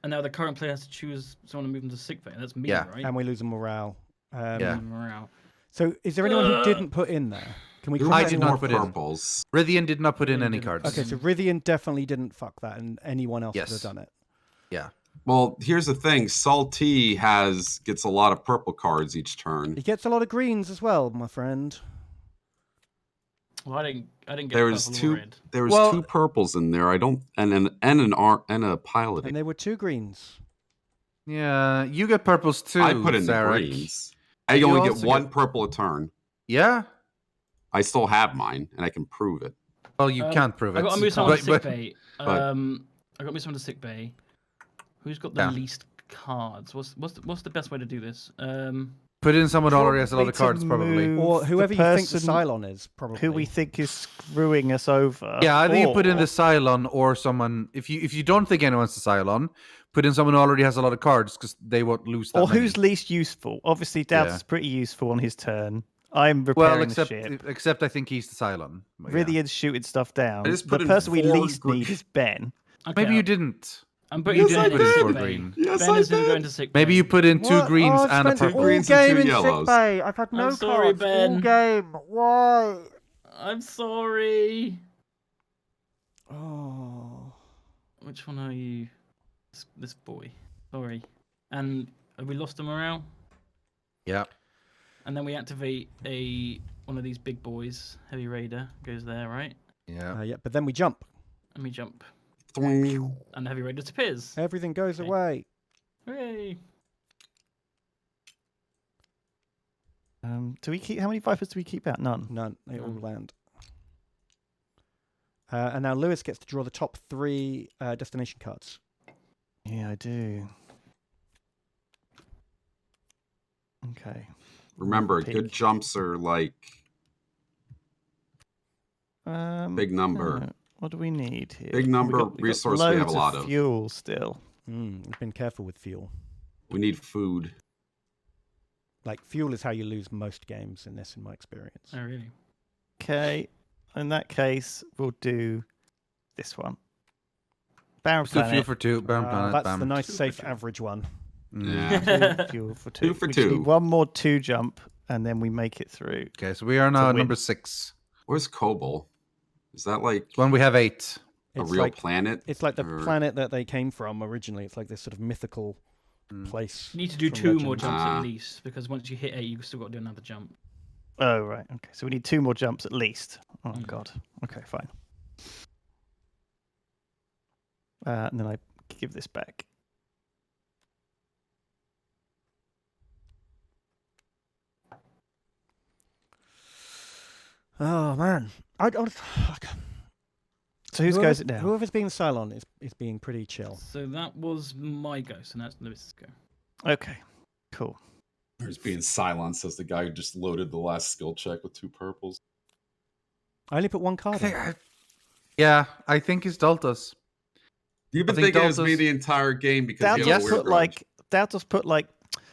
And now the current player has to choose someone to move them to sick bay. That's me, Yeah. right? And we lose a morale. Yeah. Morale. So is there anyone who didn't put in there? Can we Who cross I has did anyone not more put in. purples? Rythian did not put in Rythian any didn't. cards. Okay, so Rythian definitely didn't fuck that, and anyone else would Yes. have done it. Yeah. Well, here's the thing. Salty gets a lot of purple cards each turn. He gets a lot of greens as well, my friend. Well, I didn't get There was purple or 2. red. There was Well- 2 purples in there. I don't and a pilot. And there were 2 greens. Yeah, you get purples too. I put in the Zarek. greens. I You only get also 1 purple a turn. Yeah. I still have mine, and I can prove it. Well, you can't prove it. I got to move someone to but- sick bay. but- I got to move someone to sick bay. Who's got the Yeah. least cards? What's the best way to do this? Put in someone who already has a lot of Probably cards, to probably. move Or whoever the you think the person Cylon is, probably. who we think is screwing us over. Yeah, I think you put in or- the Cylon or someone. If you don't think anyone's the Cylon, put in someone who already has a lot of cards because they won't lose that Or many. who's least useful? Obviously, Daltos Yeah. is pretty useful on his turn. I'm repairing the ship. except I think he's the Cylon. But yeah. Rythian's shooting stuff down. I just The put in person we 4 least green. need is Ben. Okay, Maybe you didn't. I'm putting Yes, Ben I into did. sick For bay. green. Yes, Ben I is did. going to sick Maybe bay. you put in 2 greens I've and a spent purple. all greens and game 2 in yellows. sick bay. I've had no I'm sorry, cards all Ben. game. Why? I'm sorry. Oh. Which one are you? This boy. Sorry. And have we lost the morale? Yeah. And then we activate one of these big boys. Heavy Raider goes there, right? Yeah. Yeah, but then we jump. And we jump. Thwing. And the Heavy Raider disappears. Everything goes Okay. away. Hooray! Do we keep? How many Vipers do we keep out? None. None. They all None. land. And now Lewis gets to draw the top 3 destination cards. Yeah, I do. Okay. Remember, Pink. good jumps are like big number. What do we need here? Big number, We got resource we have a loads lot of. fuel still. We've been careful with fuel. We need food. Like, fuel is how you lose most games in this, in my experience. Oh, really? Okay. In that case, we'll do this one. Barren Let's do fuel Planet. for 2. Bam, planet, That's bam. the nice, safe, average one. Yeah. Two fuel for 2. 2 for We just 2. need one more 2 jump, and then we make it through. Okay, so we are now at win. number 6. Where's Kobol? Is that like When we have 8. a It's real like, planet? It's like the Or- planet that they came from originally. It's like this sort of mythical place. You need to do from 2 more legend. jumps Ah. at least, because once you hit 8, you've still got to do another jump. Oh, right. Okay. So we need 2 more jumps at least. Oh, Mm. God. Okay, fine. And then I give this back. Oh, man. So whose goes it now? Whoever's being Cylon is being pretty chill. So that was my go, so now it's Lewis's go. Okay, cool. There's being Cylon, says the guy who just loaded the last skill check with 2 purples. I only put 1 card in. Yeah, I think it's Daltos. You've been I think thinking it was me Daltos- the entire game because you have a Daltos weird put like Daltos put like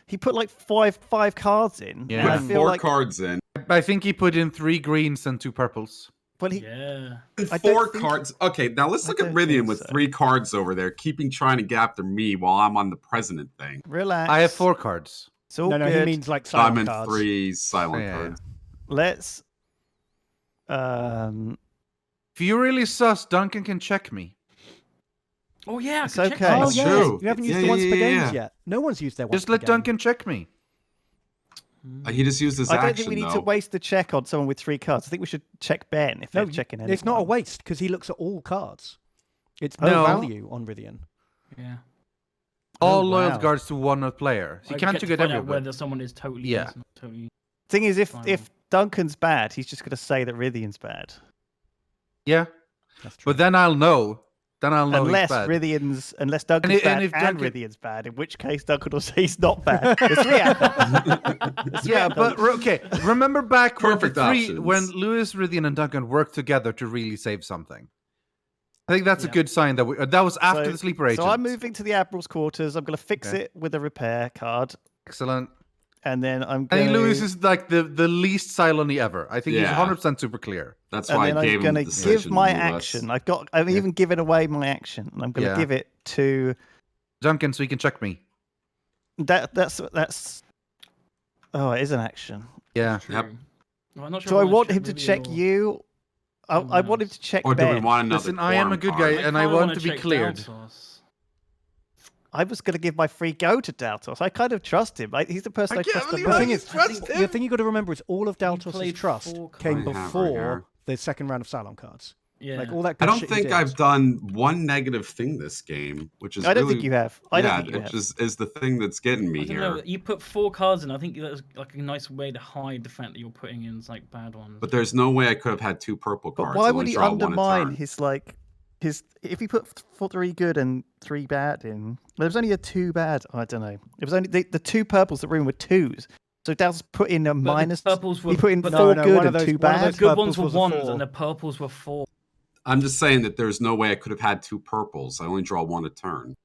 he put like five cards in. Yeah. and I Put feel 4 like cards in. I think he put in 3 greens and 2 purples. well, he Yeah. I don't 4 think- cards. Okay, now let's I look at don't Rythian think with so. 3 cards over there, keeping trying to get after me while I'm on the president thing. relax. I have 4 cards. It's all No, good. he means like I'm Cylon in cards. 3 silent Yeah. cards. Let's If you really sus, Duncan can check me. Oh yeah, I It's could check okay. that. Oh, That's yeah. true. You haven't used Yeah, the once yeah, per yeah, games yeah. yet. No one's used their once Just per let game. Duncan check me. He just used his I don't action, think we need though. to waste the check on someone with 3 cards. I think we should check Ben if No, they're checking anyone. it's not a waste because he looks at all cards. It's Oh. no No. value on Rythian. Yeah. All Oh, loyal wow. guards to one player. So I you can't get to get find out everyone. whether someone is totally Yeah. yes, not totally. Thing is, Fine. if Duncan's bad, he's just going to say that Rythian's bad. Yeah, That's true. but then I'll know. Then I'll know Unless he's bad. unless Duncan's And bad if and Duncan- Rythian's bad, in which case Duncan will say he's not bad. There's 3 outcomes. There's 3 Yeah, outcomes. but okay. Remember back when the Perfect 3 options. when Lewis, Rythian, and Duncan worked together to really save something. I think that's a Yeah. good sign that that was after So- the sleeper agent. So I'm moving to the Admiral's quarters. I'm going to fix Okay. it with a repair card, Excellent. and then I'm I going. think Lewis is like the least Cylon-y ever. I think he's Yeah. 100% super clear. That's And why then I gave I'm him going the to decision. give my to move us. action. I've even given away my action, and I'm going to Yeah. give it to Duncan, so he can check me. that's. Oh, it is an action. Yeah. Yep. True. Well, I'm not sure Do if I wanna want him to Rythian check or you? I someone want him else. to check Or do we Ben. want another Listen, I am quorum a good card? guy, and I kinda want wanna to be check cleared. Daltos. I was going to give my free go to Daltos. I kind of trust him. He's the person I can't trust the believe The I thing most. is, trust the thing you got to remember is all of Daltos' played trust 4 came cards. I have right before here. the second round of Cylon cards. Yeah. Like all that. I Good don't shit he think did. I've done one negative thing this game, which is I don't really, think you have. I don't yeah, think you it have. just is the thing that's getting me I don't here. know. You put 4 cards in. I think that's like a nice way to hide the fact that you're putting in like bad ones. But there's no way I could have had 2 purple But cards. why I would only he draw 1 a undermine turn. his if he put 3 good and 3 bad in? There was only a 2 bad. I don't know. It was only the 2 purples that were in were 2s. So Dal's put in a But minus. the purples were, He put in but 4 no, good one of and those- 2 one of bad. those the good ones were purples was a 1s 4. and the purples were 4. I'm just saying that there's no way I could have had 2 purples. I only draw 1 a turn.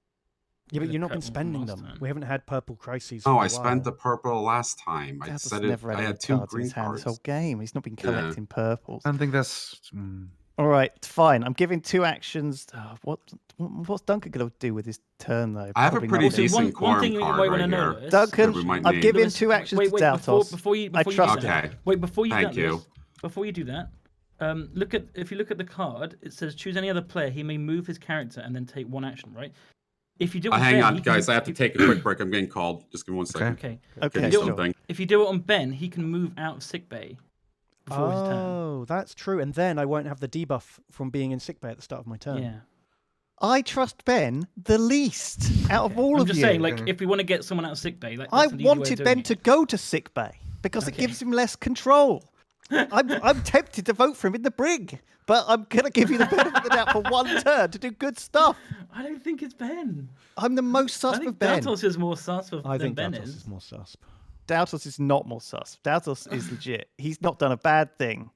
Yeah, but the you've not been purple from spending last them. time. We haven't had purple crises. Oh, for a I spent the while. purple last time. I Dal's said it. never had I any had 2 cards in green his hand this cards. whole game. He's not been collecting purples. I don't think that's. All right, fine. I'm giving 2 actions. What's Duncan going to do with his turn, though? I have a Probably pretty nothing. decent one quorum thing you card might right want to know, here. Lewis, Duncan, that we might I've need. given Lewis, 2 actions wait, to wait, Daltos. before you I do trust that, him. wait, before you do Thank that, you. Lewis, before you do that, if you look at the card, it says choose any other player. He may move his character and then take 1 action. Right? If you do it on Hang Ben, on, he can- guys. I have to take a quick break. I'm getting called. Just give me 1 second. Okay. Okay, Give me sure. something. If you do it on Ben, he can move out of sickbay before his turn. Oh, that's true. And then I won't have the debuff from being in sickbay at the start of my turn. Yeah. I trust Ben the least out of all I'm of just you. saying, like, if we want to get someone out of sickbay, that's I an easy way of wanted doing Ben it. to go to sick bay because it Okay. gives him less control. I'm tempted to vote for him in the brig, but I'm gonna give you the benefit of the doubt for 1 turn to do good stuff. I don't think it's Ben. I'm the most sus I of think Ben. Daltos is more sus I than think Ben Daltos is. is more susp. Daltos is not more sus. Daltos is legit. He's not done a bad thing.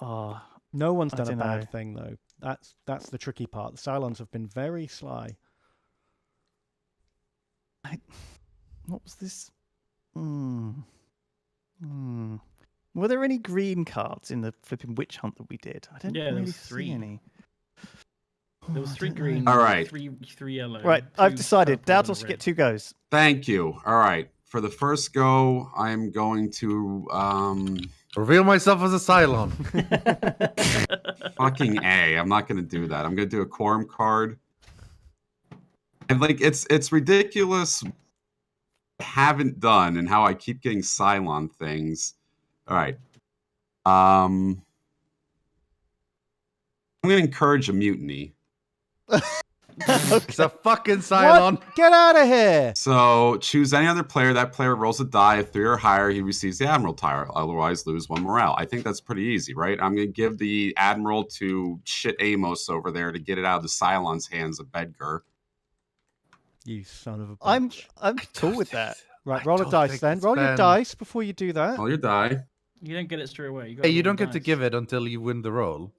Oh, No one's I done a dunno. bad thing though. That's the tricky part. The Cylons have been very sly. what was this? Were there any green cards in the flipping witch hunt that we did? I don't Yeah, there really was see 3. any. There was Oh, I 3 don't know. green, All right. 3 yellow. Right, 2 I've decided. purple, Daltos and a get 2 goes. Thank you. All right. For the first go, I'm going to Reveal myself as a Cylon. fucking A. I'm not going to do that. I'm going to do a quorum card. And like it's ridiculous what I haven't done and how I keep getting Cylon things. All right. I'm going to encourage a mutiny. It's a fucking Cylon. What? Get out of here! So choose any other player. That player rolls a die. If 3 or higher, he receives the Admiral tire. Otherwise, lose 1 morale. I think that's pretty easy, right? I'm going to give the Admiral to shit Amos over there to get it out of the Cylon's hands of Bedgar. You son of a I'm bitch. cool with that. Right, I roll a don't dice think then. it's Roll your Ben. dice before you do that. Roll your die. You don't get it straight away. Hey, you don't get to give it until you win the roll.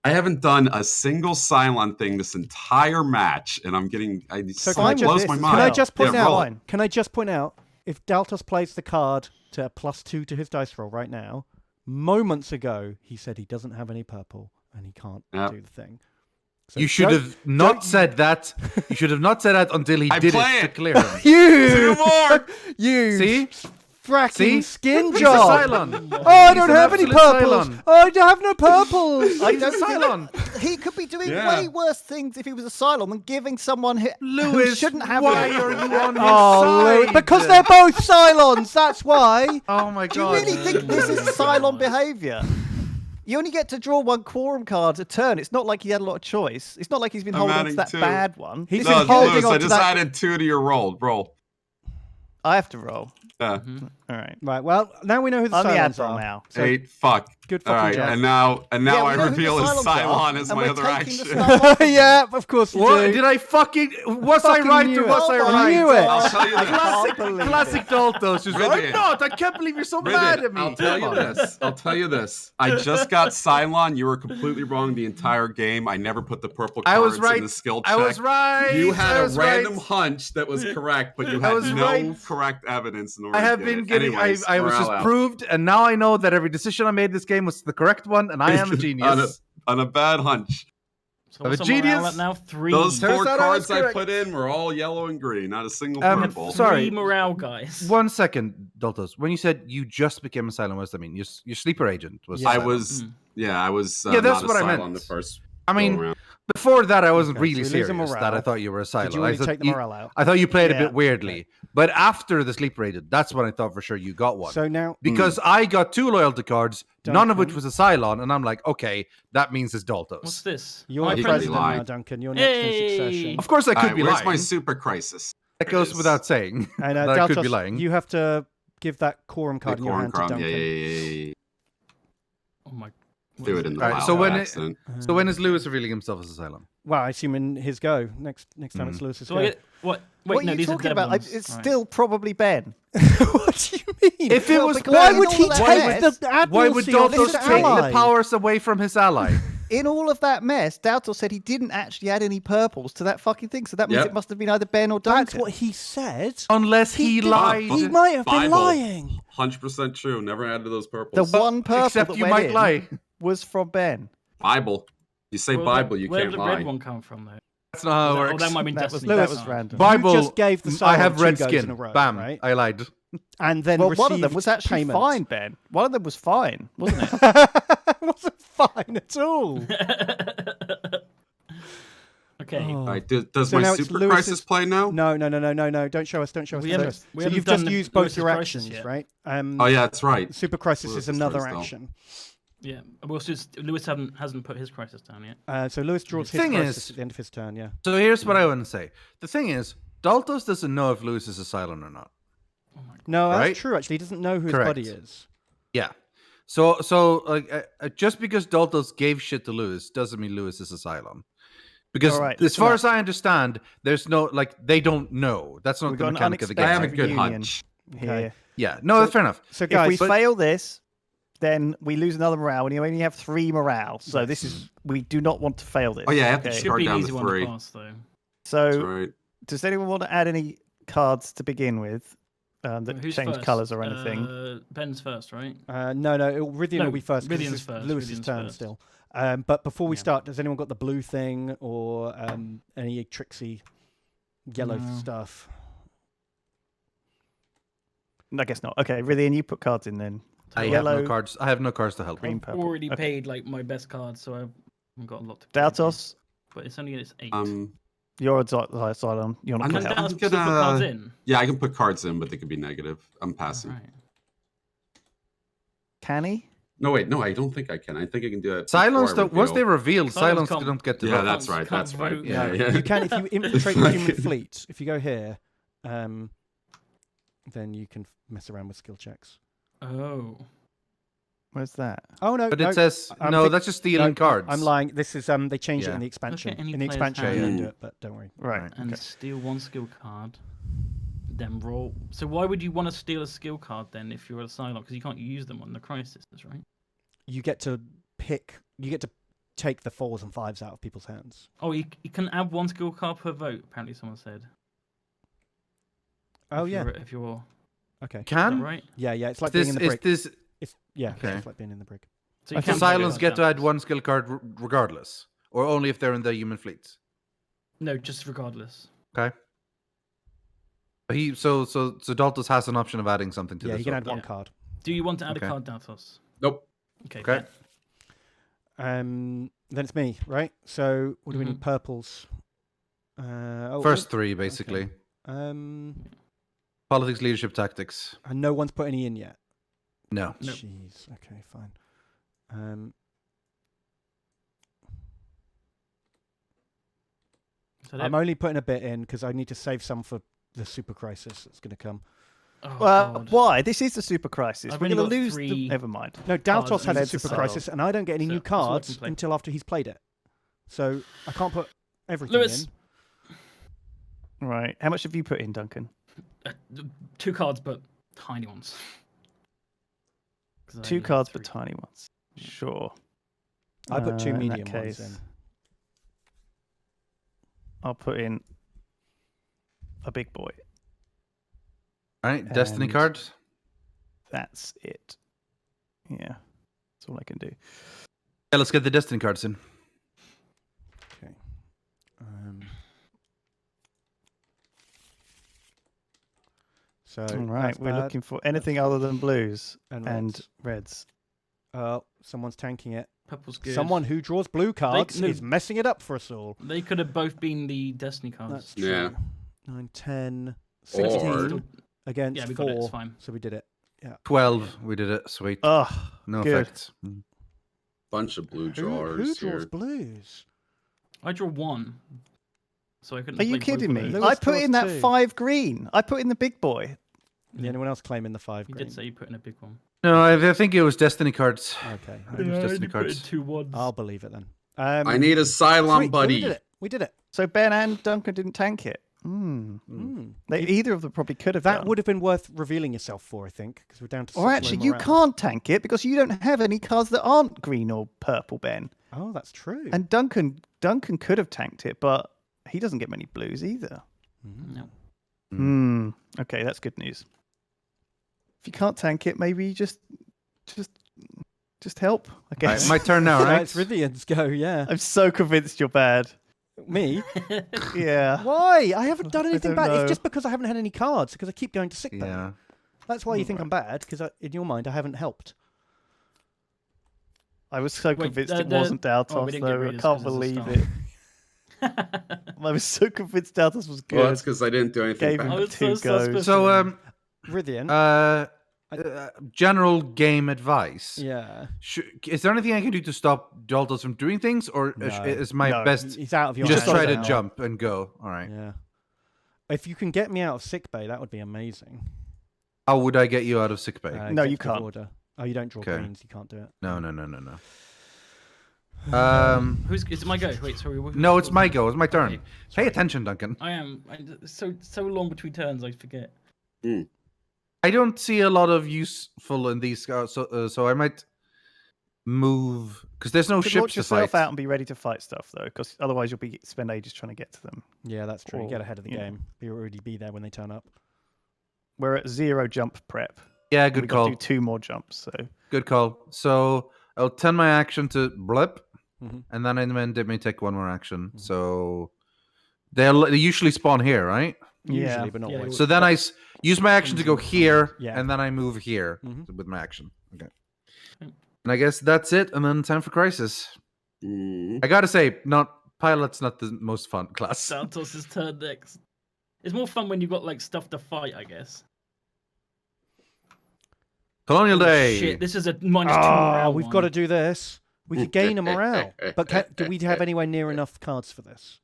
I haven't done a single Cylon thing this entire match, and I'm getting. So it can I blows just- my can mind. Can I just point Yeah, roll out? it. Can I just point out? If Daltos plays the card to +2 to his dice roll right now, moments ago he said he doesn't have any purple and he can't Yep. do the thing. So You should don't- have not don't- said that. You should have not said that until he I did play it to it. clear him. You 2 more. You See? fracking See? skin He's a job. Cylon. Oh, I He's don't an have any absolute purples. Cylon. Oh, I don't have no purples. He's a Cylon. He could be doing Yeah. way worse things if he was a Cylon than giving someone who Lewis, shouldn't have why it. are you on his Oh, Lou, side? because they're both Cylons. That's why. Oh my Do you god. really think this is Cylon behaviour? You only get to draw 1 quorum card a turn. It's not like he had a lot of choice. It's not like he's been I'm holding on adding to that 2. bad one. He's This been is No, holding Lewis, on I to just that. added 2 to your roll. Roll. I have to roll. Yeah. All right. Right. Well, now we know who the I'm the Cylons Admiral are. now. So 8. Fuck. good All fucking right, job. and now Yeah, I we know who the reveal his Cylons are, Cylon as and my we're other taking the action. stuff off of them. yeah, of course you What do. did I fucking? Was I fucking right knew or it. was I Oh my right? knew it. I'll tell you I this. can't Classic, believe classic Daltos. Just Rythian. I'm not. I can't believe you're so mad at me. I'll tell you Come on. this. I'll tell you this. I just got Cylon. You were completely wrong the entire game. I never put the purple cards I was right. in the skill check. I was right. You I had a was random right. hunch that was correct, but you I had was no right. correct evidence in order I have to get been it. getting. Anyways, I was morale just out. proved, and now I know that every decision I made this game was the correct one, and I am a genius. on a bad hunch. So I'm a what's the morale genius. at now? 3. Those Turns 4 out I was cards I correct. put in were all yellow and green, not a single Um, purple. sorry. 3 morale, guys. 1 second, Daltos. When you said you just became a Cylon, what does that mean? Your sleeper agent was. Yeah. I Cylon. was, Mm. yeah, I was. Yeah, that's not what a I Cylon meant. the first. I mean, around. before that, I wasn't Okay, really so we lose a serious that morale. I thought you were a Cylon. Did you I already thought take the morale out? I thought you played a Yeah. bit weirdly. But after the sleep rated, that's when I thought for sure you got one. So now, Because I got 2 loyalty cards, none of which Duncan. was a Cylon, and I'm like, okay, that means it's What's Daltos. this? you're My the he president. president lied. now, Duncan. You're next in Yay! succession. Of course, I All could right, be where's lying. my super crisis? That There goes it is. without saying And that I could be Daltos, lying. you have to give that quorum The card in your corn hand to crumb. Duncan. Yeah. Oh my. what Threw is it in the All right, pile so by when it- accident. So when is Lewis revealing himself as a Cylon? Well, I assume in his go. Next time it's Lewis's So go. I get what? Wait, what no, are you these talking are about? dead ones. It's Right. still probably Ben. What do you mean? If it was because Why Ben, would he all that take mess- the why would admiralty on Daltos his take ally? the powers away from his ally? In all of that mess, Daltos said he didn't actually add any purples to that fucking thing. So that means Yep. it must have been either Ben or Duncan. That's what he said. Unless he did- lied. He might have been Bible. lying. 100% true. Never added those The purples. one purple Except that you went might in lie. was from Ben. Bible. You say Where- Bible, you where can't did the lie. red one come from, though? That's not how it Oh, works. that might be That was, Destiny. that Lewis, was random. Bible. You just gave the I Cylon have 2 red goes skin. in a row, Bam. right? I lied. And then Well, received one of them was actually payment. fine, Ben. One of them was fine, wasn't it? It wasn't fine at all. Okay. Oh. All right, does So my now it's super Lewis's- crisis play now? No. Don't show us. We Don't show haven't- us. we So haven't you've done just the used both Lewis's your crisis actions, yet. right? Oh yeah, that's right. Super crisis is Lewis's another turn still. action. Yeah. Well, just Lewis hasn't put his crisis down yet. So Lewis draws his Thing crisis is- at the end of his turn. Yeah. So here's what I want to say. The thing is, Daltos doesn't know if Lewis is a Cylon or not. Oh my god. No, that's Right? true. Actually, he doesn't know who his Correct. buddy is. Yeah. So just because Daltos gave shit to Lewis doesn't mean Lewis is a Cylon. Because All right, as listen far up. as I understand, there's no they don't know. That's not We've the got an mechanic of the I game. have a unexpected good reunion hunch. here. Yeah, no, that's fair enough. So If guys, we fail this, then we lose another morale, and you only have 3 morale. So this is we do not want to fail this. Oh yeah, I have to okay? Should start be an down easy to one to 3. pass, though. So That's right. does anyone want to add any cards to begin with that Who's change first? colours or anything? Ben's first, right? no, Rythian No, will be first. 'Cause Rythian's this is first, Lewis's Rythian's turn first. still. But before we Yeah. start, has anyone got the blue thing or any tricksy yellow No. stuff? I guess not. Okay, Rythian, you put cards in then. I have Yellow, no cards. I have no cards to help. green, me. purple. Already Okay. paid like my best card, so I've got a lot to pay for. Daltos, But it's only 8. you're a Cylon. You're not I'm going Can to help. I'm Daltos still put gonna- cards in? Yeah, I can put cards in, but they could be negative. I'm passing. Alright. Can he? No, wait, no, I don't think I can. I think I can do it. Cylons don't. Once they reveal, Cylons Cylons can't- don't get to Yeah, vote. that's Can't- right. can't That's right. vote. Yeah, No. yeah. You can if you infiltrate the human fleet. If you go here, then you can mess around with skill checks. Oh. Where's that? Oh no! But no, it says I'm no. think- that's just stealing no, cards. I'm lying. This is they changed it Yeah. in the expansion. any In the player's expansion, hand. you don't do it, but don't worry. Right. And Okay. steal 1 skill card. Then roll. So why would you want to steal a skill card then if you're a Cylon? Because you can't use them on the crisis, right? You get to pick. You get to take the 4s and 5s out of people's hands. Oh, you can add 1 skill card per vote. Apparently, someone said. Oh If yeah. you're- If you're Okay. is that Can right? Yeah, it's like this being in the is brig. this? It's Okay. it's like being in the brig. So you So can put Cylons cards get to down. add 1 skill card regardless, or only if they're in the human fleets. No, just regardless. Okay. But so Daltos has an option of adding something to Yeah, this. you can one. add 1 Yeah. card. Do you want to add Okay. a card, Daltos? Nope. Okay. Okay. bet. Then it's me, right? So what do we need? Purples. First 3, basically. Politics, leadership, tactics. And no one's put any in yet. No. No. Jeez. Okay, fine. Is that I'm it? only putting a bit in because I need to save some for the super crisis that's going to come. Oh, Well, God. why? This is the super crisis. I've We're only going to got lose. 3 Never mind. No, cards Daltos has a and super it's crisis, and I don't get any So new that's all I can cards play. until after he's played it. So I can't put everything Lewis. in. Right. How much have you put in, Duncan? 2 cards, but tiny ones. 'Cause I 2 only have cards, but 3. tiny ones. Sure. I put 2 in that medium ones case, in. I'll put in a big boy. All right. Destiny And- cards. That's it. Yeah. That's all I can do. Yeah, let's get the destiny cards in. Okay. So All right. that's We're bad. looking for anything other than blues and and reds. reds. Someone's tanking it. Purple's good. Someone who draws blue cards no. is messing it up for us all. They could have both been the Destiny cards. That's true. Yeah. 9, 10, Or- 16 against Yeah, we 4. got it. It's fine. So we did it. 12. We did it. Sweet. Oh, No good. effects. Bunch of blue Who drawers draws here. blues? I draw 1. So I couldn't. Are you play both kidding of me? those. Lewis I put in draws that 2. 5 green. I put in the big boy. Is anyone else claiming the 5 You green? did say you put in a big one. No, I think it was Destiny cards. Okay. I think it was Destiny cards. 2 ones. I'll believe it then. I need a Cylon sweet, buddy. We did it. We did it. So Ben and Duncan didn't tank it. Either of them probably could have That done. would have been worth revealing yourself for, I think, because we're down to. Or such low actually, you morale. can't tank it because you don't have any cards that aren't green or purple, Ben. Oh, that's true. And Duncan could have tanked it, but he doesn't get many blues either. No. Okay, that's good news. If you can't tank it, maybe just help. I Right, guess. my turn now, right? It's Rythian's go. Yeah. I'm so convinced you're bad. Me? Yeah. Why? I haven't done anything don't bad. know. It's just because I haven't had any cards because I keep going to sick bay. Yeah. That's why you think I'm bad because in your mind I haven't helped. I was so convinced it the- wasn't Daltos, oh, we didn't get though. I Raiders can't 'cause it's a believe star. it. I was so convinced Daltos was good. Well, that's because I didn't do anything Gave bad. him I was two so goes. suspicious. So, Rythian. general game advice. Yeah. Is there anything I can do to stop Daltos from doing things, or No. is my No. best He's out of your just hands try to now. jump and go? All right. Yeah. If you can get me out of sick bay, that would be amazing. How would I get you out of sickbay? No, you executive can't. Order. Oh, you don't draw Okay. greens. You can't do it. No. Is it my go? Wait, sorry. No, it's my go. It's my turn. Okay, Pay sorry. attention, Duncan. I am. So long between turns, I forget. I don't see a lot of useful in these, so I might move because there's no You could ships launch to yourself fight. out and be ready to fight stuff, though, because otherwise you'll spend ages trying to get to them. Yeah, that's true. You get Or, ahead of the you know. game. You'll already be there when they turn up. We're at 0 jump prep. Yeah, and good we've got to call. do 2 more jumps, so Good call. So I'll turn my action to blip, Mhm. and then it may take one more action. So they usually spawn here, right? Usually, yeah. but not Yeah, always. So then I use my action to go here, Yeah. and then I move here Mhm. with my action. Okay. Mm. And I guess that's it. And then time for crisis. Mm. I gotta say, pilot's not the most fun class. Daltos' turn next. It's more fun when you've got like stuff to fight, I guess. Colonial Oh, Day. Shit, this is a -2 Ah, morale we've one. got to do this. We could gain a morale, but do we have anywhere near enough cards for this?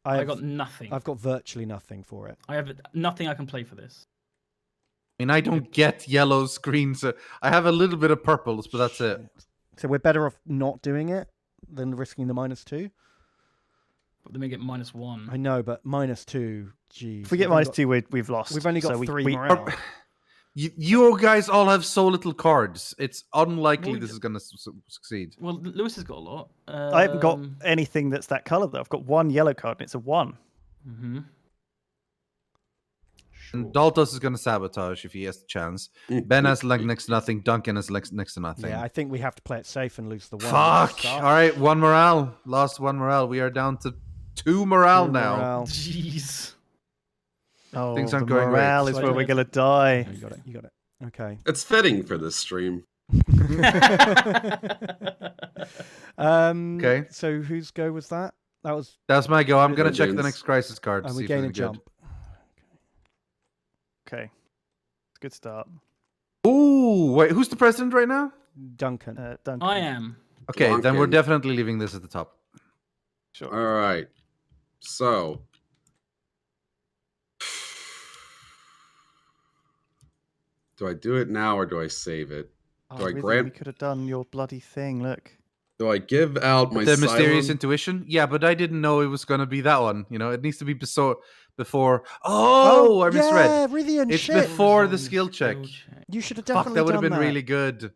I got nothing. I've got virtually nothing for it. I have nothing I can play for this. I mean, I don't get yellow screens. I have a little bit of purples, but that's it. Shit. So we're better off not doing it than risking the -2. But then we get -1. I know, but -2. Geez. if we get -2, we've lost. We've only got So 3 we morale. You guys all have so little cards. It's unlikely Well, this is going to succeed. Well, Lewis has got a lot. I haven't got anything that's that colour, though. I've got 1 yellow card, and it's a 1. Mm-hmm. And Daltos is going to sabotage if he has the chance. Ben has like next to nothing. Duncan has like next to nothing. Yeah, I think we have to play it safe and lose the 1. Fuck! All right, 1 morale. Lost 1 morale. We are down to 2 morale now. Morale. Jeez. Oh, Things the aren't going great. morale is So where I- we're going to die. You got it. You got it. Okay. It's fitting for this stream. Okay. So whose go was that? That was. That's my go. I'm going to check the Duncan's. next crisis card to And see we if gain a it's good. jump. Okay. It's a good start. Ooh, wait, who's the president right now? Duncan. Duncan. I am. Okay, then we're Duncan. definitely leaving this at the top. Sure. All right. So. Do I do it now or do I save it? Oh, Do I Rythian, grab- we could have done your bloody thing. Look. Do I give out my The mysterious Cylon? intuition? Yeah, but I didn't know it was going to be that one. You know, it needs to be before. Oh, I misread. Yeah, Rythian, It's shit. before the Design skill check. You should have Fuck, definitely that would have done been really good.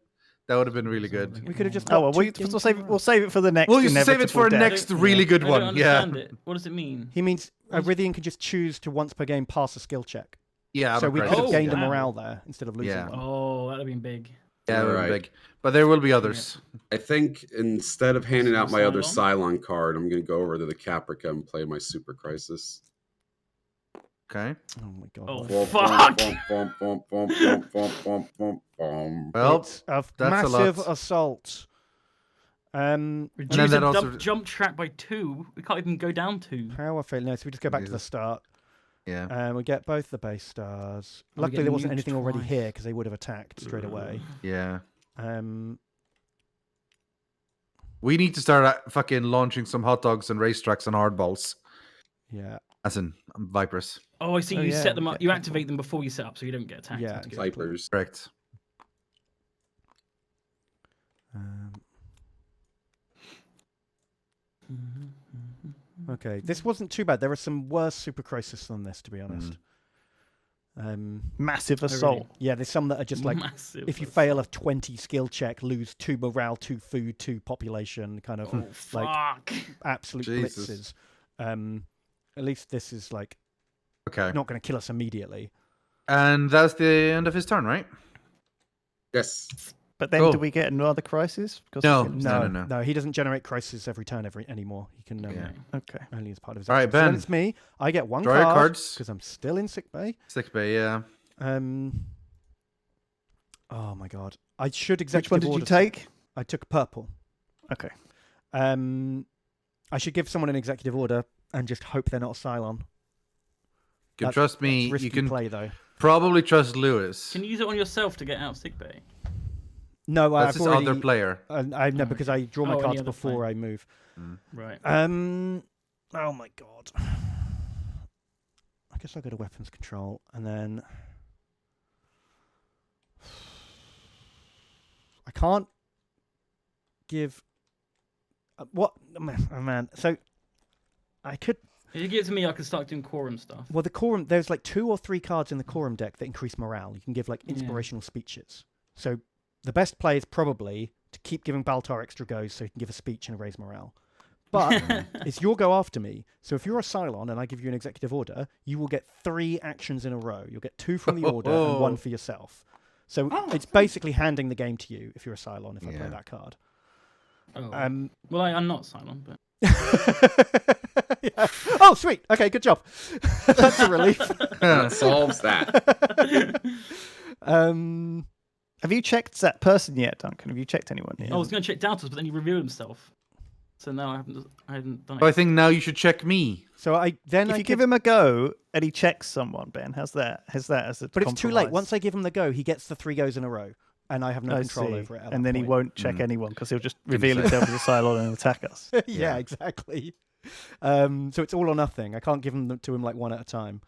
That would have been really good. We could have just. Oh, well, got two we'll games save it for the next. We'll just save it for inevitable death. next really good I one. don't Yeah. understand it. What does it mean? He means Rythian can just choose to once per game pass a skill check. Yeah. So we could have Oh, gained a wow. morale there instead of losing Yeah. one. Oh, that'd have been big. Yeah, it would be Alright. big. But there will be others. I think instead of handing out my other Cylon? Cylon card, I'm going to go over to the Caprica and play my Super Crisis. Okay. Oh my god. Oh, what- fuck! Well, it's a that's a massive lot. assault. Reduce then the that also- jump track by 2. We can't even go down 2. Power fail. No, so we just go back to the Jesus. start. Yeah. We get both the base stars. Oh, we Luckily, get there wasn't nuked anything already twice. here because they would have attacked straight away. Yeah. Um, We need to start fucking launching some hot dogs and racetracks and hardballs. yeah, As in Vipers. Oh, I see. Oh, You yeah, set them we up. get You people. activate them before you set up, so you don't get attacked. Yeah, That's good. Vipers. Correct. okay, this wasn't too bad. There are some worse Super Crisis than this, to be honest. Massive really? assault. Yeah, there's some that are just like Massive. if you fail a 20 skill check, lose 2 morale, 2 food, 2 population, kind of Oh, like fuck. absolute Jesus. blitzes. At least this is like Okay. not going to kill us immediately. And that's the end of his turn, right? Yes. But then Cool. do we get another crisis? Because No. we finished- No. He doesn't generate crisis every turn anymore. He can Yeah. Okay. only as part of his. All right, action. So then Ben. it's me. I get 1 Draw your card cards. because I'm still in sick bay. Sick bay, yeah. Oh my god! I should Which executive one did you order take? I took purple. Okay. I should give someone an executive order and just hope they're not a Cylon. You can That's- trust me. That's risky You can play though. probably trust Lewis. Can you use it on yourself to get out of sickbay? No, That's I've his already. other player. I know because I draw my Oh, any cards other before player. I move. Right. Oh my god. I guess I'll go to weapons control and then. I can't give. What? Oh man. So I could. If you give it to me, I can start doing quorum stuff. Well, the quorum. There's like 2 or 3 cards in the quorum deck that increase morale. You can give like Yeah. inspirational speeches. So the best play is probably to keep giving Baltar extra goes so he can give a speech and raise morale. But it's your go after me. So if you're a Cylon and I give you an executive order, you will get 3 actions in a row. You'll get 2 from the order and 1 for yourself. So it's basically handing the game to you if you're a Cylon, if I play Yeah. that card. Oh. Um, Well, I'm not silent, but yeah. Oh, sweet. Okay, good job. That's a relief. That solves that. Have you checked that person yet, Duncan? Have you checked anyone yet? I was going to check Daltos, but then he revealed himself. So now I haven't done it. So I think now you should check me. So I then If I you give him a go and he checks someone, Ben, how's that? Has that as a but it's too late. compromise? Once I give him the go, he gets the 3 goes in a row, and I have no I control see. over it. At and that then he point. won't check anyone because he'll just reveal say. himself as a Cylon and attack us. Yeah, exactly. So it's all or nothing. I can't give them to him like one at a time.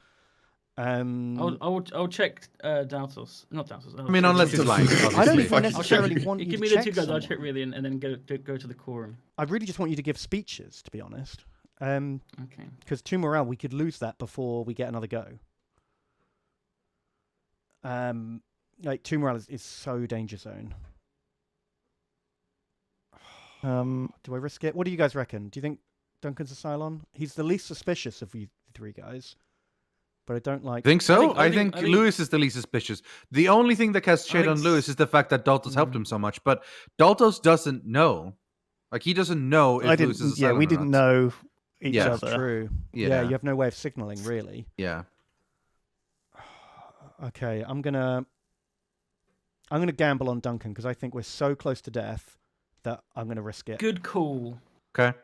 I'll check Daltos. Not Daltos. I mean, unless he's lying. I don't obviously. even necessarily want You you give to me the check 2 guys, I'll someone. check Rythian, and then go to the quorum. I really just want you to give speeches, to be honest. Okay. Because 2 morale, we could lose that before we get another go. Like 2 morale is so danger zone. Do I risk it? What do you guys reckon? Do you think Duncan's a Cylon? He's the least suspicious of you 3 guys. But I don't like. Think so? I I think- think Lewis is the least suspicious. The only thing that casts shade think on Lewis is the fact that Daltos helped Mhm. him so much. But Daltos doesn't know. Like, he doesn't know if I Lewis is didn't. a Yeah, Cylon we or didn't not. know each Yeah. That's other. true. Yeah. Yeah, you have no way of signaling, really. Yeah. Okay, I'm gonna gamble on Duncan because I think we're so close to death that I'm gonna risk it. Good call. Okay.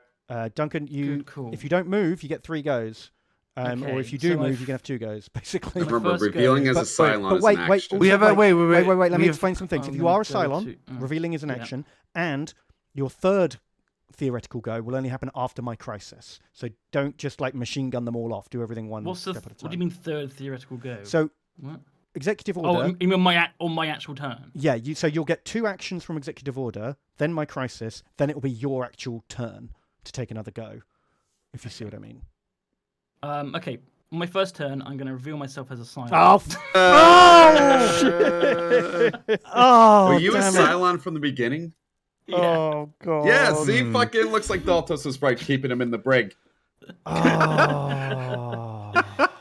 Duncan, Good call. if you don't move, you get 3 goes. Or Okay, if you do so move, I've- you can have 2 goes, basically. My Remember, first revealing go- as a Cylon is wait, an wait, action. We have a wait. Wait, let we me have- explain some things. I'm If you are a gonna go Cylon, to- revealing is an yeah. action, and your 3rd theoretical go will only happen after my crisis. So don't just like machine gun them all off. Do everything one What's the? step at a time. What do you mean 3rd theoretical go? So What? executive Oh, order. you mean on my actual turn? Yeah, so you'll get 2 actions from executive order, then my crisis, then it will be your actual turn to take another go. If you see what I mean. Okay. On my first turn, I'm going to reveal myself as a Cylon. Oh, Were you a damn it. Cylon from the beginning? Yeah. Oh god. Yeah, see, fucking looks like Daltos is right, keeping him in the brig. Oh.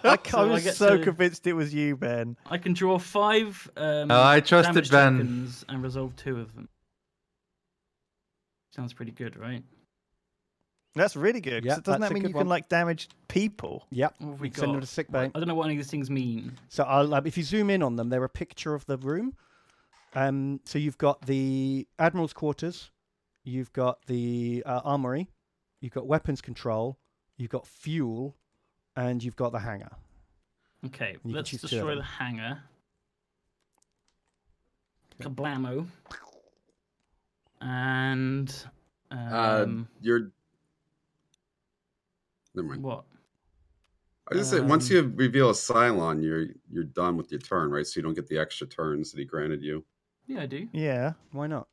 I So I was get so to- convinced it was you, Ben. I can draw 5 I trusted damage Ben. tokens and resolve 2 of them. Sounds pretty good, right? That's really good. Yeah, Yeah, doesn't that's that a mean good you one. can like damage people? Yep. What have We we can send them got? to sick bay. I don't know what any of these things mean. So if you zoom in on them, they're a picture of the room. So you've got the Admiral's quarters, you've got the armory, you've got weapons control, you've got fuel, and you've got the hangar. Okay, You can let's choose two of destroy them. the hangar. Kablamo. And You're. Never mind. what? I just say once you reveal a Cylon, you're done with your turn, right? So you don't get the extra turns that he granted you. Yeah, I do. Yeah, Why not?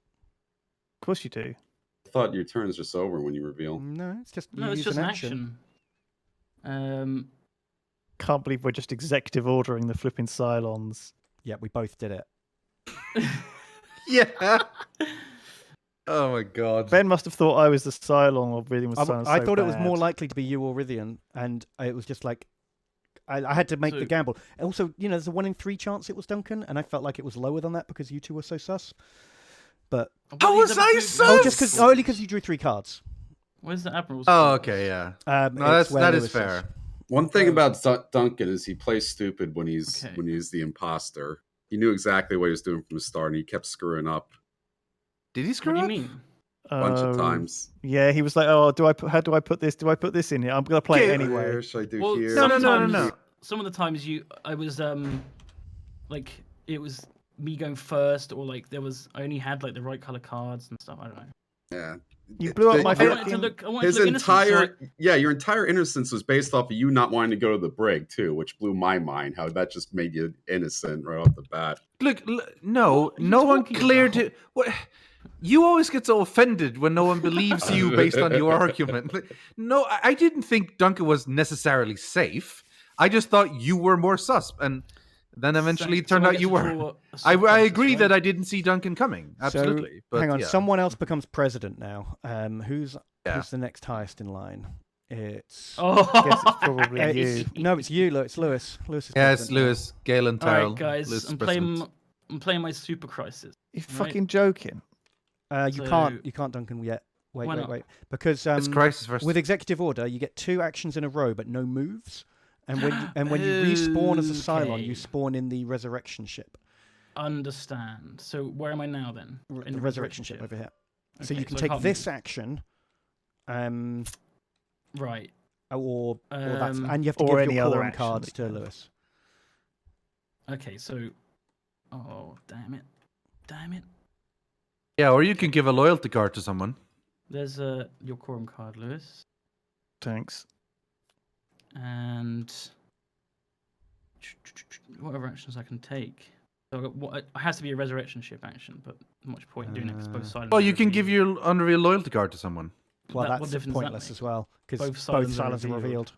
of course you do. I thought your turn is just over when you reveal. No, it's just you No, it's use just an an action. action. Can't believe we're just executive ordering the flipping Cylons. Yeah, we both did it. Yeah. Oh my god. Ben must have thought I was the Cylon or Rythian was Cylon. I so thought it was more bad. likely to be you or Rythian, and it was just like I had to make the So- gamble. Also, there's a 1 in 3 chance it was Duncan, and I felt like it was lower than that because you two were so sus. But How was I sus? only because you drew 3 cards. Where's the Admiral's? Oh, quarters? okay, yeah. It's No, that's where that Lewis is fair. One thing about Duncan is he plays stupid when he's Okay. the imposter. He knew exactly what he was doing from the start, and he kept screwing up Did he screw What do you up? mean? a bunch of Oh, times. Yeah, he was like, "Oh, how do I put this? Do I put this in here? I'm gonna play it Okay, anyway." Where should I do Well, here? No, no, sometimes, no. Some of the times I was like it was me going first, or like I only had like the right color cards and stuff. I don't know. Yeah. You blew up my I wanted to fucking- look. I wanted His to look innocent, so entire your entire innocence was based off of you not wanting to go to the brig too, which blew my mind. How that just made you innocent right off the bat. Look, no, What are you no one talking cleared about? it. What? You always get so offended when no one believes you based on your argument. No, I didn't think Duncan was necessarily safe. I just thought you were more sus, and then eventually it turned I out get you to were. draw a I surprise, agree right? that I didn't see Duncan coming. Absolutely. So, But hang on, yeah. someone else becomes president now. Who's Yeah. the next highest in line? It's Oh, I guess it's probably it's, you. no, it's you. It's Lewis. Lewis is Yeah, it's president now. Lewis, Galen, All Terrell. right, guys. Lewis is I'm president. playing my super crisis. You're Right. fucking joking. You can't Duncan yet. Wait, Why wait, not? wait. Because It's crisis first. with executive order, you get 2 actions in a row, but no moves. And when you respawn as a Cylon, Okay. you spawn in the resurrection ship. Understand. So where am I now then? In The resurrection ship over here. So Okay, you can I take can't this move. action, Right. or that's, and you have to or give any your other quorum action cards that to you have. Lewis. Okay. So. Oh damn it! Damn it! Yeah, or you can give a loyalty card to someone. There's your quorum card, Lewis, Thanks. and whatever actions I can take. So it has to be a resurrection ship action, but not much point in doing it because both sides. Well, you can give your Unreal loyalty card to someone. Well, what that's difference does that pointless make? as well because Both both Cylons are silence are revealed. revealed.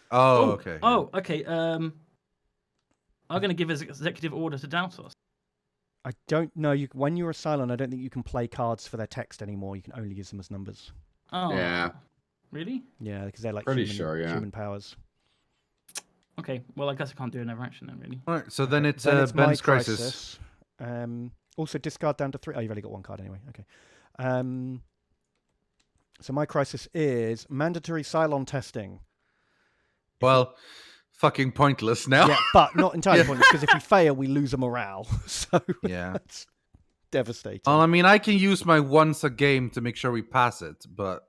Oh, okay. Oh, okay. I'm going to give his executive order to Daltos. I don't know. When you're a Cylon, I don't think you can play cards for their text anymore. You can only use them as numbers. Oh. Yeah. Really? Yeah, because they're like Pretty human, sure, yeah. human powers. Okay. Well, I guess I can't do another action then, really. All right, so then it's, Then it's my Ben's crisis. Also, discard down to 3. Oh, you've only got 1 card anyway. Okay. So my crisis is mandatory Cylon testing. Well, fucking pointless now. Yeah, but not entirely Yeah. pointless because if we fail, we lose a morale. So Yeah. that's devastating. Well, I mean, I can use my once a game to make sure we pass it, but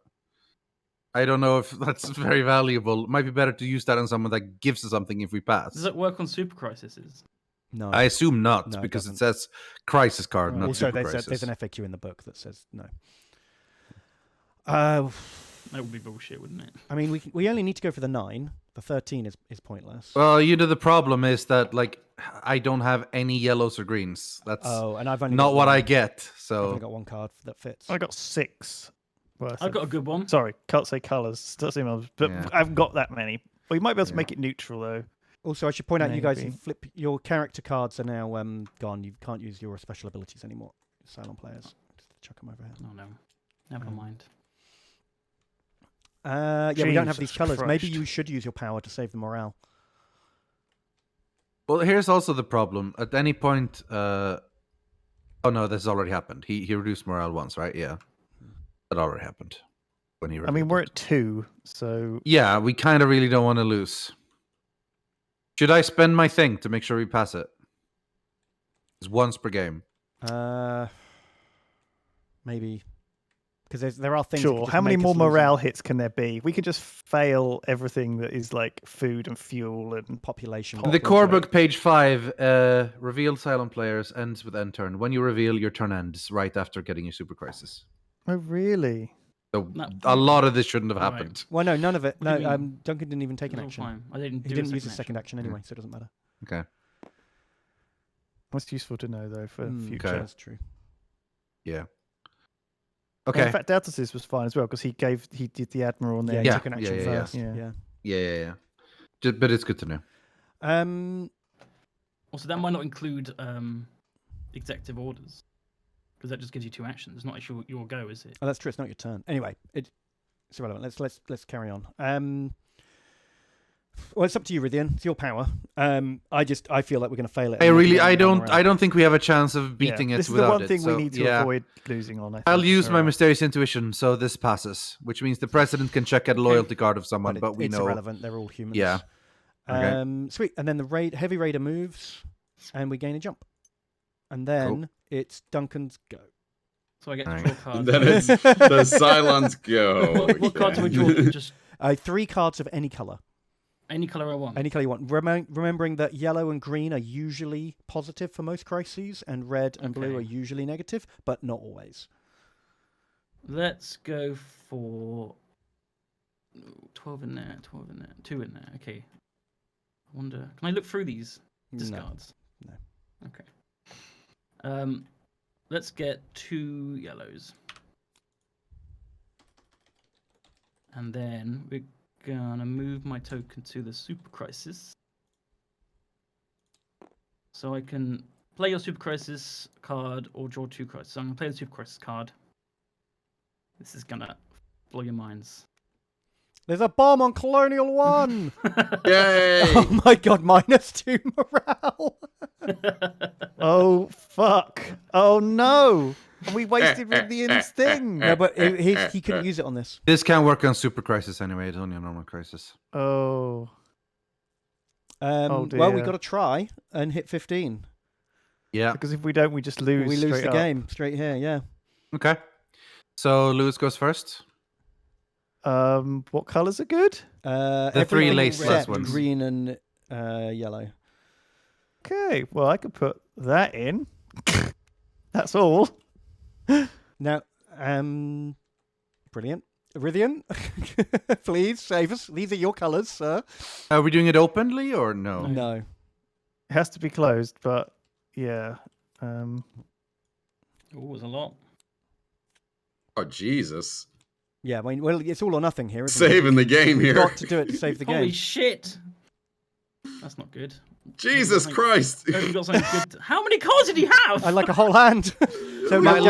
I don't know if that's very valuable. It might be better to use that on someone that gives us something if we pass. Does it work on super crises? No. I assume not, No, it because it doesn't. says crisis card, Right. not Also, super there's an crisis. FAQ in the book that says no. That would be bullshit, wouldn't it? I mean, we only need to go for the 9. The 13 is pointless. Well, the problem is that, like, I don't have any yellows or greens. That's And I've only not got what 1. I get. I've So only got 1 card that fits. I got 6. Worth I've of- got a good one. Sorry, can't say colours. Doesn't seem, but Yeah. I've got that many. Well, you might be able to Yeah. make it neutral though. Also, I should point out, you guys Maybe. flip your character cards are now gone. You can't use your special abilities anymore. Cylon players, just chuck them over here. Oh no, never mind. Yeah, we don't have these Jesus colours. Maybe Christ. you should use your power to save the morale. Well, here's also the problem. At any point, oh no, this has already happened. He reduced morale once, right? Yeah, that already happened. when he I mean, we're at 2, so Yeah, we kind of really don't want to lose. Should I spend my thing to make sure we pass it? It's once per game. Maybe because there are things. that sure. could just How many make more us lose morale hits can there be? We could just fail everything that is like food and fuel and population. The core book, page 5, reveal Cylon players ends with end turn. When you reveal, your turn ends right after getting your super crisis. Oh, really? So No. a lot of this shouldn't have Right. happened. Well, no, none of it. What do No, you mean? Duncan didn't even take an It's all action. fine. I didn't. He do didn't a use a second action anyway, so it doesn't matter. Okay. That's useful to know, though, for future. Okay. That's true. Yeah. And Okay. in fact, Daltos was fine as well because he did the admiral and Yeah, then he Yeah, took an action yeah, first. yeah. Yeah. But it's good to know. Also, that might not include executive orders because that just gives you 2 actions. It's not actually your go, is it? Oh, that's true. It's not your turn. Anyway, it's irrelevant. Let's carry on. Well, it's up to you, Rythian. It's your power. I feel like we're going to fail it. I don't think we have a chance of beating it This is without the one it. thing so, we need to yeah. avoid losing on. I think. I'll use my Or, mysterious intuition, so this passes, which means the president can check a loyalty card of someone, but we it's know. irrelevant. They're all humans. Yeah. Okay. Sweet. And then the heavy raider moves, and we gain a jump. And then it's Duncan's go. So I get to Alright. draw cards. And then it's the Cylons go. What cards do we draw? Just 3 cards of any color. any color I want. Any color you want. Remembering that yellow and green are usually positive for most crises, and red and blue Okay. are usually negative, but not always. Let's go for 12 in there, 12 in there, 2 in there. Okay. I wonder. Can I look through these discards? No. Okay. Let's get 2 yellows. And then we're gonna move my token to the Super Crisis. So I can play your Super Crisis card or draw 2 cards. So I'm gonna play the Super Crisis card. This is gonna blow your minds. There's a bomb on Colonial 1! Yay! Oh my god, -2 morale! oh fuck! Oh no! We wasted Rythian's thing. No, but he couldn't use it on this. This can't work on Super Crisis anyway. It's only a normal crisis. Oh. Well, we dear. got to try and hit 15. Yeah. Because if we don't, we just lose. We lose straight the up. game straight here, yeah. Okay. So Lewis goes first. What colours are good? The 3 everything laceless except ones. green and yellow. Okay, well I could put that in. That's all. Now, brilliant. Rythian, please save us. These are your colours, sir. Are we doing it openly or no? No. It has to be closed, but yeah. Oh, there's a lot. Oh, Jesus. Yeah, I mean, well, it's all or nothing here, isn't Saving the game it? You've here. got to do it to save the Holy game. shit! That's not good. Jesus Christ. Have you got something good? How many cards did he have? I like a whole hand. So now,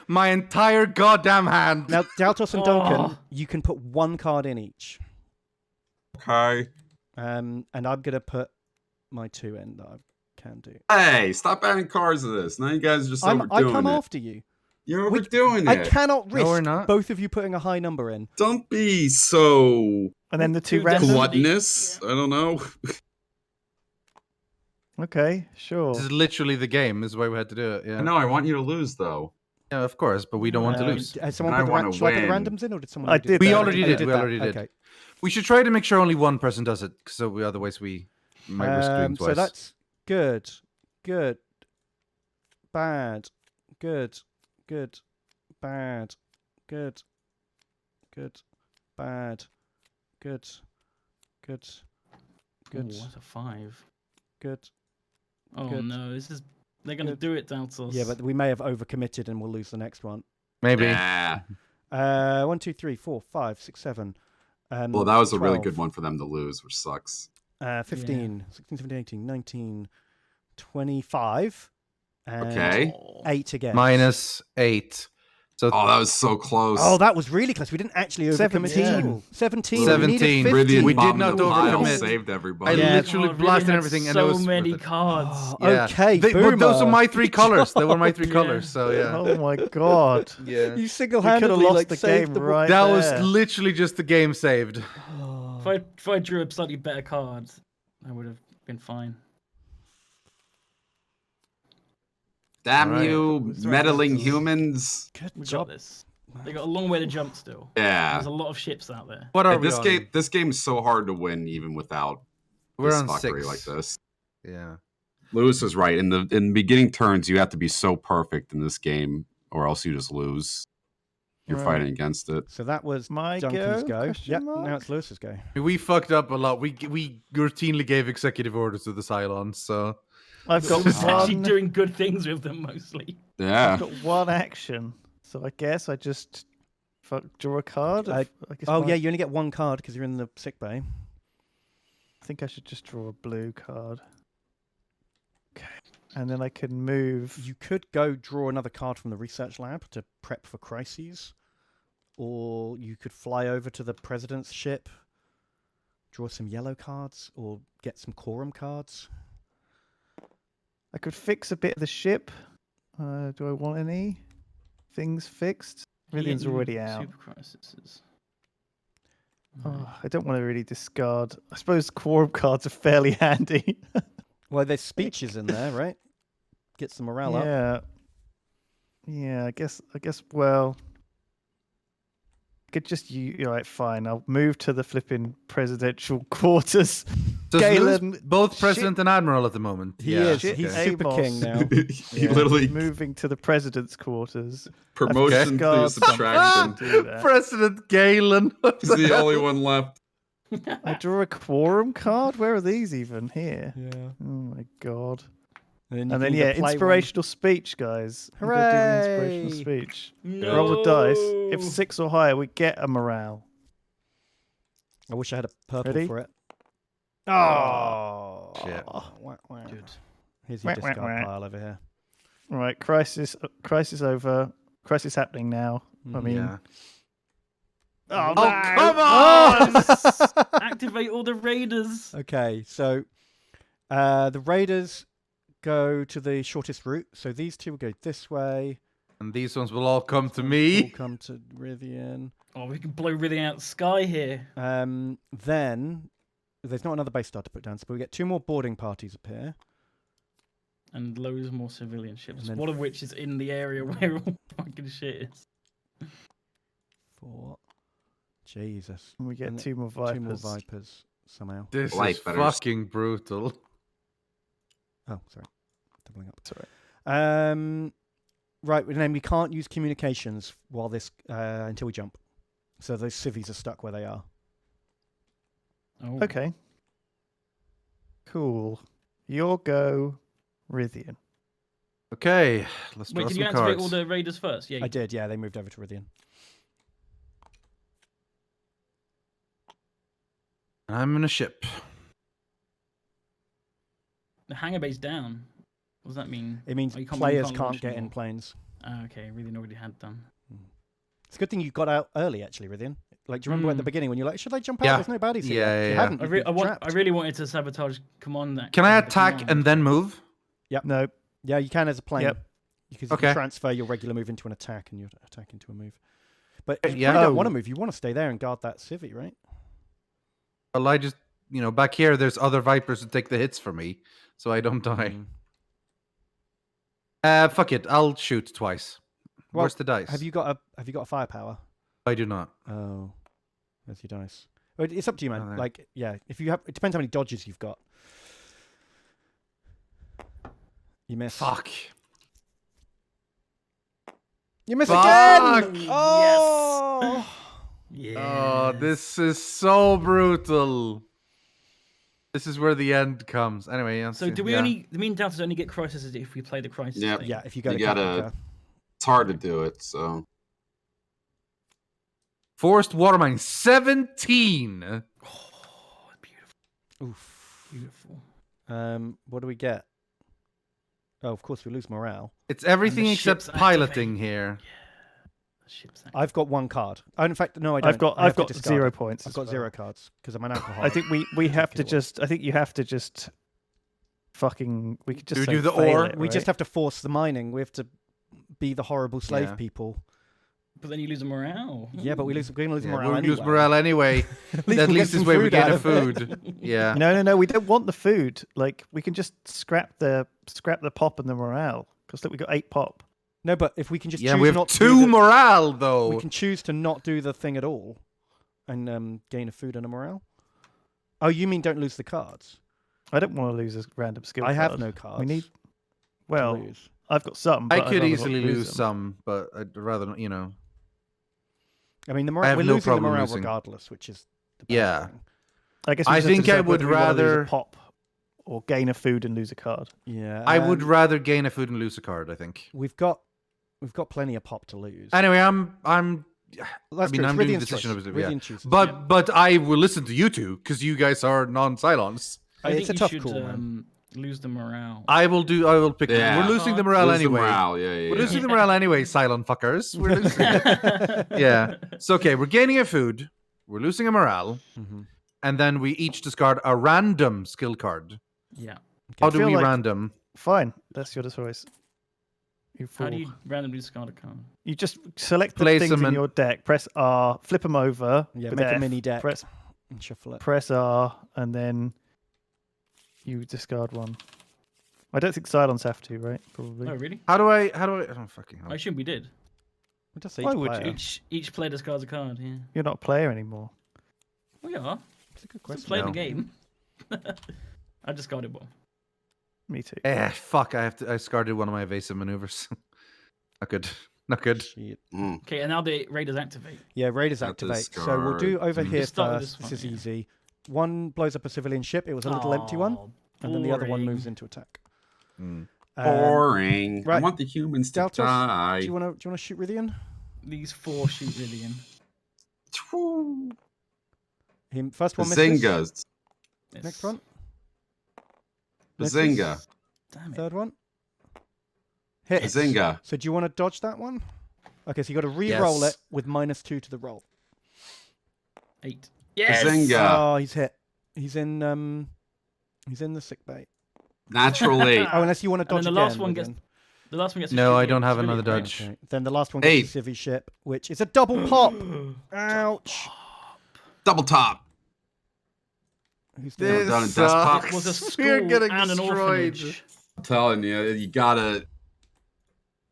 My entire goddamn hand. now Daltos and Duncan, Oh. you can put 1 card in each. Okay. And I'm going to put my 2 in that I can do. Hey, stop adding cards to this. Now you guys are just I overdoing come it. after you. You're overdoing I it. cannot risk we're not. both of you putting a high number in. Don't be so And then the 2 Two random. gluttonous. I don't know. Okay, sure. This is literally the game. This is why we had to do it. Yeah. No, I want you to lose, though. Yeah, of course, but we don't want to lose. Has someone And I put wanna shall I put the win. randoms in, or did someone? I already do did that? We that. already Oh, did. you We that. already did. Okay. We should try to make sure only one person does it, so otherwise we might risk doing twice. So that's good, good, bad, good, good, bad, good, good, bad, good, good, good, Oh, that's a 5. good. Oh Good. no, this is. They're gonna Good. do it, Daltos. Yeah, but we may have overcommitted and we'll lose the next one. Maybe. Yeah. 1, 2, 3, 4, 5, 6, 7. Well, that was a really 12, good one for them to lose, which sucks. 15, 16, 17, 18, 19, 25. And Okay. 8 again. -8. So Oh, that was so close. Oh, that was really close. We didn't actually overcommit 17. at all. 17. 17. We needed 50. We did Bottom not of the pile overcommit. saved I everybody. Yeah, literally God, blasted had everything, and it so was many worth it. cards. Oh, Yeah. okay, But those are Boomer. my 3 Good colors. They were my job. 3 Yeah. colors. So yeah. Oh my god. Yeah. You We could single-handedly have lost like the saved game the right That there. was literally just the game saved. If I drew a slightly better card, I would have been fine. Damn Alright. you, Sorry, meddling guys. humans. Good We job. got this. They got a long way to jump still. Yeah. There's a lot of ships out there. What are Like, we this on? game this game's so hard to win even without We're this on fuckery 6. like this. Yeah. Lewis is right. In the beginning turns, you have to be so perfect in this game, or else you just lose. You're Right. fighting against it. So that was My Duncan's go? go. Question Yep, mark? now it's Lewis's go. We fucked up a lot. We routinely gave executive orders to the Cylons, so I've got Actually one. doing good things with them mostly. Yeah. I've got one action, so I guess I just draw a card. I guess Oh, yeah, you only get one card because you're in the sick bay. I think I should just draw a blue card. Okay, and then I can move. You could go draw another card from the research lab to prep for crises. Or you could fly over to the president's ship, draw some yellow cards, or get some quorum cards. I could fix a bit of the ship. Do I want any things fixed? Rythian's already out. Super crises. Oh, I don't want to really discard. I suppose quorum cards are fairly handy. Well, there's speeches in there, right? Get some morale up. Yeah. Yeah, I guess. Well, I could just all right, fine. I'll move to the flipping presidential quarters. Does Galen, Lewis both president and admiral at the moment. He Yeah, is. He's okay. super Amos. king now. He Yeah, literally moving to the president's quarters. promotion through discard subtraction. Do that. President Galen. He's the only one left. I draw a quorum card. Where are these even? Here. Yeah. Oh my god. And And then you can yeah, either play inspirational speech, guys. We gotta do the inspirational Hooray! speech. No. Roll the dice. If 6 or higher, we get a morale. I wish I had a purple Ready? for it. Oh, Shit. Good. Here's your Wah, wah, discard wah. pile over here. All right, crisis over. Crisis happening now. I mean, Yeah. oh, Oh, no! come on! Activate all the raiders. Okay, so the raiders go to the shortest route. So these two will go this way. And these ones will all come to All me. come to Rythian. Oh, we can blow Rythian out the sky here. Then there's not another base star to put down, so we get 2 more boarding parties appear. And loads more civilian ships, And then- one of which is in the area where all fucking shit is. 4. Jesus. We get And 2 more 2 more vipers. vipers somehow. This Light is feathers. fucking brutal. Oh, sorry. Doubling up. Sorry. Right, and then we can't use communications while this until we jump. So those civvies are stuck where they are. Oh. Okay. Cool. Your go, Rythian. Okay, let's draw Wait, did some you activate cards. all the raiders first? Yeah. I did, yeah. They moved over to Rythian. I'm in a ship. The hangar base down. What does that mean? It means Oh, you can't- you players can't can't launch get in anymore. planes. Ah, okay, Rythian already had done. It's a good thing you got out early, actually, Rythian. Like, do you remember at the beginning when you're like, should I jump out? Yeah. There's no baddies here. Yeah, If you yeah, hadn't, I, you'd re- be I, want, trapped. I really wanted to sabotage command that. Can I command, but attack command. and then move? No. Yeah, you can as a plane. Yep. Because you Okay. can transfer your regular move into an attack and your attack into a move. But you Yeah. probably don't Oh. want to move. You want to stay there and guard that civvy, right? Well, I just, back here, there's other Vipers to take the hits for me, so I don't die. Mm. Fuck it, I'll shoot twice. Well, Where's the dice? Have you got a firepower? I do not. Oh, there's your dice. Well, it's up to you, man. Oh, there. Like, yeah, if you have, it depends how many dodges you've got. You miss. Fuck. You miss Fuck! again. Yes. Oh. Yeah. Oh, this is so brutal. This is where the end comes. Anyway, yeah. So do we only? The mean Daltos only get crisis if we play the crisis. Yep. thing? Yeah, if you go You to gotta- Caprica. It's hard to do it, so Forced water mine 17. Oh, beautiful, Oof. beautiful. What do we get? Oh, of course we lose morale. It's everything the except ships piloting here. Ships. I've got 1 card. Oh, in fact, no, I don't. I've got discard 0 it. points. I've as got well. 0 cards because I'm an alcoholic. I think we have to Take it away. just. I think you have to just. Fucking. We could just Do we say do the fail or? it, We right? just have to force the mining. We have to be the horrible slave Yeah. people. But then you lose the morale. Yeah, but we're going to lose Yeah, morale we'll anyway. lose morale anyway. At we'll get least some this way we food get out a of it. food. Yeah. No. We don't want the food. Like we can just scrap the pop and the morale. Because look, we got 8 pop. No, but if we can just Yeah, choose we have not to 2 do the, morale though. we can choose to not do the thing at all, and gain a food and a morale. Oh, you mean don't lose the cards? I don't want to lose a random skill. I have card. no cards. We need. to Well, lose. I've got some. I But I'd could rather not easily lose them. some, but I'd rather not, I mean, the I morale. have We're no losing the problem morale losing. regardless, which is the bad Yeah. thing. I guess we I just have to think I decide would whether we wanna lose a rather- pop or gain a food and lose a card. Yeah, I would rather gain a food and lose a card, I think. We've got plenty of pop to lose. Anyway, I'm That's I mean, true. I'm It's doing Rythian's the decision choice. of it, yeah. Rythian chooses. but I will listen to you two because you guys are non-Cylons. I It's think a you tough should call, man. lose the morale. I will pick Yeah. We're losing the morale Lose the anyway. morale, yeah. We're losing the morale anyway, Cylon fuckers. We're losing it. Yeah. So okay, we're gaining a food, we're losing a morale, Mhm. and then we each discard a random skill card. Yeah. How do feel we like- random? Fine, that's your choice. You How fool. do you randomly discard a card? You just select the Place things them in in- your deck, press R, flip them over. Yeah, with make a F, mini deck Press, and shuffle it. press R, and then you discard one. I don't think Cylons have to, right? Probably. Oh, really? How do I oh fucking hell. I assume we did. It does say Why each would player. you? Each player discards a card. Yeah. You're not a player anymore. We are. It's a good Let's question. play No. the game. I discarded one. Me too. Fuck, I discarded one of my evasive maneuvers. Not good. Not good. Shit. Okay, and now the raiders activate. Yeah, raiders Got activate. So we'll do discard. over here Let's start with first. this This is one, yeah. easy. One blows up a civilian ship. It was a little empty one, Oh, and then the other one boring. moves into attack. Mm. Boring. I right. want the humans to Daltos, die. do you want to shoot Rythian? These 4 shoot Rythian. Woo. Him first one misses. Bazingas. Yes. Next one. Bazinga. Misses. Damn it. Third one. Hits. Bazinga. So do you want to dodge that one? Okay, so you got to re-roll Yes. it with -2 to the roll. 8. Yes. Bazinga. Oh, he's hit. He's in the sick bay. Natural 8. Oh, unless you want to And dodge then the last again, one Rythian. gets. The last one gets. to No, shoot I the don't have civilian, another right? dodge. Okay. Then the last one gets 8. the civvy ship, which is a double pop. Ouch. Double top. Who's This down? done in desk pop. It was a school We're getting and an destroyed. orphanage. I'm telling you, you gotta.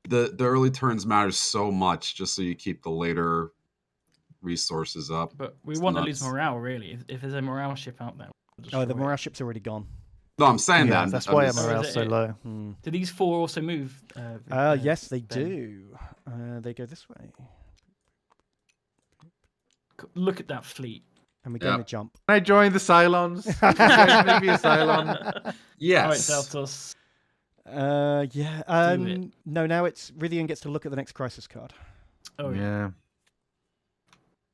The early turns matter so much, just so you keep the later resources up. But we It's want to lose nuts. morale, really. If there's a morale ship out there. we'll Oh, the destroy it. morale ship's already gone. No, I'm saying Yeah, that. that's I'm why just- our morale's so it- low. Hmm. Do these 4 also move? Yes, they Ben? do. They go this way, Look at that fleet. and we gain Yep. a jump. Can I join the Cylons? Maybe a Cylon. Yes. All right, Daltos. Yeah. it. No, now it's Rythian gets to look at the next crisis card. Oh, yeah. Yeah.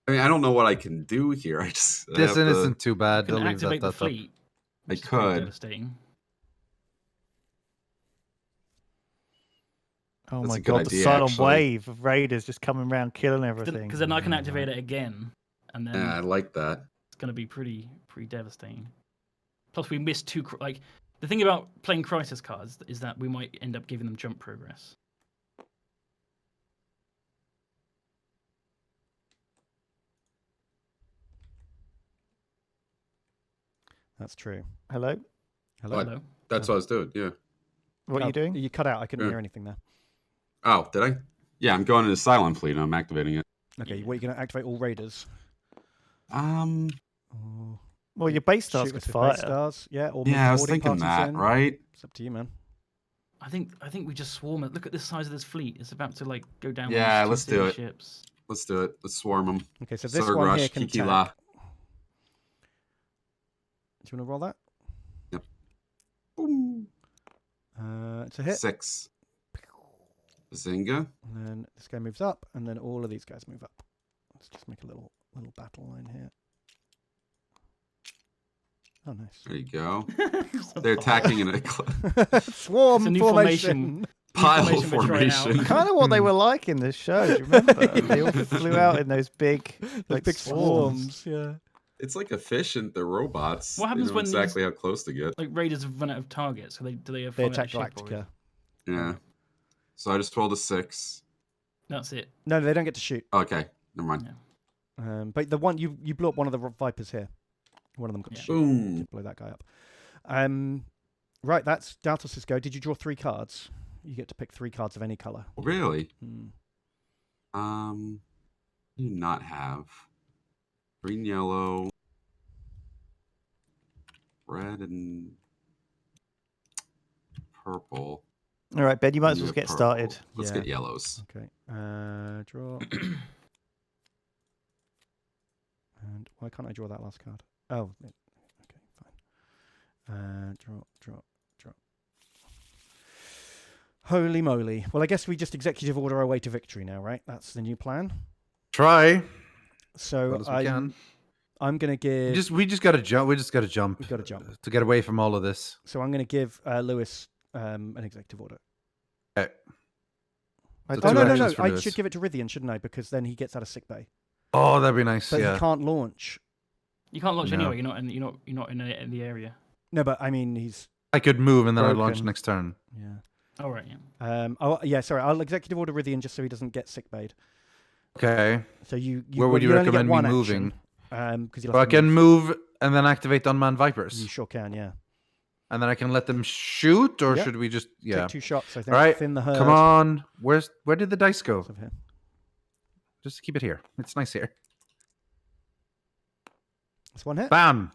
I mean, I don't know what I can do here. I just. I This have to- isn't too bad. You They'll can leave that, activate the that up. fleet. I which is pretty could. Devastating. Oh That's my a good god, the idea, silent actually. wave of raiders just coming around killing everything. Because then I can activate it again, and then Yeah, I like that. it's going to be pretty devastating. Plus, we missed 2. Like the thing about playing crisis cards is that we might end up giving them jump progress. That's true. Hello? Hello. What? That's what I was doing. Yeah. What are Oh, you doing? You cut out. I couldn't Yeah. hear anything there. Oh, did I? Yeah, I'm going to the Cylon fleet. I'm activating it. Okay, Yeah. what are you going to activate all raiders? Um. Or Well, your base stars shoot could us with fire. base stars? Yeah. Or move Yeah, I was boarding thinking parties that. in. Right. It's up to you, man. I think we just swarm it. Look at the size of this fleet. It's about to like go down. Yeah, with let's these do 2 it. Ships. Let's do it. Let's swarm them. Okay, so this Sword one rush, here can Kiki attack. La. Do you want to roll that? Yep. Boom. It's a hit. 6. Bazinga. And then this guy moves up, and then all of these guys move up. Let's just make a little battle line here. Oh, nice. There you go. They're attacking in a Swarm It's a new formation. formation. Pile information we're throwing out. formation. Kind of what they were like in this show. Do you remember? They all flew out in those big, like big swarms. swarms. Yeah. It's like efficient. They're robots. What happens they know when exactly how close to get? Like raiders have run out of targets? So do they have They fire attack at the ship, or is- Galactica. Yeah. So I just rolled a 6. That's it. No, they don't get to shoot. Okay, never mind. Yeah. But the one you blew up one of the Vipers here. One of them got to Yeah. shoot. Boom. Did blow that guy up. Right, that's Daltos' go. Did you draw 3 cards? You get to pick 3 cards of any color. Really? Hmm. Do not have green, yellow, red, and purple. All right, Ben, you might as You well have get purple. started. Let's Yeah. get yellows. Okay. Draw. And why can't I draw that last card? Oh, okay, fine. Draw. Holy moly. Well, I guess we just executive order our way to victory now, right? That's the new plan. Try. So Well as we can. I'm going to give... We just gotta jump. We just gotta jump. We've gotta jump. To get away from all of this. So I'm going to give Lewis an executive order. Okay. I So Oh, two no. actions for I Lewis. should give it to Rythian, shouldn't I? Because then he gets out of sickbay. Oh, that'd be nice. But yeah. he can't launch. You can't launch No. anyway. You're not in the area. No, but I mean, he's... I could move and then I'd launch Broken. next turn. Yeah. All right. Yeah. Sorry. I'll executive order Rythian just so he doesn't get sickbayed. Okay. So you Where would you only get recommend me one moving? Action, because So I can move and then activate unmanned vipers. You sure can, yeah. And then I can let them shoot, or Yep. should we just Take 2 shots, I think. All right, Thin the herd. Come on. Where did the dice go? Of here. Just keep it here. It's nice here. That's one hit. Bam.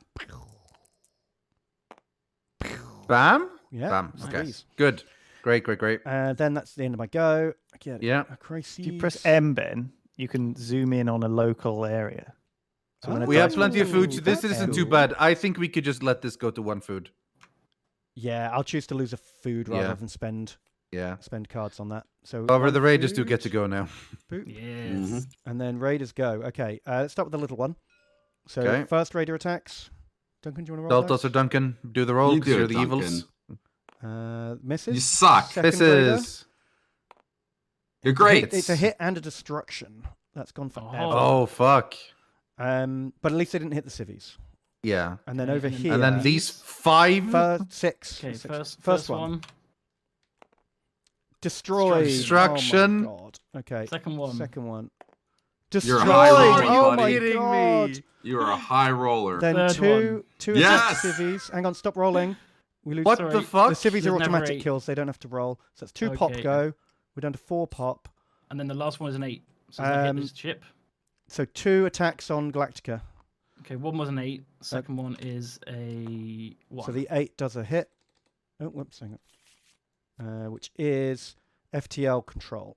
Bam. Yeah. Bam. nice. Okay. Good. Great. Then that's the end of my go. Again, Yeah. a crisis. If you press M, Ben, you can zoom in on a local area. So when a We have dice plenty of roll- food. So this that's isn't too cool. bad. I think we could just let this go to 1 food. Yeah, I'll choose to lose a food rather Yeah. than spend Yeah. cards on that. So However, one the Raiders do get to food, go now. Yes. and then Raiders go. Okay, let's start with the little one. So Okay. first Raider attacks. Duncan, do you want to roll? Daltos or Duncan, do the roll You because do you're it, the evils. Misses. You suck. Second This Raider. is. You're great. It's a hit and a destruction. That's gone forever. Oh fuck. But at least they didn't hit the civvies. Yeah. And then Okay, over and then- here. And then these 5. Six. Okay. Six. First one. Destroyed. Destruction. Oh my god. Okay. Second one. Second one. You're Destroyed. a high roller, Oh my buddy. god. You are a high roller. Then Third two Yes! attack civvies. Hang on, stop rolling. We lose. What Sorry. the fuck? The civvies are There's never automatic 8. kills. They don't have to roll. So that's 2 pop Okay. go. We're down to 4 pop. And then the last one is an 8. So does that hit this ship? So 2 attacks on Galactica. Okay, one was an 8. Second one is a 1. So the 8 does a hit. Oh, whoops, hang on. Which is FTL control.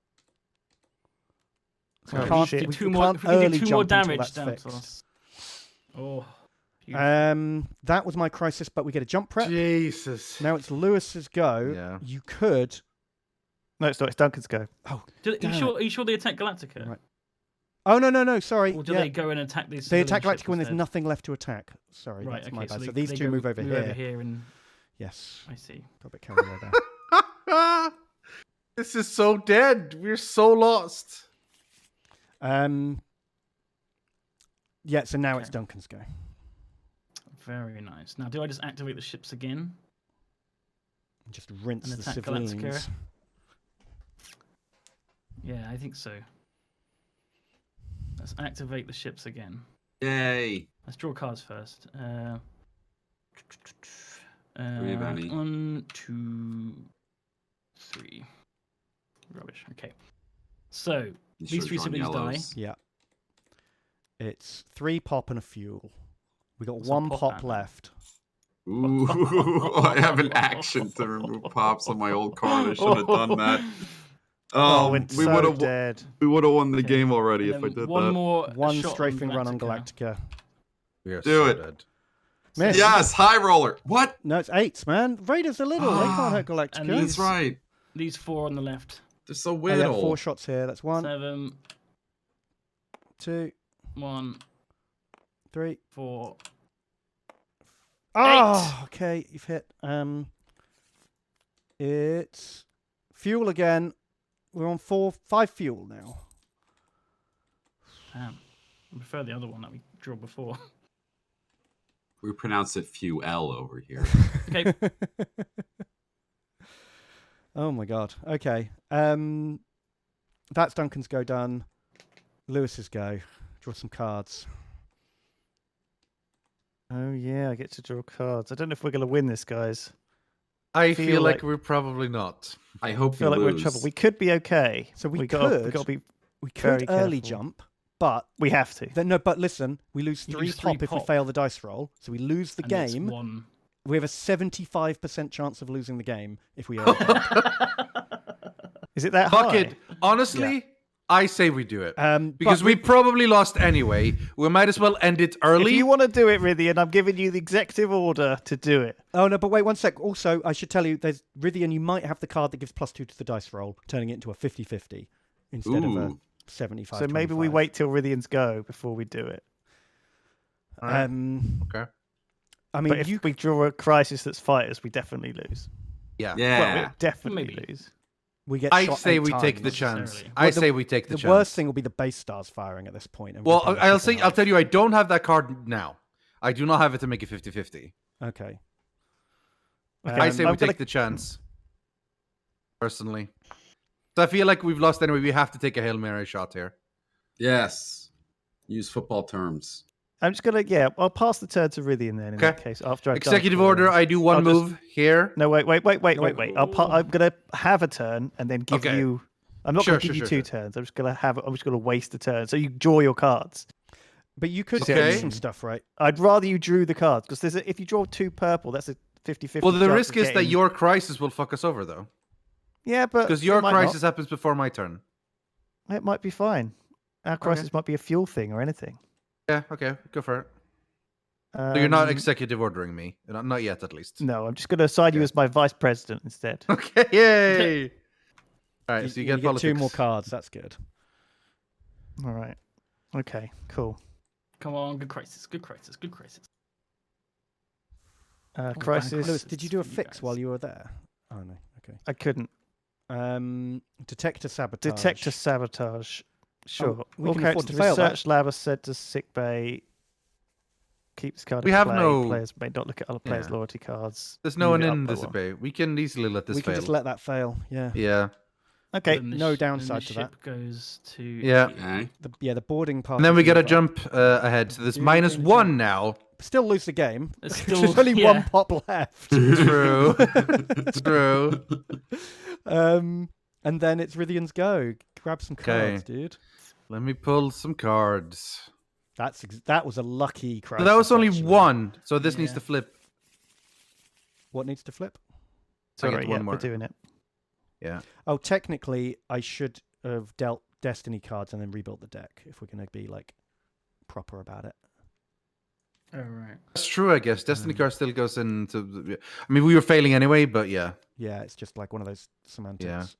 So Oh, we can't, shit. we, two we more. can't If we can early do 2 jump more until damage that's down to fixed. us. Oh. beautiful. That was my crisis, but we get a jump prep. Jesus. Now it's Lewis's go. Yeah. You could. No, it's not. It's Duncan's go. Oh, Are damn you sure they attack Galactica? Right. Oh no! Sorry. Or do Yeah. they go and attack these? They attack civilian ships Galactica when there's instead? nothing left to attack. Sorry, Right. that's my Okay. bad. So, So they, these they 2 go, move over here. Over here and Yes. I see. Got a bit carried away there. This is so dead. We're so lost. Yeah. So now it's Okay. Duncan's go. Very nice. Now, do I just activate the ships again? Just rinse And the attack civilians. Galactica. Yeah, I think so. Let's activate the ships again. Yay. Let's draw cards first. we have any? 1, 2, 3. Rubbish. Okay. So You these should've 3 drawn siblings die. yellows. Yeah. It's 3 pop and a fuel. We got What's a 1 pop pop at? left. Ooh, I have an action to remove pops on my old card. I should have done that. Oh, it's we so would have dead. won the Okay. game already And if I then did one that. more 1 shot strafing run on Galactica. Galactica. We are Do so it. dead. Miss. Yes, high roller. What? No, it's 8s, man. Raiders are little. They can't hurt And Galactica. these- That's right. These 4 on the left. They're so Oh, yeah, little. 4 shots here. That's 1, 7, 2, 1, 3. 4. Oh, okay. You've hit. It's Fuel again. We're on 5 fuel now. Damn. I prefer the other one that we drew before. We pronounce it fuel over here. Okay. Oh my god. Okay. That's Duncan's go done. Lewis's go. Draw some cards. Oh yeah, I get to draw cards. I don't know if we're going to win this, guys. I feel feel like like- we're probably not. I hope I feel you like lose. we're in trouble. We could be okay. So we we could gotta be. very early careful. jump, but We have to. then no. But listen, we lose You 3 lose three pop if we pop. fail the dice roll. So we lose the And it's game. one. We have a 75% chance of losing the game if we early jump. Is it that Fuck high? it. Honestly, I say we do it. Because but we probably lost anyway. We might as well end it If early. you want to do it, Rythian, I'm giving you the executive order to do it. Oh no, but wait 1 sec. Also, I should tell you, there's Rythian. You might have the card that gives +2 to the dice roll, turning it into a 50-50 instead of a Ooh. 75. So maybe we 25. wait till Rythian's go before we do it. Alright. Okay. Okay. I mean, But if we draw a crisis that's fighters, we definitely lose. Yeah. Yeah. Well, we definitely Maybe. lose. we get. I shot say 8 we take the times. chance. necessarily. I Well, say we take the The chance. worst thing will be the base stars firing at this point. And Well, ripping the I'll ship in I'll half. tell you, I don't have that card now. I do not have it to make it 50-50. Okay. I say we I'm gonna- take the chance. Personally. So I feel like we've lost anyway. We have to take a Hail Mary shot here. Yes. Use football terms. I'm just gonna I'll pass the turn to Rythian then in that Okay. case. After I've Executive done order, I do one I'll just- move here. No, wait. No. I'm gonna have a turn and then give Okay. you. I'm not Sure, gonna give sure, you sure, two turns. I'm just gonna waste a turn. So you draw your cards. But you could Okay. do some stuff, right? I'd rather you drew the cards because if you draw 2 purple, that's a 50-50. Well, the chance risk of is that getting- your crisis will fuck us over, though. Yeah, but Because it your might crisis happens before my turn. not. It might be fine. Our crisis might be a fuel thing or anything. Yeah, okay, go for it. So you're not Um, executive ordering me. Not yet, at least. No, I'm just going to assign you Okay. as my vice president instead. Okay, yay! All right, so you get politics. 2 more cards. That's good. All right. Okay. Cool. Come on, good crisis, good crisis, good crisis. Crisis. Lewis, did you do a for you fix guys. while you were there? Oh no. Okay. I couldn't. Detector sabotage. Detector sabotage. Sure. we All can afford characters to in the fail that. research lab are sent to sick bay. Keep this card. We in have play. no- Players may not look at other players' Yeah. loyalty cards. There's no Move one it in up by this one. debate. We can easily let this We fail. can just let that fail. Yeah. Yeah. Okay. Then the no sh- downside then the to that. ship goes to Yeah. Okay. The boarding part. And then we get a up. jump ahead. So there's Do minus things 1 now. Still lose the game. It's There's still- only yeah. 1 pop left. True. True. And then it's Rythian's go. Grab some Okay. cards, dude. Let me pull some cards. That was a lucky So crisis. that was only actually. 1. So this needs Yeah. to flip. What needs to flip? So I Sorry, get one yeah, more. we're doing it. Yeah. Oh, technically, I should have dealt Destiny cards and then rebuilt the deck if we're going to be like proper about it. All right. That's true, I guess. Destiny card still goes into. I mean, we were failing anyway, but yeah. Yeah, it's just like one of those semantics.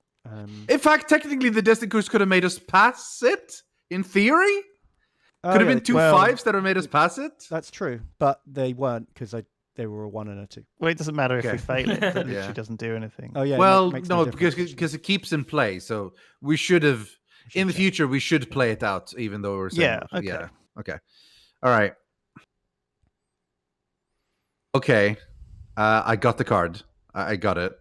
In fact, technically, the Destiny cards could have made us pass it. In theory, Oh, could have yeah, been two well- 5s that have made us pass it. That's true, but they weren't because they were a 1 and a 2. Well, it doesn't matter if Okay. we fail it. It literally Yeah. doesn't do anything. Oh yeah. Well, makes no, difference, because it keeps in play. So we should have in the future. We should play it out, even though we're saying, Yeah, okay. yeah, okay, all right, okay. I got the card. I got it.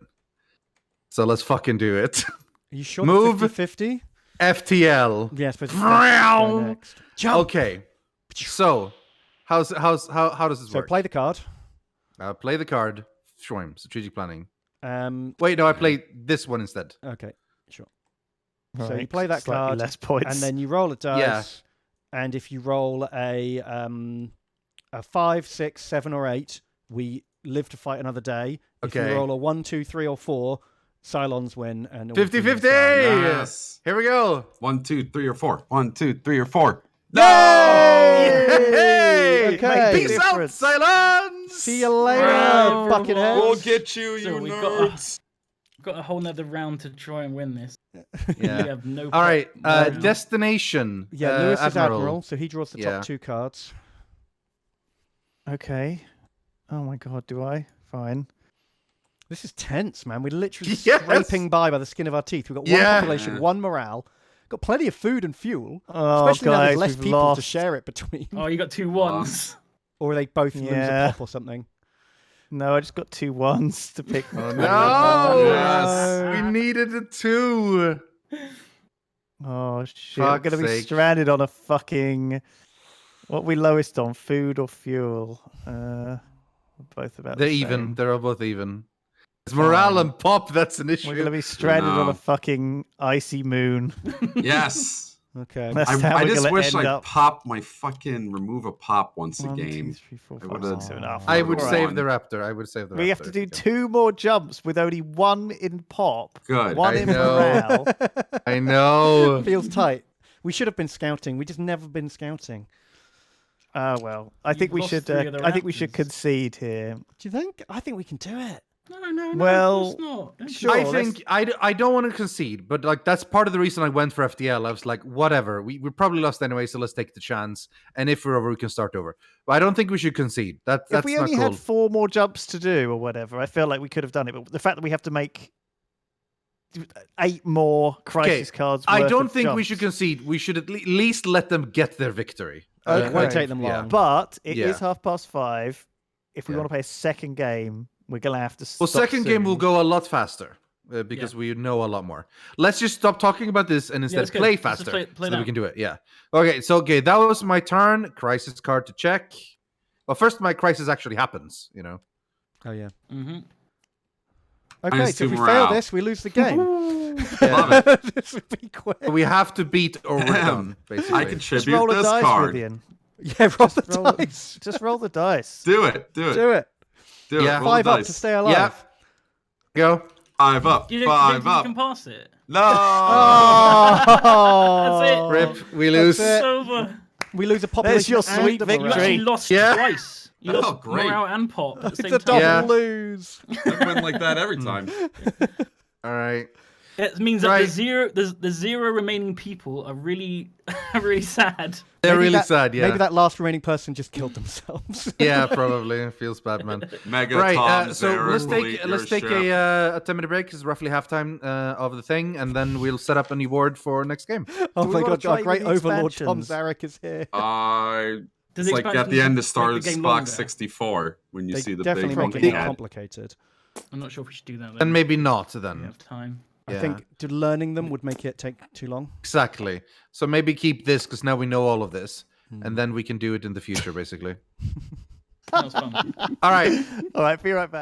So let's fucking do it. Are you sure? Move. 50-50? FTL. Yes, but Meow. next. Jump. Okay. So, how does this So work? play the card. Play the card. Schwarm, strategic planning. Wait. No, I play this one instead. Okay. Sure. Right, So you play that slightly card, less points. and then you roll a dice. Yeah. And if you roll a 5, 6, 7, or 8, we live to fight another day. If Okay. you roll a 1, 2, 3, or 4, Cylons win. And all 50-50! teams die. Yes. Here we go. 1, 2, 3, or 4. 1, 2, 3, or 4. Yay! Okay. Peace out, Difference. Cylons! See you later, Wow. bucketheads. We'll get you, So you we nerds. Got a whole nother round to try and win this. We Yeah. have no. All right. no- Destination. Yeah, Lewis is Admiral. Admiral, so he draws the top Yeah. 2 cards. Okay. Oh my god, do I? Fine. This is tense, man. We're literally Yes. scraping by the skin of our teeth. We've got one Yeah. population, one morale. Got plenty of food and fuel. Oh, Especially now guys, there's less we've people to lost. share it between. Oh, you got 2 ones. Or they both lose a Yeah. pop or something. No, I just got 2 ones to pick. Oh, no! Yes. We needed a 2. Oh shit! We're Fuck's gonna be sake. stranded on a fucking. What we lowest on? Food or fuel? Both about. They're the even. same. They're all both even. It's morale Fine. and pop. That's an issue. We're gonna be stranded on No. a fucking icy moon. Yes. Okay. That's how I we're just gonna wish end I up. popped my fucking remove a pop once a 1, 2, game. 3, 4, I 5, would've- 6, 7, 8. I would Alright. save the raptor. I would save the raptor. We have to if do we can. 2 more jumps with only 1 in pop, Good. 1 I in know. morale. I know. Feels tight. We should have been scouting. We just never been scouting. Well, I think You've we lost should. 3 of the I think we should raptors. concede here. Do you think? I think we can do it. No, Well, of course not. Don't sure. I let's- think I don't want to concede, but like that's part of the reason I went for FTL. I was like, whatever, we probably lost anyway, so let's take the chance. And if we're over, we can start over. But I don't think we should concede. That's If we not only cool. had 4 more jumps to do or whatever, I feel like we could have done it. But the fact that we have to make 8 more crisis cards. I worth don't of think we should jumps. concede. We should at least let them get their victory. Okay. It won't like, take them yeah. long. But it Yeah. is 5:30. If we Yeah. want to play a second game, we're gonna have to. Well, stop second game will soon. go a lot faster because we know a lot more. Let's just stop talking about this and instead let's go. play Let's just faster play so that now. we can do it. Yeah. Okay. So that was my turn. Crisis card to check. Well, first my crisis actually happens. You know. Oh yeah. Mm-hmm. Okay, Minus so if 2 we fail morale. this, we lose the game. Love it. This would be quick. So we have to beat or we're done. Basically. I Just contribute roll a this dice, card. Rythian. Yeah, roll the roll it. dice. Just roll the dice. Do it. Do it. Do it. Do it. Yeah. Roll 5 the up dice. to stay alive. Yeah. Go. 5 up. You don't 5 think you up. can pass it? No. Oh, That's it. Rip. We lose. That's It's over. We lose a population. your and sweet a You victory. morale. actually lost Yeah. twice. You Oh, lost great. morale and pop at the It's same a double time. Yeah. lose. I win like that every time. All right. It means that Right. the 0 remaining people are really, really sad. They're Maybe really that- sad. Yeah. Maybe that last remaining person just killed themselves. Yeah, probably. It feels bad, man. Mega Right. Tom, So Zara, let's delete take let's your take ship. a 10-minute break. It's roughly halftime of the thing, and then we'll set up a new board for next game. Oh Do we my wanna god, try our great with the overlord Tom expansions? Zarek is here. Does It's like at the end of Star make the game Spock longer? 64 when you They see the definitely big make it monkey more head. complicated. I'm not sure if we should do that. And maybe not we then. have time. I Yeah. think learning them would make it take too long. Exactly. So maybe keep this because now we know all of this, Hmm. and then we can do it in the future, basically. That was fun. All right. All right, be right back.